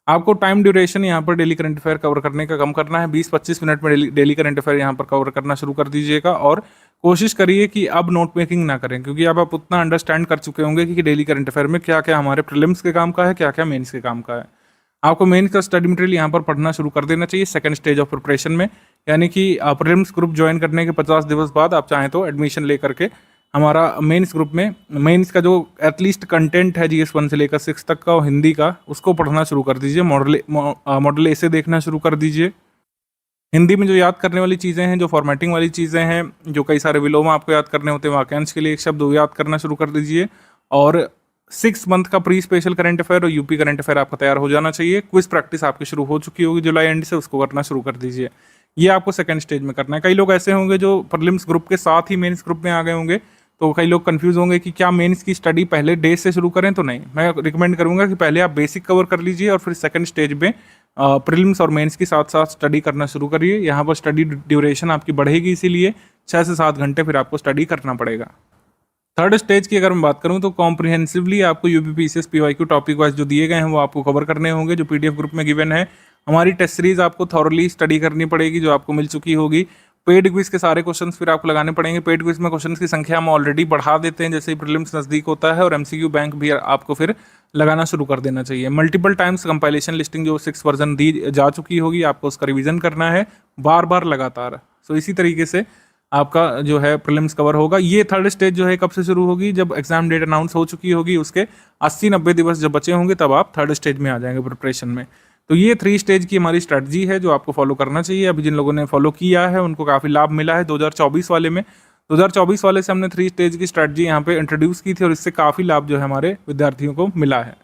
आपको टाइम ड्यूरेशन यहाँ पर डेली करंट अफेयर कवर करने का कम करना है, 20-25 मिनट में डेली करंट अफेयर यहाँ पर कवर करना शुरू कर दीजिएगा। और कोशिश करिए कि अब नोट मेकिंग ना करें, क्योंकि अब आप उतना अंडरस्टैंड कर चुके होंगे कि डेली करंट अफेयर में क्या क्या हमारे प्रीलिम्स के काम का है, क्या क्या मेंस के काम का है। आपको मेंस का स्टडी मटेरियल यहाँ पर पढ़ना शुरू कर देना चाहिए सेकंड स्टेज ऑफ प्रिपरेशन में, यानी कि प्रीलिम्स ग्रुप ज्वाइन करने के 50 दिवस बाद आप चाहें तो एडमिशन ले करके हमारा मेंस ग्रुप में मेंस का जो एटलीस्ट कंटेंट है जीएस 1 से लेकर 6 तक का और हिंदी का, उसको पढ़ना शुरू कर दीजिए। मॉडल ऐसे देखना शुरू कर दीजिए। हिंदी में जो याद करने वाली चीज़ें हैं, जो फॉर्मेटिंग वाली चीज़ें हैं, जो कई सारे विलोम आपको याद करने होते हैं, वाक्यांश के लिए एक शब्द वो याद करना शुरू कर दीजिए। और 6 मंथ का प्री स्पेशल करंट अफेयर और यूपी करंट अफेयर आपका तैयार हो जाना चाहिए। क्विज प्रैक्टिस आपकी शुरू हो चुकी होगी जुलाई एंड से, उसको करना शुरू कर दीजिए। ये आपको सेकंड स्टेज में करना है। कई लोग ऐसे होंगे जो प्रीलिम्स ग्रुप के साथ ही मेंस ग्रुप में आ गए होंगे, तो कई लोग कंफ्यूज होंगे कि क्या मेंस की स्टडी पहले डे से शुरू करें, तो नहीं, मैं रिकमेंड करूंगा कि पहले आप बेसिक कवर कर लीजिए और फिर सेकंड स्टेज में प्रीलिम्स और मेंस की साथ साथ स्टडी करना शुरू करिए। यहाँ पर स्टडी ड्यूरेशन आपकी बढ़ेगी, इसीलिए 6 से 7 घंटे फिर आपको स्टडी करना पड़ेगा। थर्ड स्टेज की अगर मैं बात करूं तो कॉम्प्रिहेंसिवली आपको यूपीपीसीएस पीवाईक्यू टॉपिक वाइज जो दिए गए हैं वो आपको कवर करने होंगे, जो पीडीएफ ग्रुप में गिवन है। हमारी टेस्ट सीरीज आपको थॉरली स्टडी करनी पड़ेगी, जो आपको मिल चुकी होगी। पेड क्विज के सारे क्वेश्चंस फिर आपको लगाने पड़ेंगे। पेड क्विज में क्वेश्चंस की संख्या हम ऑलरेडी बढ़ा देते हैं जैसे ही प्रीलिम्स नजदीक होता है, और एमसीक्यू बैंक भी आपको फिर लगाना शुरू कर देना चाहिए। मल्टीपल टाइम्स कंपाइलेशन लिस्टिंग जो 6 वर्जन दी जा चुकी होगी, आपको उसका रिवीजन करना है बार बार लगातार। सो इसी तरीके से आपका जो है प्रीलिम्स कवर होगा। ये थर्ड स्टेज जो है कब से शुरू होगी, जब एग्जाम डेट अनाउंस हो चुकी होगी, उसके 80-90 दिवस जब बचे होंगे तब आप थर्ड स्टेज में आ जाएंगे प्रिपरेशन में। तो ये 3 स्टेज की हमारी स्ट्रेटजी है जो आपको फॉलो करना चाहिए। अभी जिन लोगों ने फॉलो किया है उनको काफ़ी लाभ मिला है 2024 वाले में। 2024 वाले से हमने 3 स्टेज की स्ट्रेटजी यहाँ पे इंट्रोड्यूस की थी और इससे काफ़ी लाभ जो है हमारे विद्यार्थियों को मिला है।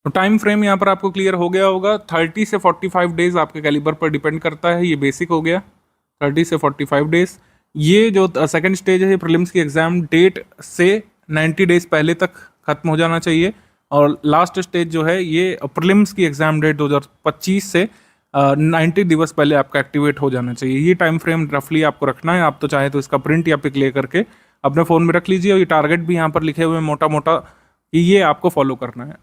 तो टाइम फ्रेम यहाँ पर आपको क्लियर हो गया होगा। 30 से 45 डेज आपके कैलिबर पर डिपेंड करता है, ये बेसिक हो गया। 30 से 45 डेज। ये जो सेकंड स्टेज है प्रीलिम्स की एग्जाम डेट से 90 डेज पहले तक खत्म हो जाना चाहिए, और लास्ट स्टेज जो है ये प्रीलिम्स की एग्जाम डेट 2025 से 90 दिवस पहले आपका एक्टिवेट हो जाना चाहिए। ये टाइम फ्रेम रफली आपको रखना है। आप तो चाहे तो इसका प्रिंट या पिक ले करके अपने फ़ोन में रख लीजिए, और ये टारगेट भी यहाँ पर लिखे हुए मोटा मोटा कि ये आपको फॉलो करना है।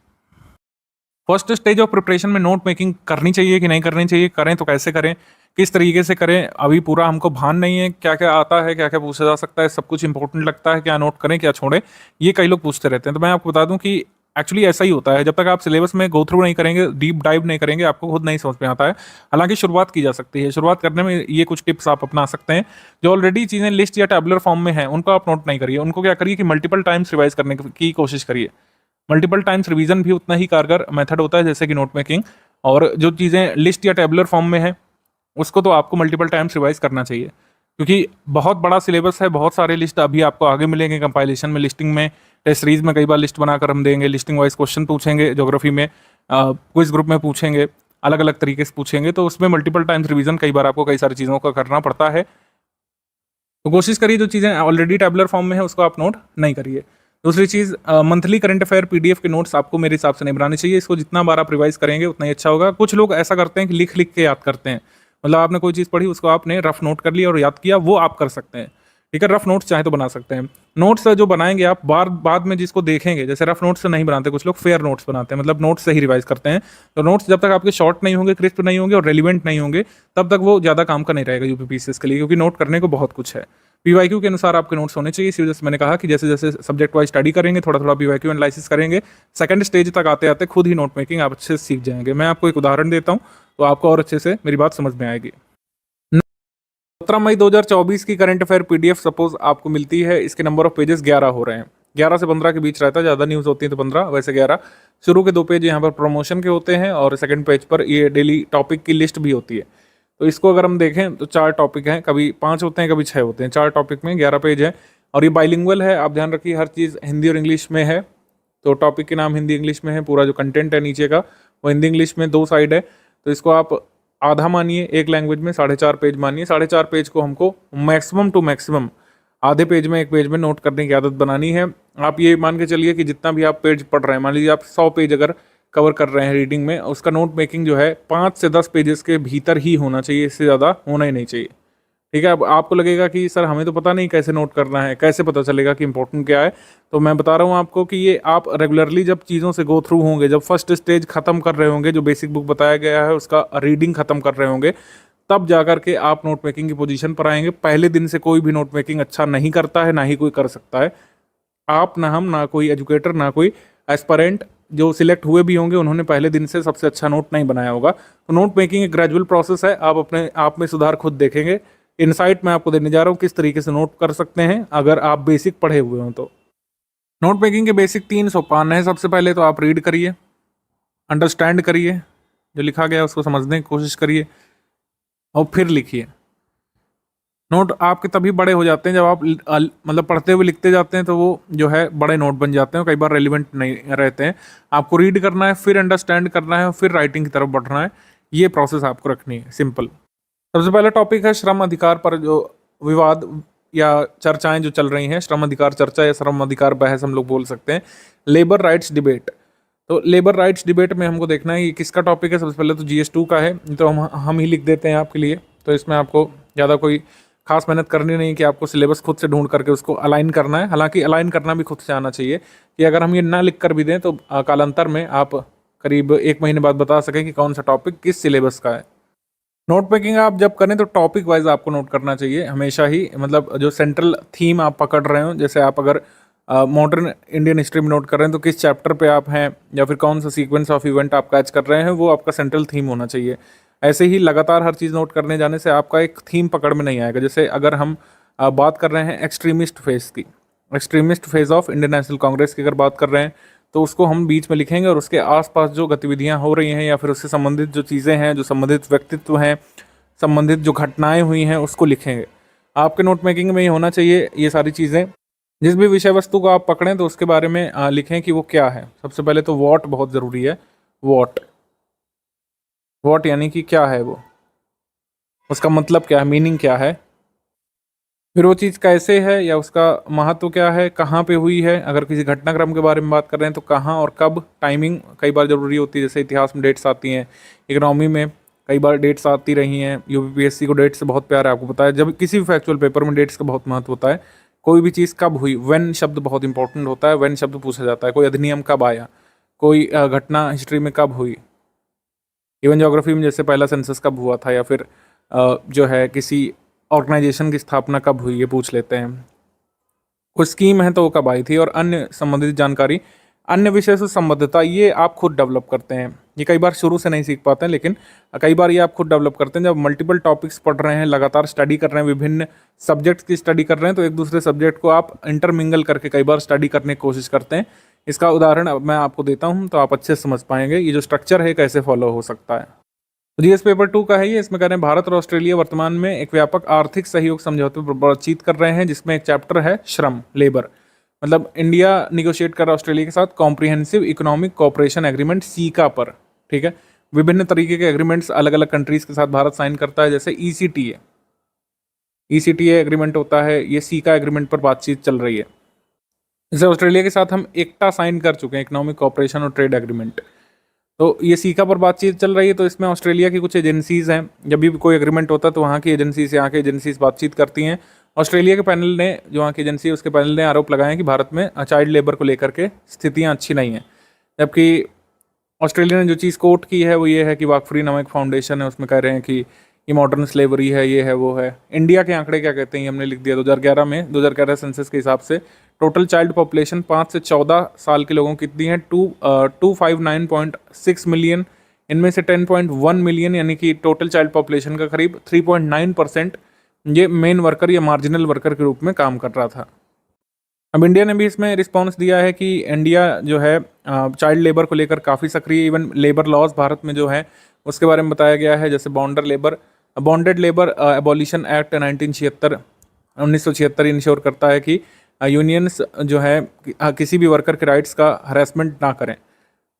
फर्स्ट स्टेज ऑफ प्रिपरेशन में नोट मेकिंग करनी चाहिए कि नहीं करनी चाहिए, करें तो कैसे करें, किस तरीके से करें, अभी पूरा हमको भान नहीं है, क्या क्या आता है, क्या क्या पूछा जा सकता है, सब कुछ इंपॉर्टेंट लगता है, क्या नोट करें क्या छोड़ें, ये कई लोग पूछते रहते हैं। तो मैं आपको बता दूं कि एक्चुअली ऐसा ही होता है, जब तक आप सिलेबस में गो थ्रू नहीं करेंगे, डीप डाइव नहीं करेंगे, आपको खुद नहीं समझ में आता है। हालांकि शुरुआत की जा सकती है, शुरुआत करने में ये कुछ टिप्स आप अपना सकते हैं। जो ऑलरेडी चीज़ें लिस्ट या टैबुलर फॉर्म में हैं उनको आप नोट नहीं करिए, उनको क्या करिए कि मल्टीपल टाइम्स रिवाइज करने की कोशिश करिए। मल्टीपल टाइम्स रिवीजन भी उतना ही कारगर मेथड होता है जैसे कि नोट मेकिंग। और जो चीज़ें लिस्ट या टेबुलर फॉर्म में है उसको तो आपको मल्टीपल टाइम्स रिवाइज करना चाहिए, क्योंकि बहुत बड़ा सिलेबस है, बहुत सारे लिस्ट अभी आपको आगे मिलेंगे कंपाइलेशन में, लिस्टिंग में, टेस्ट सीरीज में कई बार लिस्ट बनाकर हम देंगे, लिस्टिंग वाइज क्वेश्चन पूछेंगे, ज्योग्राफी में क्विज ग्रुप में पूछेंगे, अलग अलग तरीके से पूछेंगे, तो उसमें मल्टीपल टाइम्स रिवीजन कई बार आपको कई सारी चीज़ों का करना पड़ता है। तो कोशिश करिए जो चीज़ें ऑलरेडी टेबुलर फॉर्म में है उसको आप नोट नहीं करिए। दूसरी चीज़, मंथली करंट अफेयर पीडीएफ के नोट्स आपको मेरे हिसाब से नहीं बनाने चाहिए, इसको जितना बार आप रिवाइज करेंगे उतना ही अच्छा होगा। कुछ लोग ऐसा करते हैं कि लिख लिख के याद करते हैं, मतलब आपने कोई चीज़ पढ़ी उसको आपने रफ नोट कर लिया और याद किया, वो आप कर सकते हैं। ठीक है। रफ नोट्स चाहे तो बना सकते हैं। नोट्स जो बनाएंगे आप बाद में जिसको देखेंगे, जैसे रफ नोट्स नहीं बनाते कुछ लोग, फेयर नोट्स बनाते हैं, मतलब नोट्स से ही रिवाइज करते हैं। तो नोट्स जब तक आपके शॉर्ट नहीं होंगे, क्रिस्प नहीं होंगे और रेलिवेंट नहीं होंगे, तब तक वो ज़्यादा काम का नहीं रहेगा यूपीपीसीएस के लिए, क्योंकि नोट करने को बहुत कुछ है। पीवाईक्यू के अनुसार आपके नोट्स होने चाहिए। इसी वजह से मैंने कहा कि जैसे जैसे सब्जेक्ट वाइज स्टडी करेंगे, थोड़ा थोड़ा पीवाईक्यू एनालिसिस करेंगे, सेकंड स्टेज तक आते आते खुद ही नोट मेकिंग आप अच्छे से सीख जाएंगे। मैं आपको एक उदाहरण देता हूँ तो आपको और अच्छे से मेरी बात समझ में आएगी। 17 मई 2024 की करंट अफेयर पीडीएफ सपोज आपको मिलती है। इसके नंबर ऑफ पेजेस 11 हो रहे हैं, 11 से 15 के बीच रहता है, ज़्यादा न्यूज़ होती है तो 15, वैसे 11। शुरू के 2 पेज यहाँ पर प्रमोशन के होते हैं और सेकंड पेज पर ये डेली टॉपिक की लिस्ट भी होती है। तो इसको अगर हम देखें तो 4 टॉपिक हैं, कभी 5 होते हैं, कभी 6 होते हैं। 4 टॉपिक में 11 पेज है और ये बाइलिंगुअल है। आप ध्यान रखिए हर चीज़ हिंदी और इंग्लिश में है। तो टॉपिक के नाम हिंदी इंग्लिश में है, पूरा जो कंटेंट है नीचे का वो हिंदी इंग्लिश में, 2 साइड है। तो इसको आप आधा मानिए एक लैंग्वेज में, 4.5 पेज मानिए। 4.5 पेज को हमको मैक्सिमम टू मैक्सिमम आधे पेज में, एक पेज में नोट करने की आदत बनानी है। आप ये मान के चलिए कि जितना भी आप पेज पढ़ रहे हैं, मान लीजिए आप 100 पेज अगर कवर कर रहे हैं रीडिंग में, उसका नोट मेकिंग जो है 5 से 10 पेजेस के भीतर ही होना चाहिए, इससे ज़्यादा होना ही नहीं चाहिए। ठीक है। अब आपको लगेगा कि सर हमें तो पता नहीं कैसे नोट करना है, कैसे पता चलेगा कि इंपॉर्टेंट क्या है। तो मैं बता रहा हूँ आपको कि ये आप रेगुलरली जब चीज़ों से गो थ्रू होंगे, जब फर्स्ट स्टेज खत्म कर रहे होंगे, जो बेसिक बुक बताया गया है उसका रीडिंग खत्म कर रहे होंगे, तब जाकर के आप नोट मेकिंग की पोजीशन पर आएंगे। पहले दिन से कोई भी नोट मेकिंग अच्छा नहीं करता है, ना ही कोई कर सकता है। आप, ना हम, ना कोई एजुकेटर, ना कोई एस्पायरेंट जो सिलेक्ट हुए भी होंगे, उन्होंने पहले दिन से सबसे अच्छा नोट नहीं बनाया होगा। तो नोट मेकिंग एक ग्रेजुअल प्रोसेस है। आप अपने आप में सुधार खुद देखेंगे। इनसाइट मैं आपको देने जा रहा हूँ किस तरीके से नोट कर सकते हैं अगर आप बेसिक पढ़े हुए हो तो। नोट मेकिंग के बेसिक 3 सोपान है। सबसे पहले तो आप रीड करिए, अंडरस्टैंड करिए, जो लिखा गया है उसको समझने की कोशिश करिए और फिर लिखिए। नोट आपके तभी बड़े हो जाते हैं जब आप मतलब पढ़ते हुए लिखते जाते हैं, तो वो जो है बड़े नोट बन जाते हैं, कई बार रेलिवेंट नहीं रहते हैं। आपको रीड करना है, फिर अंडरस्टैंड करना है और फिर राइटिंग की तरफ बढ़ना है। ये प्रोसेस आपको रखनी है, सिंपल। सबसे पहला टॉपिक है श्रम अधिकार पर जो विवाद या चर्चाएं जो चल रही हैं, श्रम अधिकार चर्चा या श्रम अधिकार बहस हम लोग बोल सकते हैं, लेबर राइट्स डिबेट। तो लेबर राइट्स डिबेट में हमको देखना है ये किसका टॉपिक है। सबसे पहले तो GS2 का है, तो हम ही लिख देते हैं आपके लिए। तो इसमें आपको ज़्यादा कोई खास मेहनत करनी नहीं कि आपको सिलेबस खुद से ढूंढ करके उसको अलाइन करना है। हालांकि अलाइन करना भी खुद से आना चाहिए कि अगर हम ये ना लिख कर भी दें तो कालांतर में आप करीब 1 महीने बाद बता सकें कि कौन सा टॉपिक किस सिलेबस का है। नोट मेकिंग आप जब करें तो टॉपिक वाइज आपको नोट करना चाहिए हमेशा ही, मतलब जो सेंट्रल थीम आप पकड़ रहे हो। जैसे आप अगर मॉडर्न इंडियन हिस्ट्री में नोट कर रहे हैं तो किस चैप्टर पे आप हैं या फिर कौन सा सीक्वेंस ऑफ इवेंट आप कैच कर रहे हैं, वो आपका सेंट्रल थीम होना चाहिए। ऐसे ही लगातार हर चीज़ नोट करने जाने से आपका एक थीम पकड़ में नहीं आएगा। जैसे अगर हम बात कर रहे हैं एक्सट्रीमिस्ट फेज की, extremist phase of Indian national Congress की अगर बात कर रहे हैं, तो उसको हम बीच में लिखेंगे और उसके आसपास जो गतिविधियां हो रही हैं या फिर उससे संबंधित जो चीज़ें हैं, जो संबंधित व्यक्तित्व हैं, संबंधित जो घटनाएं हुई हैं, उसको लिखेंगे। आपके नोट मेकिंग में ये होना चाहिए ये सारी चीज़ें। जिस भी विषय वस्तु को आप पकड़ें तो उसके बारे में लिखें कि वो क्या है। सबसे पहले तो वॉट बहुत ज़रूरी है। वॉट, वॉट यानी कि क्या है वो, उसका मतलब क्या है, मीनिंग क्या है। फिर वो चीज़ कैसे है या उसका महत्व क्या है, कहाँ पे हुई है। अगर किसी घटनाक्रम के बारे में बात कर रहे हैं तो कहाँ और कब, टाइमिंग कई बार ज़रूरी होती है। जैसे इतिहास में डेट्स आती हैं, इकोनॉमी में कई बार डेट्स आती रही हैं। यूपीपीएससी को डेट्स से बहुत प्यार है, आपको पता है। जब किसी भी फैक्चुअल पेपर में डेट्स का बहुत महत्व होता है। कोई भी चीज़ कब हुई, व्हेन शब्द बहुत इंपॉर्टेंट होता है। व्हेन शब्द पूछा जाता है, कोई अधिनियम कब आया, कोई घटना हिस्ट्री में कब हुई। इवन ज्योग्राफी में जैसे पहला सेंसस कब हुआ था, या फिर जो है किसी ऑर्गेनाइजेशन की स्थापना कब हुई, ये पूछ लेते हैं। कुछ स्कीम है तो वो कब आई थी, और अन्य संबंधित जानकारी, अन्य विषय से संबद्धता, ये आप खुद डेवलप करते हैं। ये कई बार शुरू से नहीं सीख पाते हैं, लेकिन कई बार ये आप खुद डेवलप करते हैं। जब मल्टीपल टॉपिक्स पढ़ रहे हैं, लगातार स्टडी कर रहे हैं, विभिन्न सब्जेक्ट्स की स्टडी कर रहे हैं, तो एक दूसरे सब्जेक्ट को आप इंटरमिंगल करके कई बार स्टडी करने की कोशिश करते हैं। इसका उदाहरण अब मैं आपको देता हूँ तो आप अच्छे से समझ पाएंगे ये जो स्ट्रक्चर है कैसे फॉलो हो सकता है। तो जीएस पेपर 2 का है ये। इसमें कह रहे हैं भारत और ऑस्ट्रेलिया वर्तमान में एक व्यापक आर्थिक सहयोग समझौते पर बातचीत कर रहे हैं, जिसमें एक चैप्टर है श्रम, लेबर। मतलब इंडिया निगोशिएट कर रहा है ऑस्ट्रेलिया के साथ comprehensive economic cooperation agreement, caeca पर। ठीक है। विभिन्न तरीके के एग्रीमेंट्स अलग अलग कंट्रीज के साथ भारत साइन करता है। जैसे ECTA, ECTA एग्रीमेंट होता है, ये सीका एग्रीमेंट पर बातचीत चल रही है। जैसे ऑस्ट्रेलिया के साथ हम एकटा साइन कर चुके हैं, इकोनॉमिक कोऑपरेशन और ट्रेड एग्रीमेंट। तो ये सीका पर बातचीत चल रही है। तो इसमें ऑस्ट्रेलिया की कुछ एजेंसीज़ हैं, जब भी कोई एग्रीमेंट होता है तो वहाँ की एजेंसी से यहाँ की एजेंसीज बातचीत करती हैं ऑस्ट्रेलिया के पैनल ने, जो वहाँ की एजेंसी है उसके पैनल ने आरोप लगाए हैं कि भारत में चाइल्ड लेबर को लेकर के स्थितियाँ अच्छी नहीं हैं। जबकि ऑस्ट्रेलिया ने जो चीज़ कोट की है वो ये है कि वाकफरी नामक एक फाउंडेशन है, उसमें कह रहे हैं कि ये मॉडर्न स्लेवरी है, ये है, वो है। इंडिया के आंकड़े क्या कहते हैं ये हमने लिख दिया 2011 में। 2011 सेंसस के हिसाब से टोटल चाइल्ड पॉपुलेशन 5 से 14 साल के लोगों की कितनी है, 259.6 मिलियन। इनमें से 10.1 मिलियन यानी कि टोटल चाइल्ड पॉपुलेशन का करीब 3.9% ये मेन वर्कर या मार्जिनल वर्कर के रूप में काम कर रहा था। अब इंडिया ने भी इसमें रिस्पांस दिया है कि इंडिया जो है चाइल्ड लेबर को लेकर काफ़ी सक्रिय, इवन लेबर लॉज भारत में जो है उसके बारे में बताया गया है। जैसे bonded labour abolition act 1976 ensure करता है कि यूनियंस जो है किसी भी वर्कर के राइट्स का हरासमेंट ना करें।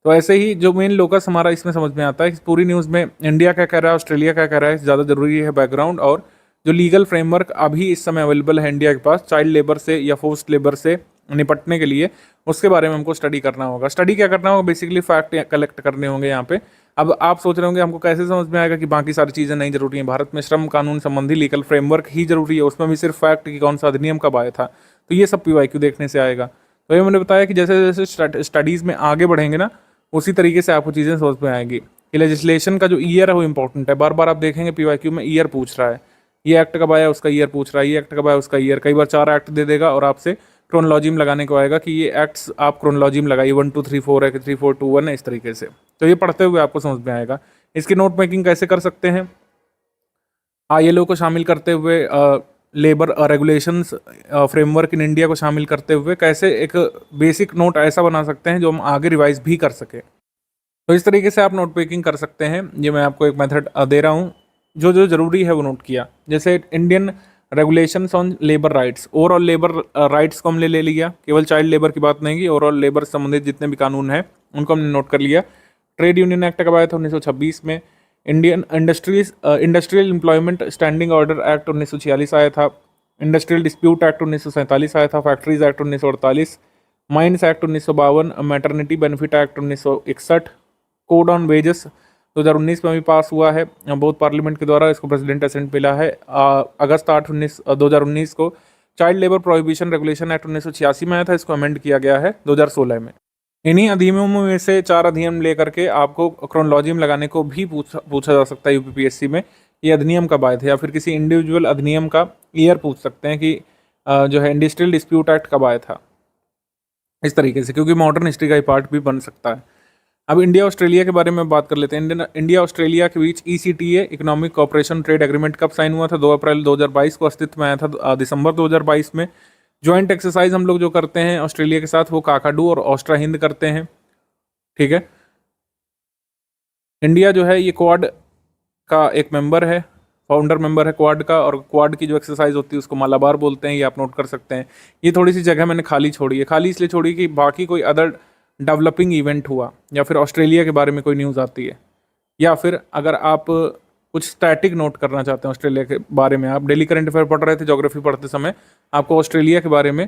तो ऐसे ही जो मेन लोकस हमारा इसमें समझ में आता है कि पूरी न्यूज़ में इंडिया क्या कह रहा है, ऑस्ट्रेलिया क्या कह रहा है, ज़्यादा जरूरी है बैकग्राउंड, और जो लीगल फ्रेमवर्क अभी इस समय अवेलेबल है इंडिया के पास चाइल्ड लेबर से या फोर्स्ड लेबर से निपटने के लिए, उसके बारे में हमको स्टडी करना होगा। स्टडी क्या करना होगा, बेसिकली फैक्ट कलेक्ट करने होंगे यहाँ पे। अब आप सोच रहे होंगे हमको कैसे समझ में आएगा कि बाकी सारी चीज़ें नहीं जरूरी हैं। भारत में श्रम कानून संबंधी लीगल फ्रेमवर्क ही जरूरी है, उसमें भी सिर्फ फैक्ट कि कौन सा अधिनियम कब आया था, तो ये सब PYQ देखने से आएगा। तो ये मैंने बताया कि जैसे जैसे स्टडीज़ में आगे बढ़ेंगे ना, उसी तरीके से आपको चीज़ें समझ में आएंगी कि लेजिस्लेशन का जो ईयर है वो इंपॉर्टेंट है। बार बार आप देखेंगे PYQ में ईयर पूछ रहा है, ये एक्ट कब आया उसका ईयर पूछ रहा है, ये एक्ट कब आया उसका ईयर। कई बार 4 एक्ट दे देगा और आपसे क्रोनोलॉजी में लगाने को आएगा कि ये एक्ट्स आप क्रोनोलॉजी में लगाइए, 1 2 3 4 है कि 3 4 2 1 है, इस तरीके से। तो ये पढ़ते हुए आपको समझ में आएगा। इसकी नोट मेकिंग कैसे कर सकते हैं, ILO को शामिल करते हुए, labour regulations framework in India को शामिल करते हुए कैसे एक बेसिक नोट ऐसा बना सकते हैं जो हम आगे रिवाइज भी कर सकें। तो इस तरीके से आप नोट मेकिंग कर सकते हैं। ये मैं आपको एक मेथड दे रहा हूँ, जो जो ज़रूरी है वो नोट किया। जैसे Indian regulations on labour rights, overall labour rights को हमने ले लिया, केवल चाइल्ड लेबर की बात नहीं की, ओवरऑल लेबर से संबंधित जितने भी कानून हैं उनको हमने नोट कर लिया। ट्रेड यूनियन एक्ट कब आया था, 1926 में। Indian industrial employment standing order act 1946 आया था। इंडस्ट्रियल डिस्प्यूट एक्ट 1947 आया था। Factories act 1948, mines act 1952, maternity benefit act 1961, code on wages 2019 में भी पास हुआ है बहुत पार्लियामेंट के द्वारा, इसको प्रेसिडेंट असेंट मिला है। अगस्त 8 2019 को child labour prohibition regulation act 1986 में आया था, इसको अमेंड किया गया है 2016 में। इन्हीं अधिनियमों में से 4 अधिनियम लेकर के आपको क्रोनोलॉजी में लगाने को भी पूछा जा सकता है UPPSC में, ये अधिनियम कब आए थे, या फिर किसी इंडिविजुअल अधिनियम का ईयर पूछ सकते हैं कि जो है इंडस्ट्रियल डिस्प्यूट एक्ट कब आया था, इस तरीके से, क्योंकि मॉडर्न हिस्ट्री का ही पार्ट भी बन सकता है। अब इंडिया ऑस्ट्रेलिया के बारे में बात कर लेते हैं। इंडिया ऑस्ट्रेलिया के बीच ECTA economic cooperation trade agreement कब साइन हुआ था, 2 अप्रैल 2022 को अस्तित्व में आया था, दिसंबर 2022 में। ज्वाइंट एक्सरसाइज हम लोग जो करते हैं ऑस्ट्रेलिया के साथ वो काकाडू और ऑस्ट्रा हिंद करते हैं, ठीक है। इंडिया जो है ये क्वाड का एक मेंबर है, फाउंडर मेंबर है क्वाड का, और क्वाड की जो एक्सरसाइज होती है उसको मालाबार बोलते हैं, ये आप नोट कर सकते हैं। ये थोड़ी सी जगह मैंने खाली छोड़ी है, खाली इसलिए छोड़ी कि बाकी कोई अदर डेवलपिंग इवेंट हुआ या फिर ऑस्ट्रेलिया के बारे में कोई न्यूज़ आती है, या फिर अगर आप कुछ स्टैटिक नोट करना चाहते हैं ऑस्ट्रेलिया के बारे में, आप डेली करंट अफेयर पढ़ रहे थे ज्योग्राफी पढ़ते समय, आपको ऑस्ट्रेलिया के बारे में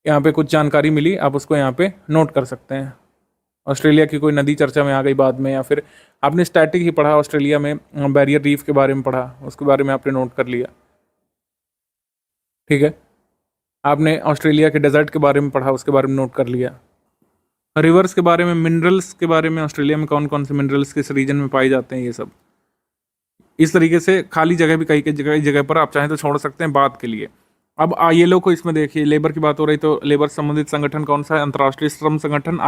यहाँ पे कुछ जानकारी मिली, आप उसको यहाँ पे नोट कर सकते हैं। ऑस्ट्रेलिया की कोई नदी चर्चा में आ गई बाद में, या फिर आपने स्टैटिक ही पढ़ा, ऑस्ट्रेलिया में बैरियर रीफ के बारे में पढ़ा, उसके बारे में आपने नोट कर लिया, ठीक है। आपने ऑस्ट्रेलिया के डेजर्ट के बारे में पढ़ा, उसके बारे में नोट कर लिया। रिवर्स के बारे में, मिनरल्स के बारे में, ऑस्ट्रेलिया में कौन कौन से मिनरल्स किस रीजन में पाए जाते हैं, ये सब। इस तरीके से खाली जगह भी कई जगह पर आप चाहें तो छोड़ सकते हैं बात के लिए। अब ILO को इसमें देखिए, लेबर की बात हो रही तो लेबर संबंधित संगठन कौन सा है, अंतर्राष्ट्रीय श्रम संगठन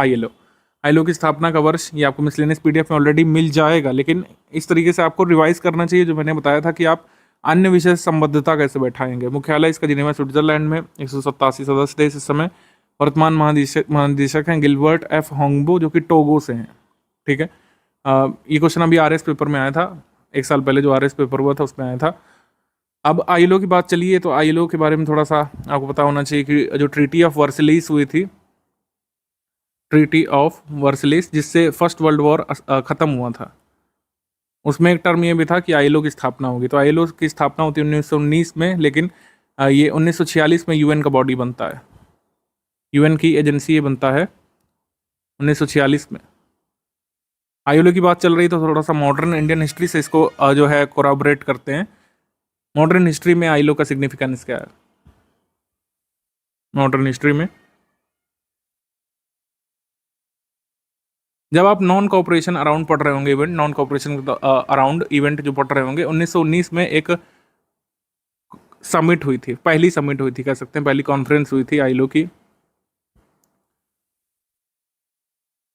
ILO की स्थापना का वर्ष ये आपको मिसलेनियस PDF में ऑलरेडी मिल जाएगा, लेकिन इस तरीके से आपको रिवाइज करना चाहिए, जो मैंने बताया था कि आप अन्य विषय संबद्धता कैसे बैठाएंगे। मुख्यालय इसका जिनेवा स्विट्जरलैंड में, 187 सदस्य देश इस समय। वर्तमान महानिदेशक हैं गिलबर्ट F होंगबो, जो कि टोगो से हैं, ठीक है। ये क्वेश्चन अभी RS पेपर में आया था, 1 साल पहले जो RS पेपर हुआ था उसमें आया था। अब ILO की बात चलिए, तो ILO के बारे में थोड़ा सा आपको पता होना चाहिए कि जो ट्रीटी ऑफ वर्सलिस हुई थी, ट्रीटी ऑफ वर्सलिस, जिससे फर्स्ट वर्ल्ड वॉर ख़त्म हुआ था, उसमें एक टर्म ये भी था कि ILO की स्थापना होगी। तो ILO की स्थापना होती है 1919 में, लेकिन ये 1946 में UN का बॉडी बनता है, UN की एजेंसी ये बनता है 1946 में। ILO की बात चल रही तो थोड़ा सा मॉडर्न इंडियन हिस्ट्री से इसको जो है कोराबरेट करते हैं। मॉडर्न हिस्ट्री में आईलो का सिग्निफिकेंस क्या है? मॉडर्न हिस्ट्री में जब आप नॉन कॉपरेशन अराउंड पढ़ रहे होंगे, event non cooperation around event जो पढ़ रहे होंगे, 1919 में एक समिट हुई थी, पहली समिट हुई थी कह सकते हैं, पहली कॉन्फ्रेंस हुई थी आईलो की,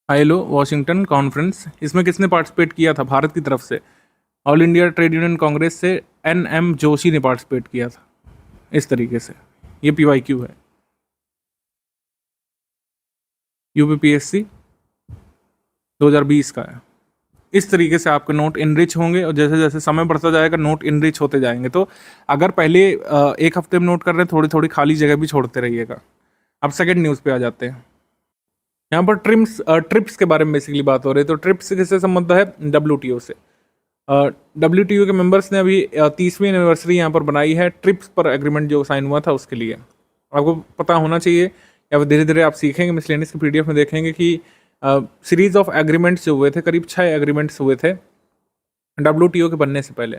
आईलो वॉशिंगटन कॉन्फ्रेंस। इसमें किसने पार्टिसिपेट किया था भारत की तरफ से? All India trade union Congress से NM जोशी ने पार्टिसिपेट किया था। इस तरीके से ये PYQ है, UPPSC 2020 का है। इस तरीके से आपके नोट इनरिच होंगे और जैसे जैसे समय बढ़ता जाएगा नोट इनरिच होते जाएंगे। तो अगर पहले एक हफ्ते में नोट कर रहे हैं, थोड़ी थोड़ी खाली जगह भी छोड़ते रहिएगा। अब सेकंड न्यूज़ पे आ जाते हैं। यहाँ पर ट्रिप्स के बारे में बेसिकली बात हो रही है। तो ट्रिप्स से किससे संबंध है? WTO से। WTO के मेंबर्स ने अभी 30वीं एनिवर्सरी यहाँ पर बनाई है ट्रिप्स पर एग्रीमेंट जो साइन हुआ था उसके लिए। आपको पता होना चाहिए या फिर धीरे धीरे आप सीखेंगे, मिसलेनियस की PDF में देखेंगे कि सीरीज ऑफ एग्रीमेंट्स जो हुए थे, करीब 6 एग्रीमेंट्स हुए थे WTO के बनने से पहले।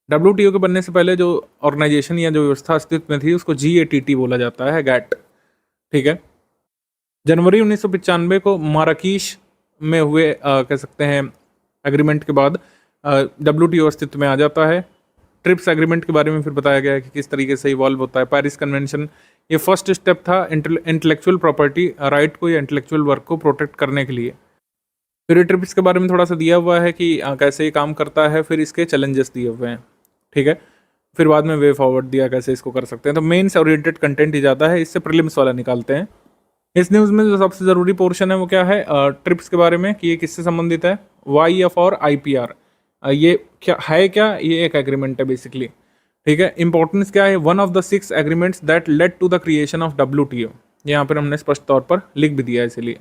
WTO के बनने से पहले जो ऑर्गेनाइजेशन या जो व्यवस्था अस्तित्व में थी उसको GATT बोला जाता है, GATT, ठीक है। जनवरी 1995 को माराकीश में हुए कह सकते हैं एग्रीमेंट के बाद WTO अस्तित्व में आ जाता है। ट्रिप्स एग्रीमेंट के बारे में फिर बताया गया है कि किस तरीके से इवॉल्व होता है। पेरिस कन्वेंशन ये फर्स्ट स्टेप था इंटेलेक्चुअल प्रॉपर्टी राइट को या इंटेलेक्चुअल वर्क को प्रोटेक्ट करने के लिए। फिर ट्रिप्स के बारे में थोड़ा सा दिया हुआ है कि कैसे ये काम करता है, फिर इसके चैलेंजेस दिए हुए हैं, ठीक है। फिर बाद में वे फॉरवर्ड दिया कैसे इसको कर सकते हैं। तो मेन्स ओरिएंटेड कंटेंट ही ज़्यादा है, इससे प्रीलिम्स वाला निकालते हैं। इस न्यूज़ में जो सबसे ज़रूरी पोर्शन है वो क्या है? ट्रिप्स के बारे में कि ये किससे संबंधित है। YF और IPR ये क्या है? क्या ये एक एग्रीमेंट है बेसिकली, ठीक है। इंपॉर्टेंस क्या है? One of the 6 agreements that led to the creation of WTO। यहाँ पर हमने स्पष्ट तौर पर लिख भी दिया है इसलिए।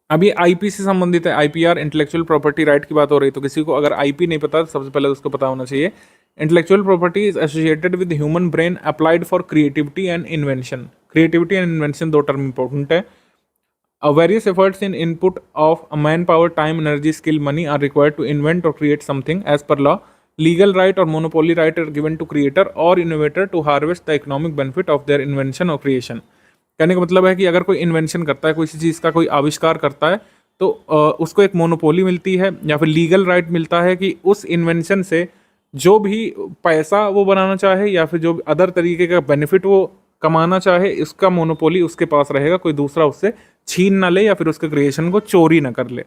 अभी IP से संबंधित है, IPR इंटेलेक्चुअल प्रॉपर्टी राइट की बात हो रही। तो किसी को अगर IP नहीं पता तो सबसे पहले उसको पता होना चाहिए intellectual property is associated with human brain applied for creativity and invention. Creativity and invention दो टर्म इंपॉर्टेंट है। Various efforts in input of a manpower, time, energy, skill, money are required to invent or create something as per law. Legal right or monopoly right are given to creator or innovator to harvest the economic benefit of their invention or creation. कहने का मतलब है कि अगर कोई invention करता है, किसी चीज़ का कोई आविष्कार करता है, तो उसको एक मोनोपोली मिलती है या फिर लीगल राइट मिलता है कि उस इन्वेंशन से जो भी पैसा वो बनाना चाहे या फिर जो अदर तरीके का बेनिफिट वो कमाना चाहे, इसका मोनोपोली उसके पास रहेगा, कोई दूसरा उससे छीन ना ले या फिर उसके क्रिएशन को चोरी ना कर ले।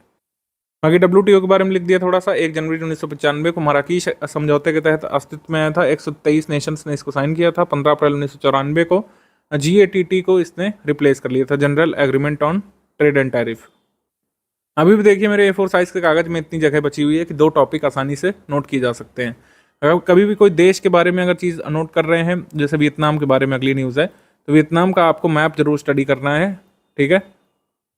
बाकी WTO के बारे में लिख दिया थोड़ा सा। 1 जनवरी 1995 को माराकीश समझौते के तहत अस्तित्व में आया था। 123 नेशंस ने इसको साइन किया था। 15 अप्रैल 1994 को GATT को इसने रिप्लेस कर लिया था, general agreement on trade and tariff. अभी भी देखिए मेरे A4 साइज के कागज में इतनी जगह बची हुई है कि 2 टॉपिक आसानी से नोट किए जा सकते हैं। अगर कभी भी कोई देश के बारे में अगर चीज़ नोट कर रहे हैं, जैसे वियतनाम के बारे में अगली न्यूज़ है, तो वियतनाम का आपको मैप जरूर स्टडी करना है, ठीक है।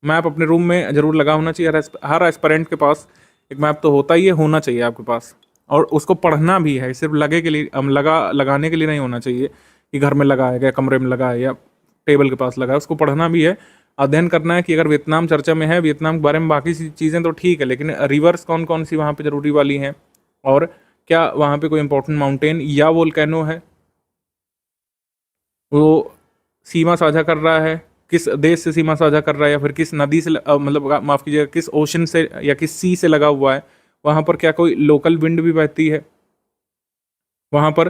मैप अपने रूम में जरूर लगा होना चाहिए। हर एस्पिरेंट के पास एक मैप तो होता ही है, होना चाहिए आपके पास, और उसको पढ़ना भी है। सिर्फ लगे के लिए लगाने के लिए नहीं होना चाहिए कि घर में लगा है या कमरे में लगा है या टेबल के पास लगा है, उसको पढ़ना भी है, अध्ययन करना है कि अगर वियतनाम चर्चा में है, वियतनाम के बारे में बाकी चीज़ें तो ठीक है, लेकिन रिवर्स कौन कौन सी वहाँ पे ज़रूरी वाली हैं, और क्या वहाँ पे कोई इंपॉर्टेंट माउंटेन या वोल्केनो है, वो सीमा साझा कर रहा है, किस देश से सीमा साझा कर रहा है, या फिर किस नदी से मतलब माफ़ कीजिएगा किस ओशन से या किस सी से लगा हुआ है, वहाँ पर क्या कोई लोकल विंड भी बहती है, वहाँ पर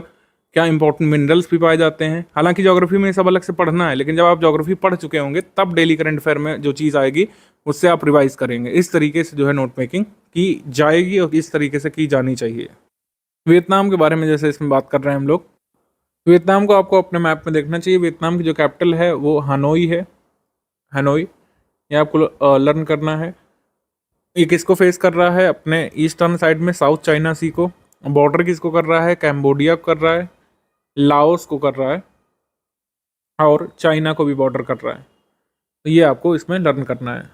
क्या इंपॉर्टेंट मिनरल्स भी पाए जाते हैं। हालांकि ज्योग्राफी में सब अलग से पढ़ना है, लेकिन जब आप ज्योग्राफी पढ़ चुके होंगे तब डेली करंट अफेयर में जो चीज़ आएगी उससे आप रिवाइज करेंगे। इस तरीके से जो है नोट मेकिंग की जाएगी और इस तरीके से की जानी चाहिए। वियतनाम के बारे में जैसे इसमें बात कर रहे हैं हम लोग, वियतनाम को आपको अपने मैप में देखना चाहिए। वियतनाम की जो कैपिटल है वो हनोई है, हनोई, ये आपको लर्न करना है। ये किसको फेस कर रहा है? अपने ईस्टर्न साइड में साउथ चाइना सी को। बॉर्डर किसको कर रहा है? कैम्बोडिया को कर रहा है, लाओस को कर रहा है, और चाइना को भी बॉर्डर कर रहा है। तो ये आपको इसमें लर्न करना है।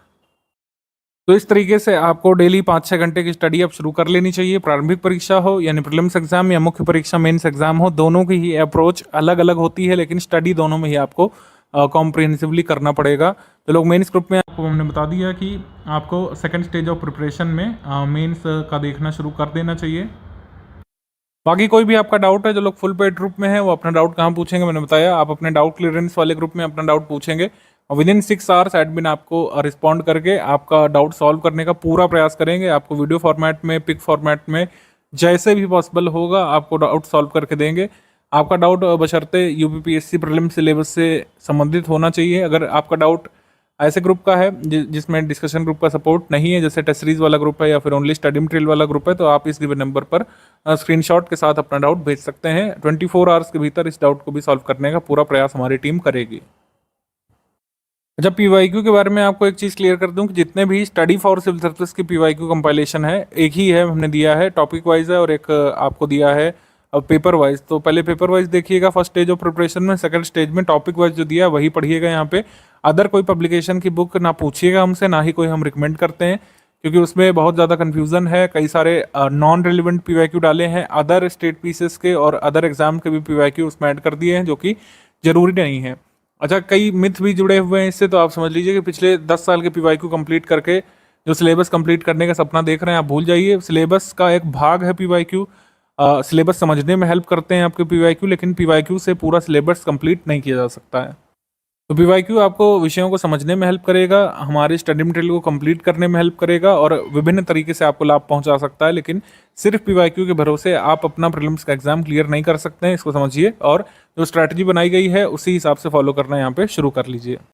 तो इस तरीके से आपको डेली 5-6 घंटे की स्टडी अब शुरू कर लेनी चाहिए। प्रारंभिक परीक्षा हो यानी प्रीलिम्स एग्जाम या मुख्य परीक्षा मेंस एग्जाम हो, दोनों की ही अप्रोच अलग अलग होती है, लेकिन स्टडी दोनों में ही आपको कॉम्प्रिहेंसिवली करना पड़ेगा। तो लोग मेंस ग्रुप में आपको हमने बता दिया कि आपको सेकंड स्टेज ऑफ प्रिपरेशन में मेंस का देखना शुरू कर देना चाहिए। बाकी कोई भी आपका डाउट है, जो लोग फुल पेड ग्रुप में है वो अपना डाउट कहाँ पूछेंगे, मैंने बताया आप अपने डाउट क्लियरेंस वाले ग्रुप में अपना डाउट पूछेंगे और विद इन 6 आवर्स एडमिन आपको रिस्पॉन्ड करके आपका डाउट सॉल्व करने का पूरा प्रयास करेंगे। आपको वीडियो फॉर्मेट में, पिक फॉर्मेट में, जैसे भी पॉसिबल होगा आपको डाउट सॉल्व करके देंगे। आपका डाउट बशर्ते यूपीपीएससी प्रीलिम सिलेबस से संबंधित होना चाहिए। अगर आपका डाउट ऐसे ग्रुप का है जिसमें डिस्कशन ग्रुप का सपोर्ट नहीं है, जैसे टेस्ट सीरीज वाला ग्रुप है या फिर ओनली स्टडी मटेरियल वाला ग्रुप है, तो आप इस गिवन नंबर पर स्क्रीनशॉट के साथ अपना डाउट भेज सकते हैं। 24 आवर्स के भीतर इस डाउट को भी सॉल्व करने का पूरा प्रयास हमारी टीम करेगी। अच्छा, पीवाईक्यू के बारे में आपको एक चीज़ क्लियर कर दूं कि जितने भी स्टडी फॉर सिविल सर्विस की पीवाईक्यू कंपाइलेशन है, एक ही है, हमने दिया है, टॉपिक वाइज है और एक आपको दिया है पेपर वाइज। तो पहले पेपर वाइज देखिएगा फर्स्ट स्टेज ऑफ प्रिपरेशन में, सेकंड स्टेज में टॉपिक वाइज जो दिया है वही पढ़िएगा। यहाँ पे अदर कोई पब्लिकेशन की बुक ना पूछिएगा हमसे, ना ही कोई हम रिकमेंड करते हैं, क्योंकि उसमें बहुत ज़्यादा कन्फ्यूज़न है। कई सारे नॉन रिलेवेंट पीवाईक्यू डाले हैं, अदर स्टेट पीसेस के और अदर एग्जाम के भी पीवाईक्यू उसमें ऐड कर दिए हैं, जो कि ज़रूरी नहीं है। अच्छा, कई मिथ भी जुड़े हुए हैं इससे, तो आप समझ लीजिए कि पिछले 10 साल के पीवाईक्यू कंप्लीट करके जो सिलेबस कंप्लीट करने का सपना देख रहे हैं आप भूल जाइए। सिलेबस का एक भाग है पीवाईक्यू, सिलेबस समझने में हेल्प करते हैं आपके पीवाईक्यू, लेकिन पीवाईक्यू से पूरा सिलेबस कंप्लीट नहीं किया जा सकता है। तो पीवाईक्यू आपको विषयों को समझने में हेल्प करेगा, हमारे स्टडी मटेरियल को कंप्लीट करने में हेल्प करेगा और विभिन्न तरीके से आपको लाभ पहुंचा सकता है। लेकिन सिर्फ पीवाईक्यू के भरोसे आप अपना प्रीलिम्स का एग्जाम क्लियर नहीं कर सकते हैं, इसको समझिए और जो स्ट्रैटेजी बनाई गई है उसी हिसाब से फॉलो करना यहाँ पे शुरू कर लीजिए।